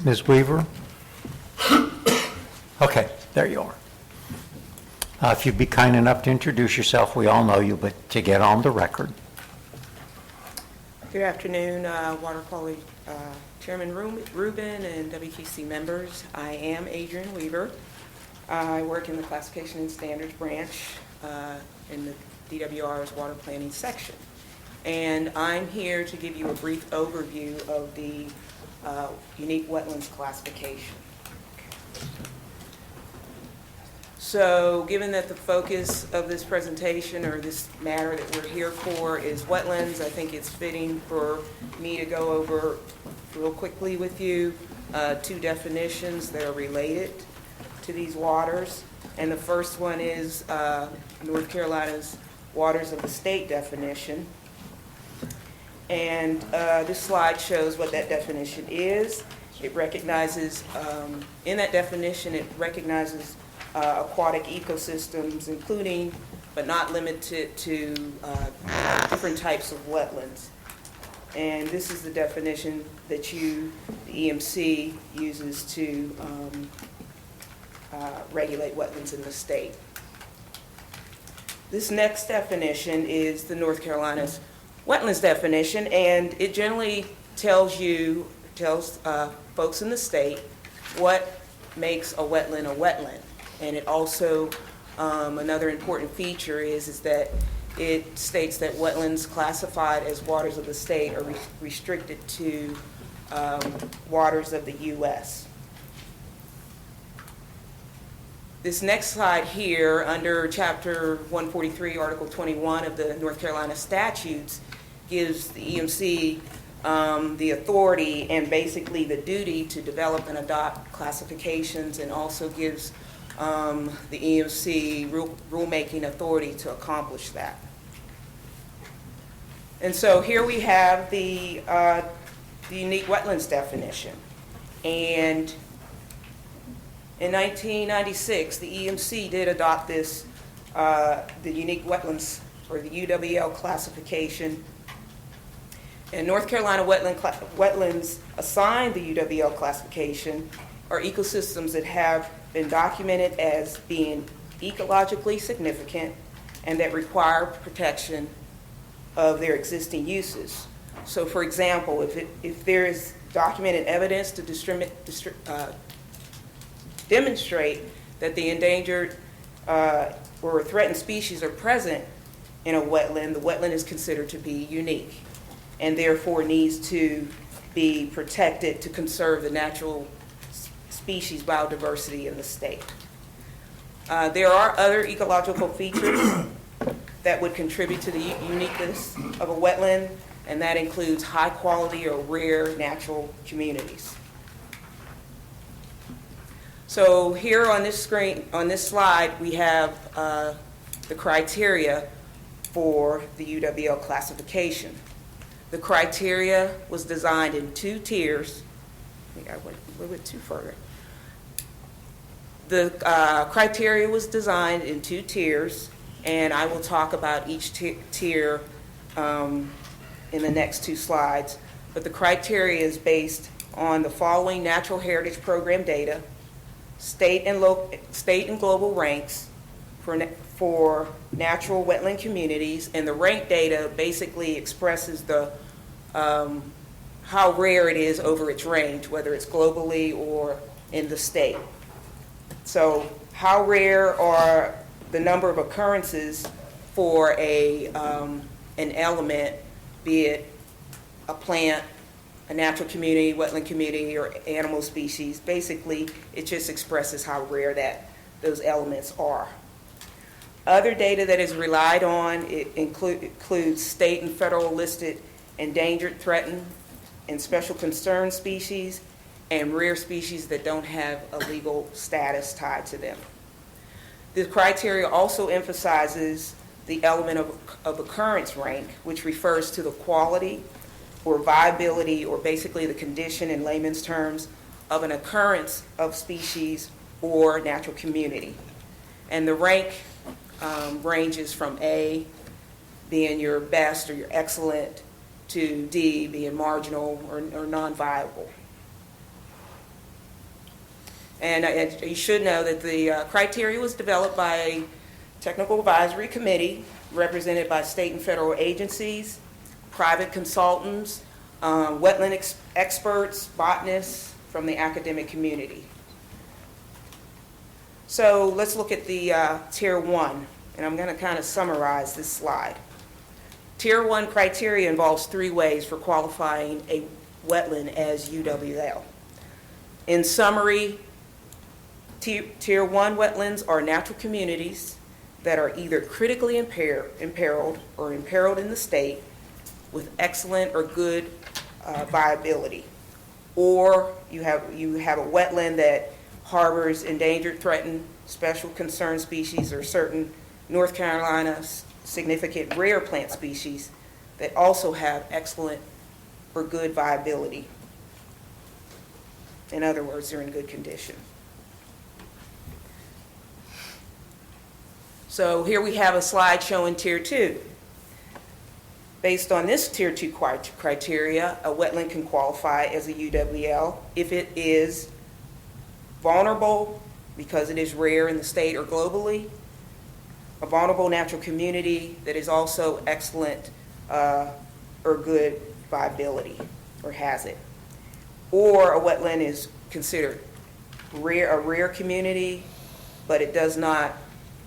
Ms. Weaver? Okay, there you are. If you'd be kind enough to introduce yourself, we all know you, but to get on the record. Good afternoon, Water Quality Chairman Rubin and WQC members. I am Adrian Weaver. I work in the Classification and Standards branch in the DWR's Water Planning section. And I'm here to give you a brief overview of the unique wetlands classification. So given that the focus of this presentation, or this matter that we're here for, is wetlands, I think it's fitting for me to go over real quickly with you two definitions that are related to these waters. And the first one is North Carolina's Waters of the State definition. And this slide shows what that definition is. It recognizes, in that definition, it recognizes aquatic ecosystems, including but not limited to different types of wetlands. And this is the definition that the EMC uses to regulate wetlands in the state. This next definition is the North Carolina's wetlands definition, and it generally tells folks in the state what makes a wetland. And it also, another important feature is that it states that wetlands classified as waters of the state are restricted to waters of the U.S. This next slide here, under Chapter 143, Article 21 of the North Carolina statutes, gives the EMC the authority and basically the duty to develop and adopt classifications, and also gives the EMC rulemaking authority to accomplish that. And so here we have the unique wetlands definition. And in 1996, the EMC did adopt this, the unique wetlands, or the UWL classification. And North Carolina wetlands assigned the UWL classification are ecosystems that have been documented as being ecologically significant and that require protection of their existing uses. So for example, if there is documented evidence to demonstrate that the endangered or threatened species are present in a wetland, the wetland is considered to be unique and therefore needs to be protected to conserve the natural species biodiversity in the state. There are other ecological features that would contribute to the uniqueness of a wetland, and that includes high quality or rare natural communities. So here on this screen, on this slide, we have the criteria for the UWL classification. The criteria was designed in 2 tiers. I think I went a little bit too far. The criteria was designed in 2 tiers, and I will talk about each tier in the next 2 slides. But the criteria is based on the following natural heritage program data, state and global ranks for natural wetland communities, and the rank data basically expresses the how rare it is over its range, whether it's globally or in the state. So how rare are the number of occurrences for an element, be it a plant, a natural community, wetland community, or animal species. Basically, it just expresses how rare those elements are. Other data that is relied on, it includes state and federal listed endangered, threatened, and special concern species, and rare species that don't have a legal status tied to them. The criteria also emphasizes the element of occurrence rank, which refers to the quality or viability, or basically the condition in layman's terms, of an occurrence of species or natural community. And the rank ranges from A, being your best or your excellent, to D, being marginal or non-viable. And you should know that the criteria was developed by a technical advisory committee represented by state and federal agencies, private consultants, wetland experts, botanists from the academic community. So let's look at the Tier 1, and I'm going to kind of summarize this slide. Tier 1 criteria involves 3 ways for qualifying a wetland as UWL. In summary, Tier 1 wetlands are natural communities that are either critically imperiled or imperiled in the state with excellent or good viability. Or you have a wetland that harbors endangered, threatened, special concern species or certain North Carolina significant rare plant species that also have excellent or good viability. In other words, they're in good condition. So here we have a slide showing Tier 2. Based on this Tier 2 criteria, a wetland can qualify as a UWL if it is vulnerable because it is rare in the state or globally, a vulnerable natural community that is also excellent or good viability or has it, or a wetland is considered rare, a rare community, but it does not,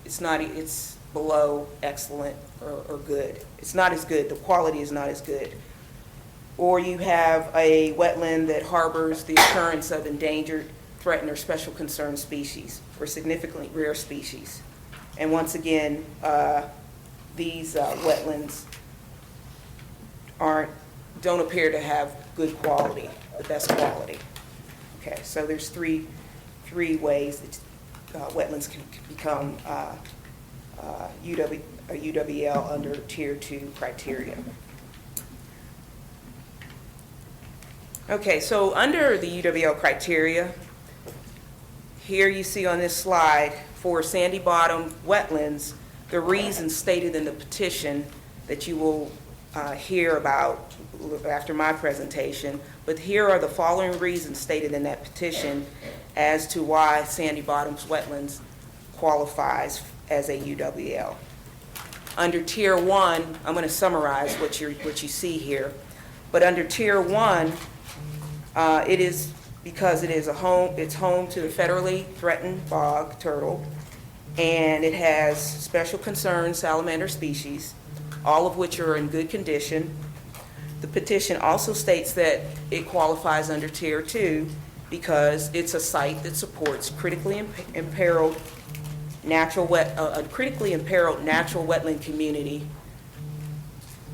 it's below excellent or good. It's not as good, the quality is not as good. Or you have a wetland that harbors the occurrence of endangered, threatened, or special concern species, or significantly rare species. And once again, these wetlands don't appear to have good quality, the best quality. Okay, so there's three ways that wetlands can become a UWL under Tier 2 criteria. Okay, so under the UWL criteria, here you see on this slide for sandy bottom wetlands, the reasons stated in the petition that you will hear about after my presentation, but here are the following reasons stated in that petition as to why sandy bottoms wetlands qualifies as a UWL. Under Tier 1, I'm going to summarize what you see here, but under Tier 1, it is because it's home to the federally threatened bog turtle, and it has special concern salamander species, all of which are in good condition. The petition also states that it qualifies under Tier 2 because it's a site that supports critically imperiled natural wetland community.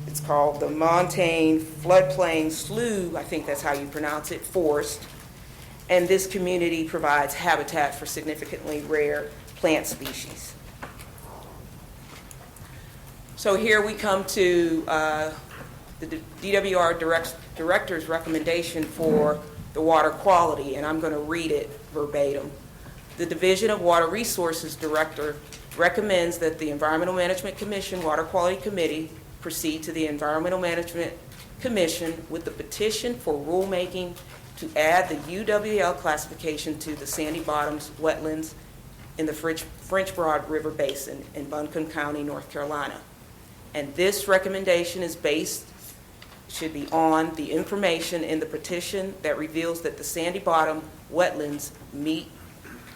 It's called the Montane Floodplain Slough, I think that's how you pronounce it, forest. And this community provides habitat for significantly rare plant species. So here we come to the DWR Director's recommendation for the water quality, and I'm going to read it verbatim. The Division of Water Resources Director recommends that the Environmental Management Commission Water Quality Committee proceed to the Environmental Management Commission with the petition for rulemaking to add the UWL classification to the sandy bottoms wetlands in the French Broad River Basin in Buncombe County, North Carolina. And this recommendation is should be on the information in the petition that reveals that the sandy bottom wetlands meet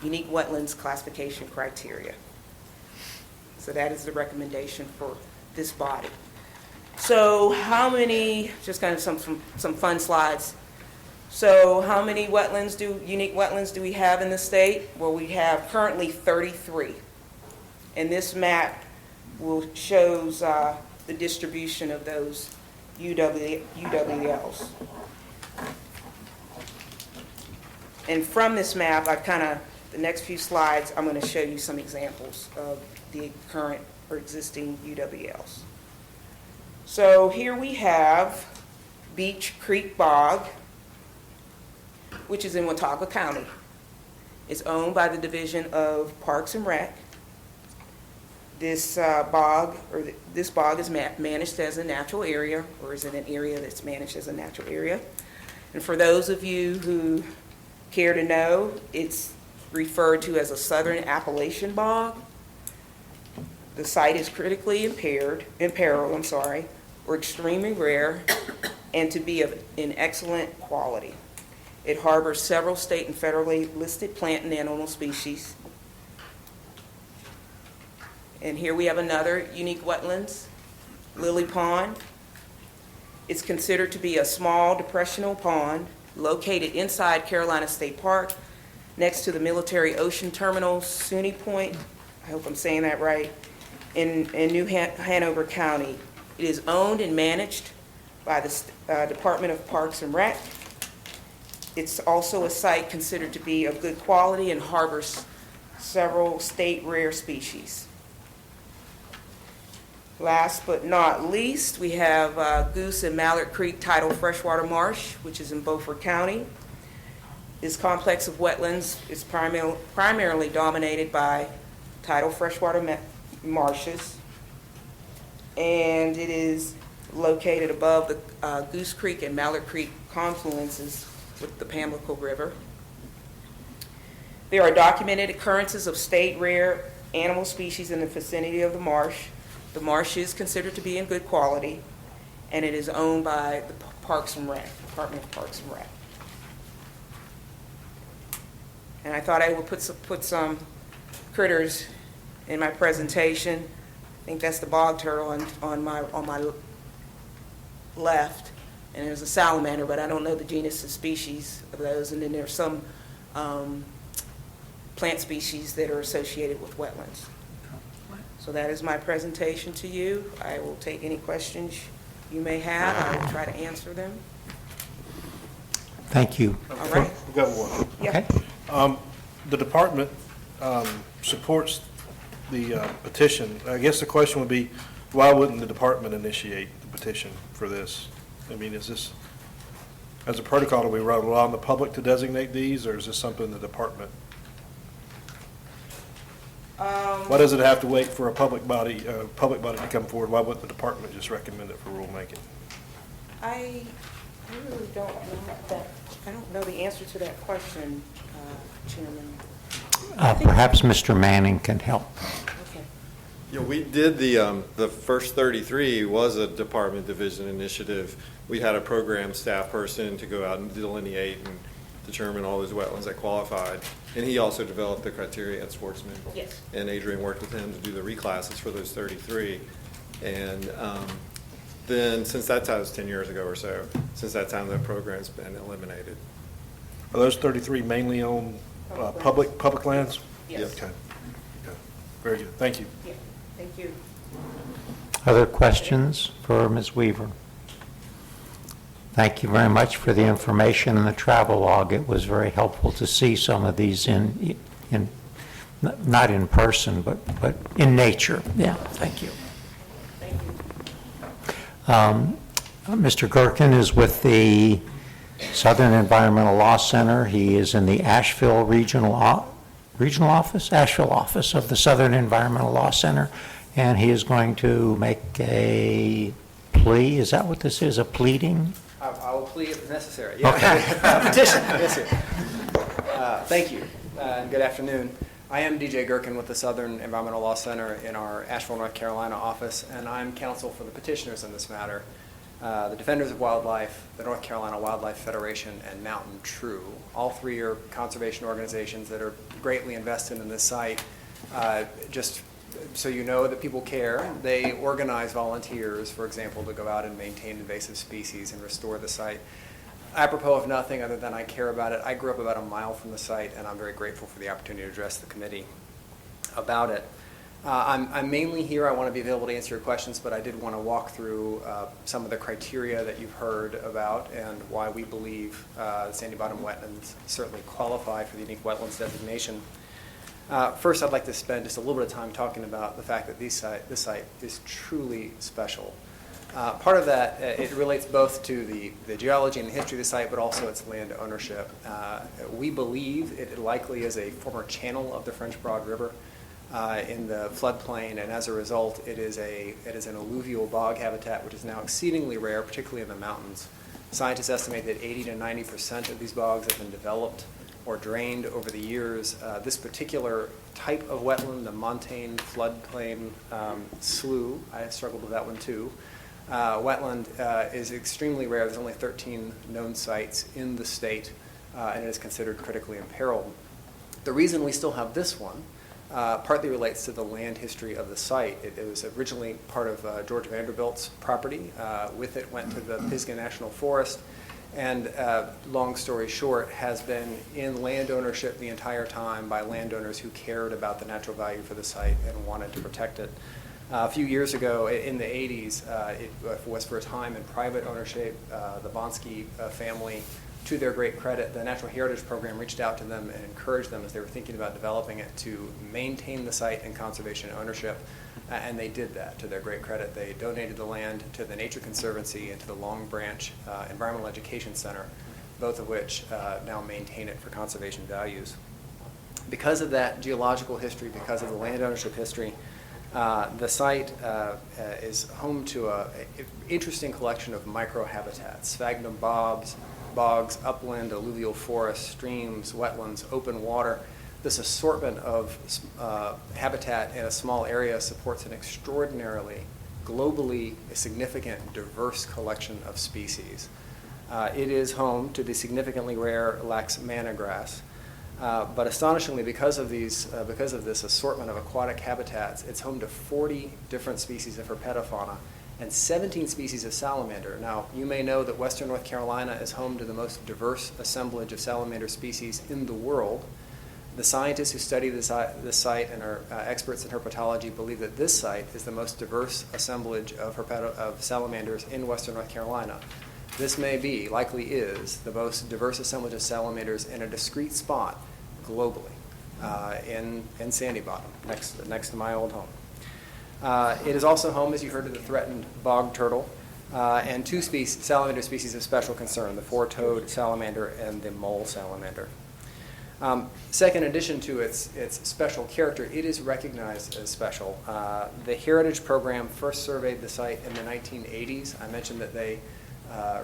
unique wetlands classification criteria. So that is the recommendation for this body. So how many, just kind of some fun slides. So how many unique wetlands do we have in the state? Well, we have currently 33. And this map shows the distribution of those UWLs. And from this map, the next few slides, I'm going to show you some examples of the current or existing UWLs. So here we have Beach Creek Bog, which is in Watauga County. It's owned by the Division of Parks and Rec. This bog is managed as a natural area, or is in an area that's managed as a natural area. And for those of you who care to know, it's referred to as a Southern Appalachian bog. The site is critically imperiled, or extremely rare, and to be in excellent quality. It harbors several state and federally listed plant and animal species. And here we have another unique wetlands, Lily Pond. It's considered to be a small depressional pond located inside Carolina State Park, next to the Military Ocean Terminal, SUNY Point, I hope I'm saying that right, in New Hanover County. It is owned and managed by the Department of Parks and Rec. It's also a site considered to be of good quality and harbors several state rare species. Last but not least, we have Goose and Mallard Creek Tidal Freshwater Marsh, which is in Beaufort County. This complex of wetlands is primarily dominated by tidal freshwater marshes, and it is located above the Goose Creek and Mallard Creek confluences with the Pamlico River. There are documented occurrences of state rare animal species in the vicinity of the marsh. The marsh is considered to be in good quality, and it is owned by the Parks and Rec, Department of Parks and Rec. And I thought I would put some critters in my presentation. I think that's the bog turtle on my left, and there's a salamander, but I don't know the genus and species of those. And then there's some plant species that are associated with wetlands. So that is my presentation to you. I will take any questions you may have. I will try to answer them. Thank you. All right. We've got one. Yeah. The department supports the petition. I guess the question would be, why wouldn't the department initiate the petition for this? I mean, is this, as a protocol, do we rely on the public to designate these, or is this something the department? Why does it have to wait for a public body to come forward? Why wouldn't the department just recommend it for rulemaking? I really don't know that. I don't know the answer to that question, Chairman. Perhaps Mr. Manning can help. Okay. Yeah, we did the first 33 was a department division initiative. We had a program staff person to go out and delineate and determine all those wetlands that qualified. And he also developed the criteria at Sportsman. Yes. And Adrian worked with him to do the reclasses for those 33. And then since that time, it was 10 years ago or so, since that time that program's been eliminated. Are those 33 mainly on public lands? Yes. Okay. Okay. Very good. Thank you. Yeah. Thank you. Other questions for Ms. Weaver? Thank you very much for the information and the travel log. It was very helpful to see some of these not in person, but in nature. Yeah, thank you. Thank you. Mr. Gerken is with the Southern Environmental Law Center. He is in the Asheville Regional Office? Asheville office of the Southern Environmental Law Center, and he is going to make a plea. Is that what this is, a pleading? I will plead if necessary. Yeah. Okay. Petition. Yes, sir. Thank you, and good afternoon. I am DJ Gerken with the Southern Environmental Law Center in our Asheville, North Carolina office, and I'm counsel for the petitioners in this matter, the Defenders of Wildlife, the North Carolina Wildlife Federation, and Mountain True. All three are conservation organizations that are greatly invested in this site. Just so you know that people care, they organize volunteers, for example, to go out and maintain invasive species and restore the site. Apropos of nothing other than I care about it, I grew up about a mile from the site, and I'm very grateful for the opportunity to address the committee about it. I'm mainly here, I want to be available to answer your questions, but I did want to walk through some of the criteria that you've heard about and why we believe sandy bottom wetlands certainly qualify for the unique wetlands designation. First, I'd like to spend just a little bit of time talking about the fact that this site is truly special. Part of that, it relates both to the geology and the history of the site, but also its land ownership. We believe it likely is a former channel of the French Broad River in the floodplain, and as a result, it is an alluvial bog habitat, which is now exceedingly rare, particularly in the mountains. Scientists estimate that 80 to 90% of these bogs have been developed or drained over the years. This particular type of wetland, the montane floodplain slough, I struggled with that one too, wetland is extremely rare. There's only 13 known sites in the state, and it is considered critically imperiled. The reason we still have this one partly relates to the land history of the site. It was originally part of George Vanderbilt's property. With it went to the Pisgah National Forest, and long story short, has been in land ownership the entire time by landowners who cared about the natural value for the site and wanted to protect it. A few years ago, in the 80s, it was for a time in private ownership. The Bonsky family To their great credit, the Natural Heritage Program reached out to them and encouraged them as they were thinking about developing it to maintain the site in conservation ownership, and they did that to their great credit. They donated the land to the Nature Conservancy and to the Long Branch Environmental Education Center, both of which now maintain it for conservation values. Because of that geological history, because of the land ownership history, the site is home to an interesting collection of microhabitats: sphagnum bogs, upland, alluvial forests, streams, wetlands, open water. This assortment of habitat in a small area supports an extraordinarily, globally significant, diverse collection of species. It is home to the significantly rare lax manna grass. But astonishingly, because of this assortment of aquatic habitats, it's home to 40 different species of herpetofauna and 17 species of salamander. Now, you may know that Western North Carolina is home to the most diverse assemblage of salamander species in the world. The scientists who study this site and are experts in herpetology believe that this site is the most diverse assemblage of salamanders in Western North Carolina. This may be, likely is, the most diverse assemblage of salamanders in a discrete spot globally in Sandy Bottom, next to my old home. It is also home, as you heard, to the threatened bog turtle and two salamander species of special concern, the four-toed salamander and the mole salamander. Second, in addition to its special character, it is recognized as special. The Heritage Program first surveyed the site in the 1980s. I mentioned that they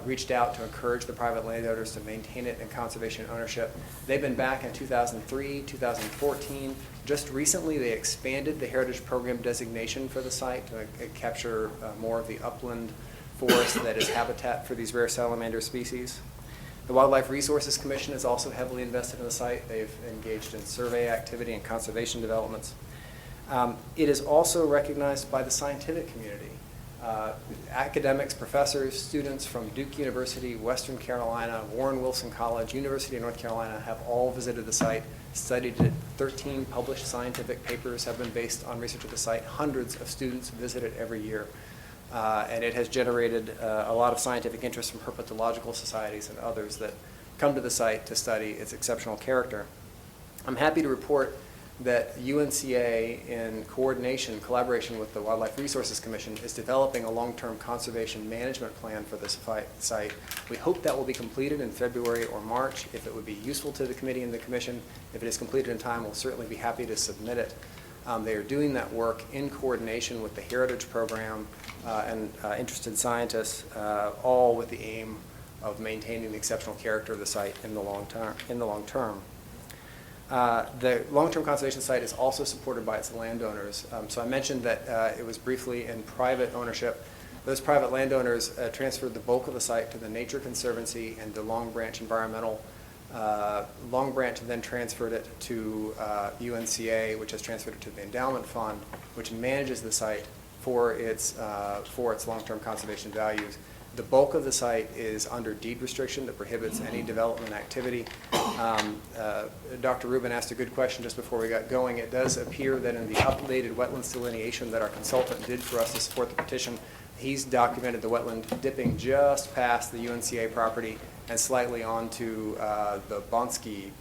reached out to encourage the private landowners to maintain it in conservation ownership. They've been back in 2003, 2014. Just recently, they expanded the Heritage Program designation for the site to capture more of the upland forest that is habitat for these rare salamander species. The Wildlife Resources Commission is also heavily invested in the site. They've engaged in survey activity and conservation developments. It is also recognized by the scientific community. Academics, professors, students from Duke University, Western Carolina, Warren Wilson College, University of North Carolina have all visited the site, studied it. 13 published scientific papers have been based on research at the site. Hundreds of students visit it every year. And it has generated a lot of scientific interest from herpetological societies and others that come to the site to study its exceptional character. I'm happy to report that UNCA, in collaboration with the Wildlife Resources Commission, is developing a long-term conservation management plan for this site. We hope that will be completed in February or March. If it would be useful to the committee and the commission, if it is completed in time, we'll certainly be happy to submit it. They are doing that work in coordination with the Heritage Program and interested scientists, all with the aim of maintaining the exceptional character of the site in the long term. The long-term conservation site is also supported by its landowners. So I mentioned that it was briefly in private ownership. Those private landowners transferred the bulk of the site to the Nature Conservancy and the Long Branch Environmental. Long Branch then transferred it to UNCA, which has transferred it to the Endowment Fund, which manages the site for its long-term conservation values. The bulk of the site is under deed restriction that prohibits any development activity. Dr. Rubin asked a good question just before we got going. It does appear that in the updated wetlands delineation that our consultant did for us to support the petition, he's documented the wetland dipping just past the UNCA property and slightly onto the Bonsky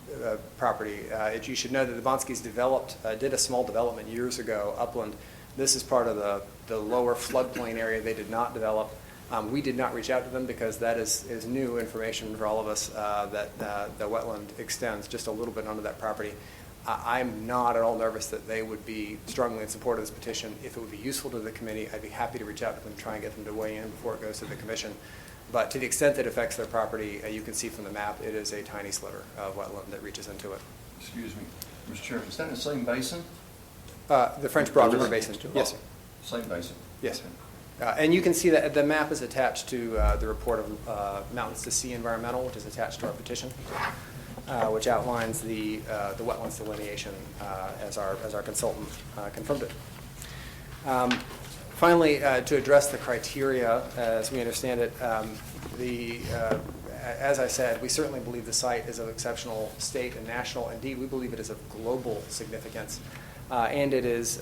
property. You should know that the Bonskys did a small development years ago upland. This is part of the lower floodplain area they did not develop. We did not reach out to them because that is new information for all of us that the wetland extends just a little bit onto that property. I'm not at all nervous that they would be strongly in support of this petition. If it would be useful to the committee, I'd be happy to reach out to them and try and get them to weigh in before it goes to the commission. But to the extent that it affects their property, you can see from the map, it is a tiny sliver of wetland that reaches into it. Excuse me, Mr. Chairman, is that the same basin? The French Broad River Basin, yes, sir. Same basin? Yes, sir. And you can see that the map is attached to the report of Mountains to Sea Environmental, which is attached to our petition, which outlines the wetlands delineation as our consultant confirmed it. Finally, to address the criteria, as we understand it, as I said, we certainly believe the site is of exceptional state and national. Indeed, we believe it is of global significance. And it is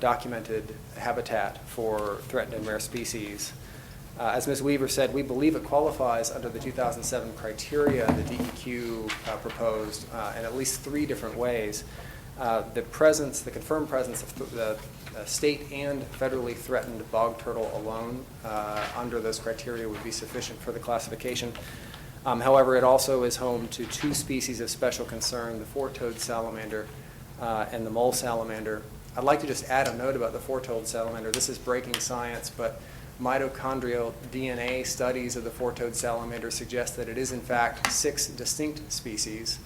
documented habitat for threatened and rare species. As Ms. Weaver said, we believe it qualifies under the 2007 criteria the DEQ proposed in at least 3 different ways. The confirmed presence of the state and federally threatened bog turtle alone under those criteria would be sufficient for the classification. However, it also is home to 2 species of special concern, the four-toed salamander and the mole salamander. I'd like to just add a note about the four-toed salamander. This is breaking science, but mitochondrial DNA studies of the four-toed salamander suggest that it is in fact 6 distinct species,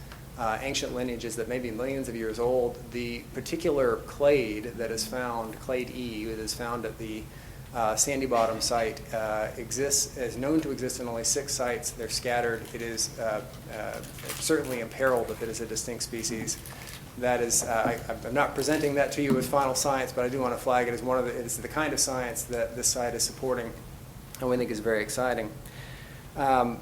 ancient lineages that may be millions of years old. The particular clade that is found, clade E, that is found at the Sandy Bottom site is known to exist in only 6 sites. They're scattered. It is certainly imperiled if it is a distinct species. That is, I'm not presenting that to you as final science, but I do want to flag it as it's the kind of science that this site is supporting, and we think is very exciting. Finally,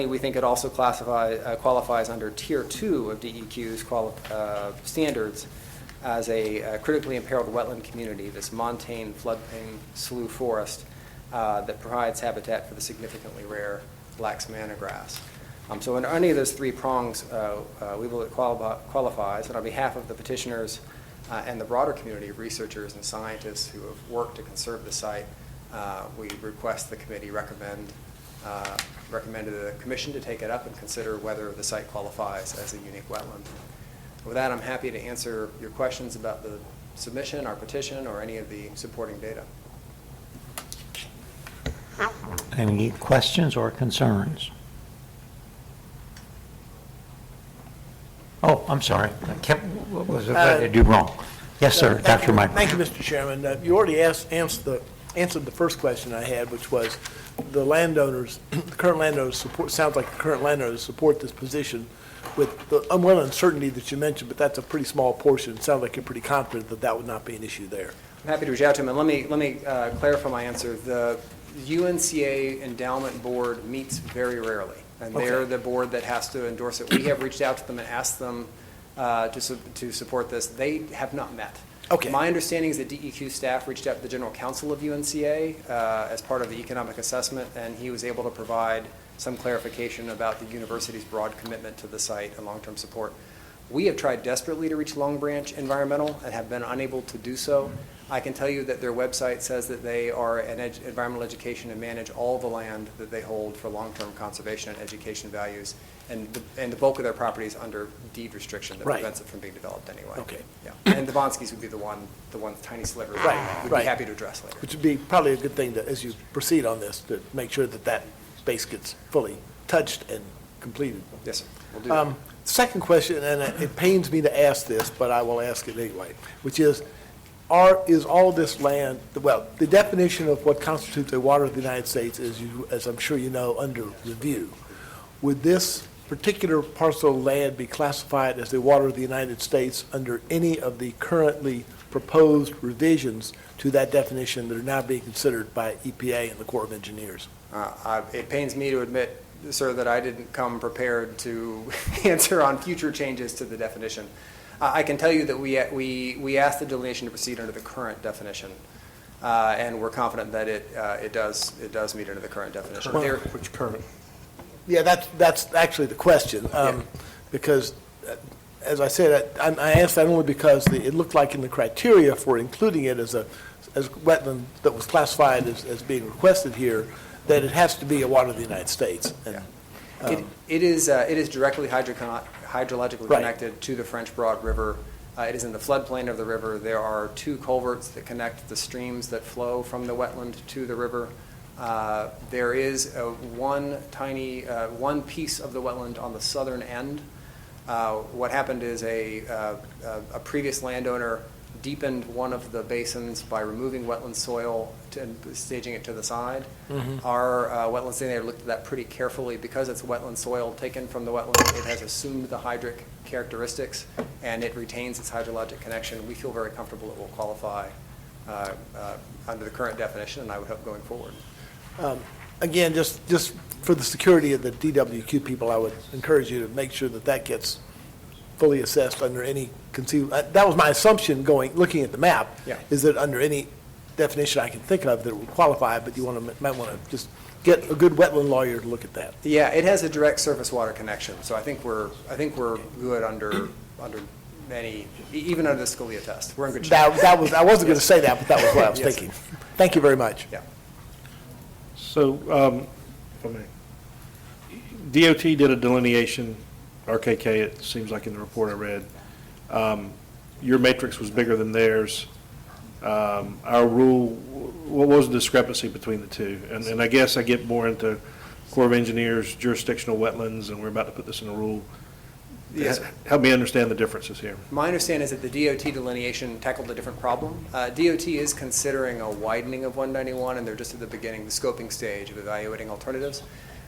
we think it also qualifies under Tier 2 of DEQ's standards as a critically imperiled wetland community, this montane floodplain slough forest that provides habitat for the significantly rare lax manna grass. So under any of those 3 prongs, we believe it qualifies, and on behalf of the petitioners and the broader community of researchers and scientists who have worked to conserve the site, we request the committee recommend to the commission to take it up and consider whether the site qualifies as a unique wetland. With that, I'm happy to answer your questions about the submission, our petition, or any of the supporting data. Any questions or concerns? Oh, I'm sorry. What was it I did wrong? Yes, sir, Dr. Mike. Thank you, Mr. Chairman. You already answered the first question I had, which was the landowners, the current landowners support, sounds like the current landowners support this position with the one uncertainty that you mentioned, but that's a pretty small portion. It sounds like you're pretty confident that that would not be an issue there. I'm happy to reach out to him, and let me clarify my answer. The UNCA Endowment Board meets very rarely, and they're the board that has to endorse it. We have reached out to them and asked them to support this. They have not met. Okay. My understanding is that DEQ staff reached out to the General Counsel of UNCA as part of the economic assessment, and he was able to provide some clarification about the university's broad commitment to the site and long-term support. We have tried desperately to reach Long Branch Environmental and have been unable to do so. I can tell you that their website says that they are an environmental education and manage all the land that they hold for long-term conservation and education values, and the bulk of their property is under deed restriction that prevents it from being developed anyway. Okay. Yeah. And the Vonskis would be the one tiny sliver that we'd be happy to address later. Which would be probably a good thing to, as you proceed on this, to make sure that that space gets fully touched and completed. Yes, sir. We'll do that. Second question, and it pains me to ask this, but I will ask it anyway, which is all this land, well, the definition of what constitutes a water of the United States is, as I'm sure you know, under review. Would this particular parcel of land be classified as a water of the United States under any of the currently proposed revisions to that definition that are now being considered by EPA and the Corps of Engineers? It pains me to admit, sir, that I didn't come prepared to answer on future changes to the definition. I can tell you that we asked the delineation to proceed under the current definition, and we're confident that it does meet under the current definition. Which current? Yeah, that's actually the question, because as I said, I asked that only because it looked like in the criteria for including it as wetland that was classified as being requested here, that it has to be a water of the United States. And, it is directly hydrologically connected to the French Broad River. It is in the floodplain of the river. There are 2 culverts that connect the streams that flow from the wetland to the river. There is one piece of the wetland on the southern end. What happened is a previous landowner deepened one of the basins by removing wetland soil and staging it to the side. Our wetlands engineer looked at that pretty carefully. Because it's wetland soil taken from the wetland, it has assumed the hydric characteristics, and it retains its hydrologic connection. We feel very comfortable it will qualify under the current definition, and I would hope going forward. Again, just for the security of the DWQ people, I would encourage you to make sure that that gets fully assessed under any conceivable. That was my assumption looking at the map, is that under any definition I can think of that would qualify, but you might want to just get a good wetland lawyer to look at that. Yeah, it has a direct surface water connection, so I think we're good under any, even under the Scalia test. We're in good shape. I wasn't going to say that, but that was what I was Yes. thinking. Thank you very much. Yeah. So, DOT did a delineation, RKK, it seems like in the report I read. Your matrix was bigger than theirs. Our rule, what was the discrepancy between the two? And I guess I get more into Corps of Engineers, jurisdictional wetlands, and we're about to put this in a rule. Yes. Help me understand the differences here. My understanding is that the DOT delineation tackled a different problem. DOT is considering a widening of 191, and they're just at the beginning, the scoping stage of evaluating alternatives.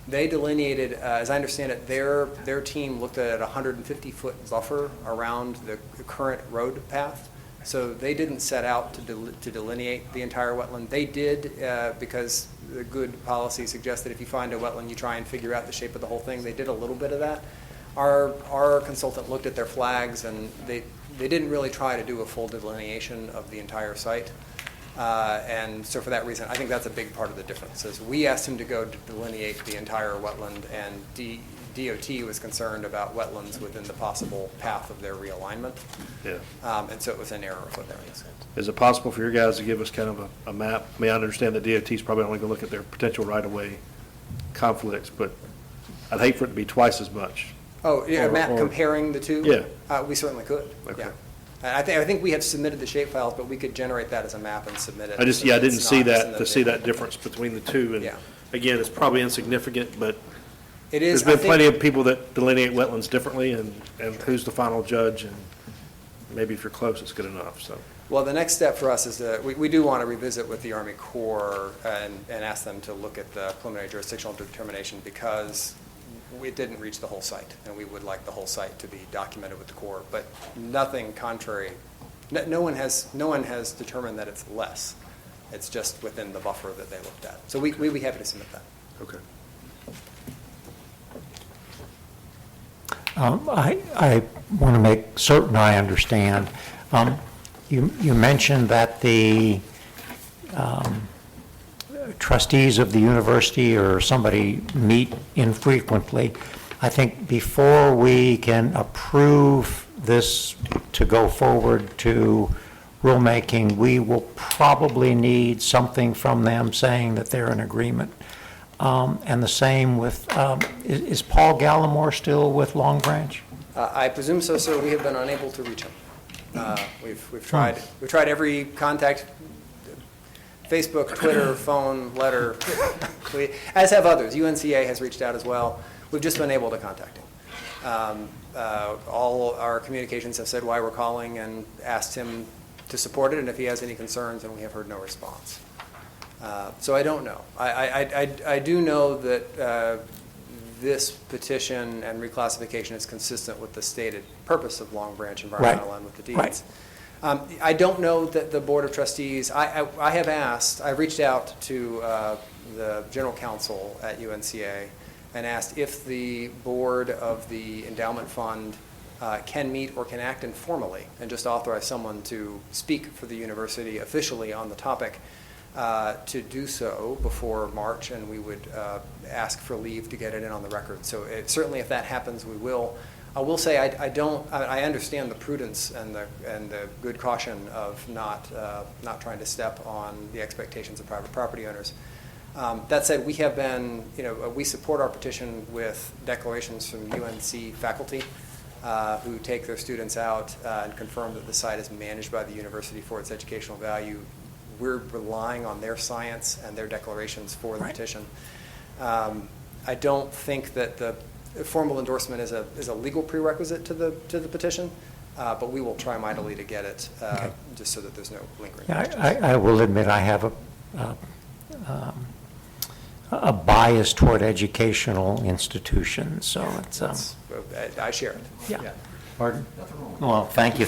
They delineated, as I understand it, their team looked at a 150-foot buffer around the current road path. So they didn't set out to delineate the entire wetland. They did because the good policy suggests that if you find a wetland, you try and figure out the shape of the whole thing. They did a little bit of that. Our consultant looked at their flags, and they didn't really try to do a full delineation of the entire site. And so for that reason, I think that's a big part of the difference. Is we asked him to go to delineate the entire wetland, and DOT was concerned about wetlands within the possible path of their realignment. Yeah. And so it was an error of what they're saying. Is it possible for your guys to give us kind of a map? I mean, I understand that DOT is probably only going to look at their potential right-of-way conflicts, but I'd hate for it to be twice as much. Oh, yeah, a map comparing the two? Yeah. We certainly could. Okay. Yeah. And I think we have submitted the shape files, but we could generate that as a map and submit it. I just, so that I didn't it's see not that, in the to see data. that difference between the two. And Yeah. again, it's probably insignificant, but It is. there's been plenty of people that delineate wetlands differently, and who's the final judge, and maybe if you're close, it's good enough, so. Well, the next step for us is we do want to revisit with the Army Corps and ask them to look at the preliminary jurisdictional determination, because it didn't reach the whole site, and we would like the whole site to be documented with the Corps, but nothing contrary. No one has determined that it's less. It's just within the buffer that they looked at. So we'd be happy to submit that. Okay. I want to make certain I understand. You mentioned that the trustees of the university or somebody meet infrequently. I think before we can approve this to go forward to rulemaking, we will probably need something from them saying that they're in agreement. And the same with, is Paul Gallimore still with Long Branch? I presume so, sir. We have been unable to reach him. We've tried every contact, Facebook, Twitter, phone, letter, tweet, as have others. UNCA has reached out as well. We've just been able to contact him. All our communications have said why we're calling and asked him to support it, and if he has any concerns, and we have heard no response. So I don't know. I do know that this petition and reclassification is consistent with the stated purpose of Long Branch Environmental and with the deeds. Right. I don't know that the Board of Trustees, I have asked, I reached out to the General Counsel at UNCA and asked if the Board of the Endowment Fund can meet or can act informally and just authorize someone to speak for the university officially on the topic. To do so before March, and we would ask for leave to get it in on the record. So certainly if that happens, we will. I will say I understand the prudence and the good caution of not trying to step on the expectations of private property owners. That said, we have been, we support our petition with declarations from UNC faculty who take their students out and confirm that the site is managed by the university for its educational value. We're relying on their science and their declarations for the petition. I don't think that the formal endorsement is a legal prerequisite to the petition, but we will try mightily to get it just so that there's no lingering questions. I will admit I have a bias toward educational institutions, so it's. I share it. Yeah. Pardon? Well, thank you.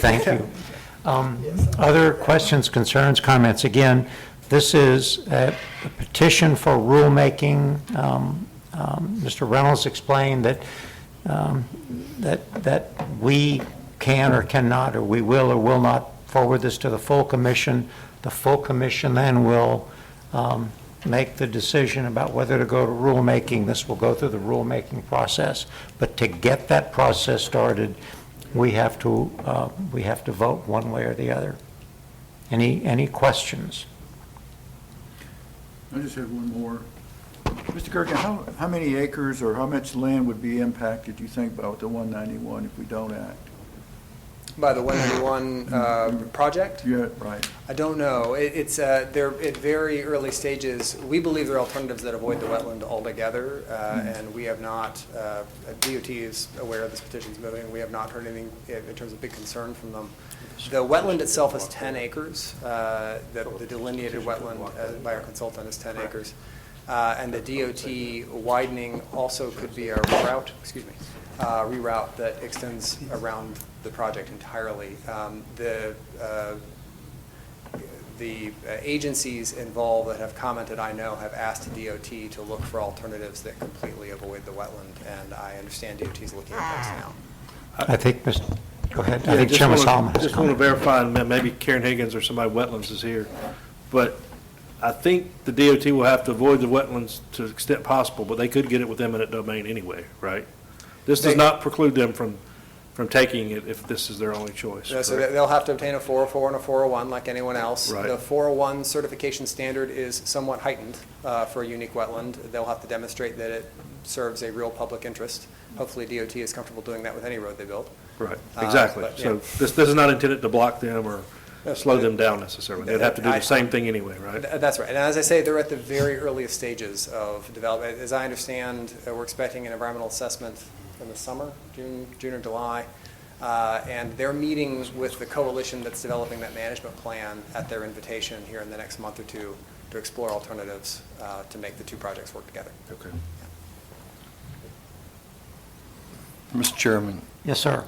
Other questions, concerns, comments? Again, this is a petition for rulemaking. Mr. Reynolds explained that that we can or cannot, or we will or will not forward this to the full commission. The full commission then will make the decision about whether to go to rulemaking. This will go through the rulemaking process. But to get that process started, we have to vote one way or the other. Any questions? I just have one more. Mr. Gerken, how many acres or how much land would be impacted, you think, by the 191 if we don't act? By the 191 project? Yeah, right. I don't know. They're at very early stages. We believe there are alternatives that avoid the wetland altogether, and we have not, DOT is aware of this petition's moving. We have not heard anything in terms of big concern from them. The wetland itself is 10 acres. The delineated wetland by our consultant is 10 acres. And the DOT widening also could be a reroute that extends around the project entirely. The agencies involved that have commented, I know, have asked DOT to look for alternatives that completely avoid the wetland, and I understand DOT is looking at those now. I think, go ahead. Yeah, I think Chairman Solomon has just want to verify, and maybe Karen Higgins or somebody Wetlands is here, but I think the DOT will have to avoid the wetlands to the extent possible, but they could get it with eminent domain anyway, right? This does not preclude them from taking it if this is their only choice. So they'll have to obtain a 404 and a 401 like anyone else. Right. The 401 certification standard is somewhat heightened for a unique wetland. They'll have to demonstrate that it serves a real public interest. Hopefully DOT is comfortable doing that with any road they build. Right, exactly. So this is not intended to block them or slow them down necessarily. They'd have to do the same thing anyway, right? That's right. And as I say, they're at the very earliest stages of development. As I understand, we're expecting an environmental assessment in the summer, June or July. And they're meeting with the coalition that's developing that management plan at their invitation here in the next month or two to explore alternatives to make the two projects work together. Okay. Mr. Chairman. Yes, sir.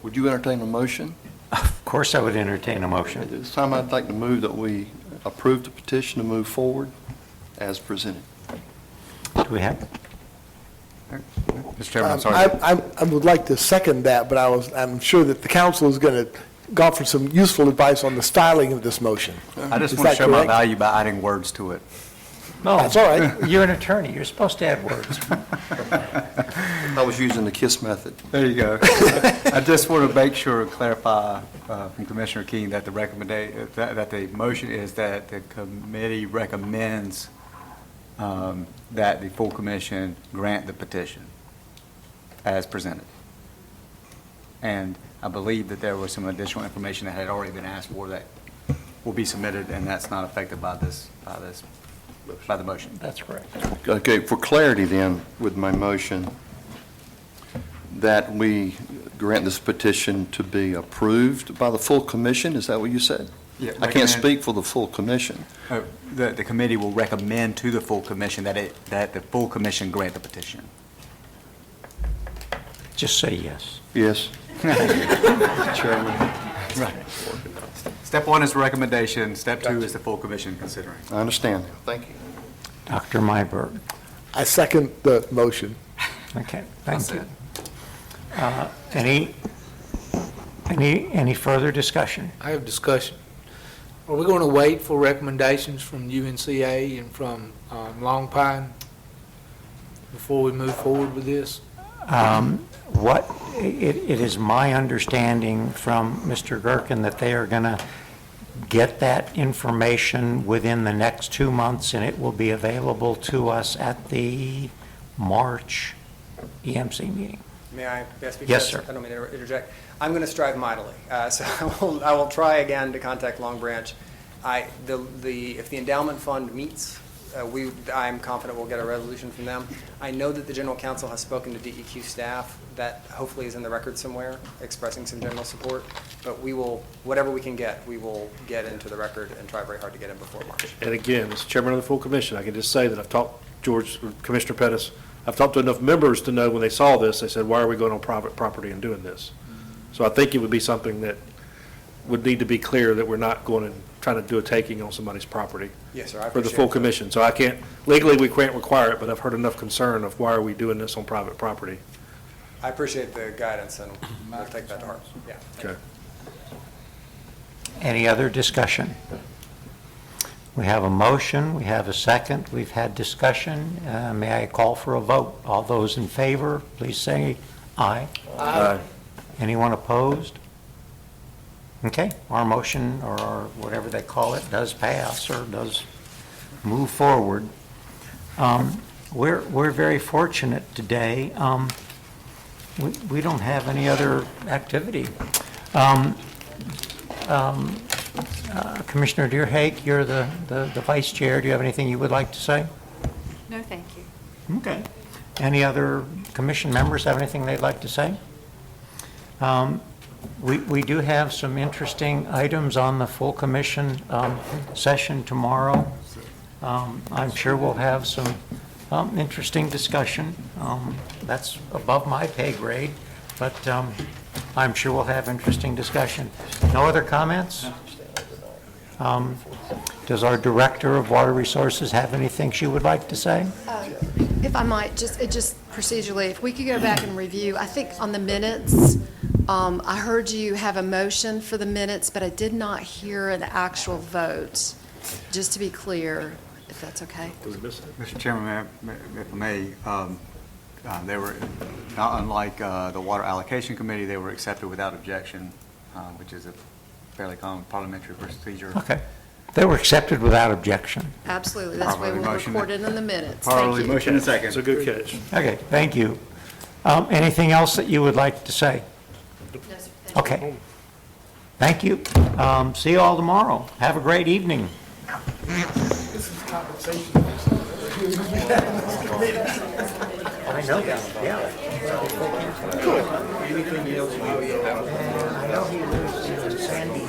Would you entertain a motion? Of course I would entertain a motion. At this time, I'd like to move that we approve the petition to move forward as presented. Do we have? Mr. Chairman, I'm sorry. I would like to second that, but I'm sure that the council is going to offer some useful advice on the styling of this motion. I just want to show my value by adding words to it. No, that's all right. You're an attorney. You're supposed to add words. I was using the KISS method. There you go. I just want to make sure, clarify from Commissioner King that that the motion is that the committee recommends that the full commission grant the petition as presented. And I believe that there was some additional information that had already been asked for that will be submitted, and that's not affected by the motion. That's correct. Okay, for clarity then, with my motion, that we grant this petition to be approved by the full commission, is that what you said? Yeah, I can't speak for the full commission. The committee will recommend to the full commission that the full commission grant the petition. Just say yes. Yes. Chairman. Right. Step one is recommendation. Step two is the full commission considering. I understand. Thank you. Dr. Myberg. I second the motion. Okay, thank you. Any further discussion? I have discussion. Are we going to wait for recommendations from UNCA and from Long Pine before we move forward with this? It is my understanding from Mr. Gerken that they are going to get that information within the next 2 months, and it will be available to us at the March EMC meeting. May I speak? Yes, sir. I don't mean to interject. I'm going to strive mightily. So I will try again to contact Long Branch. If the endowment fund meets, I'm confident we'll get a resolution from them. I know that the General Counsel has spoken to DEQ staff. That hopefully is in the record somewhere, expressing some general support. But we will, whatever we can get, we will get into the record and try very hard to get in before March. And again, as chairman of the full commission, I can just say that I've talked, Commissioner Pettis, I've talked to enough members to know when they saw this, they said, why are we going on private property and doing this? So I think it would be something that would need to be clear that we're not going and trying to do a taking on somebody's property. Yes, sir. For the full commission. So I can't, legally we can't require it, but I've heard enough concern of why are we doing this on private property. I appreciate the guidance, and we'll take that to heart. Yeah. Okay. Any other discussion? We have a motion, we have a second, we've had discussion. May I call for a vote? All those in favor, please say aye. Aye. Anyone opposed? Okay, our motion, or our whatever they call it, does pass or does move forward. We're very fortunate today. We don't have any other activity. Commissioner Deerhake, you're the vice chair. Do you have anything you would like to say? No, thank you. Okay. Any other commission members have anything they'd like to say? We do have some interesting items on the full commission session tomorrow. I'm sure we'll have some interesting discussion. That's above my pay grade, but I'm sure we'll have interesting discussion. No other comments? Does our Director of Water Resources have anything she would like to say? If I might, just procedurally, if we could go back and review, I think on the minutes, I heard you have a motion for the minutes, but I did not hear an actual vote. Just to be clear, if that's okay. Mr. Chairman, if I may, they were, not unlike the Water Allocation Committee, they were accepted without objection, which is a fairly common parliamentary procedure. Okay. They were accepted without objection. Absolutely. That's why we'll record it in the minutes. Probably motion and second. It's a good catch. Okay, thank you. Anything else that you would like to say? No, sir. Okay. Thank you. See you all tomorrow. Have a great evening. This is compensation. I know that, yeah. Cool. And I know he lives in Sandy.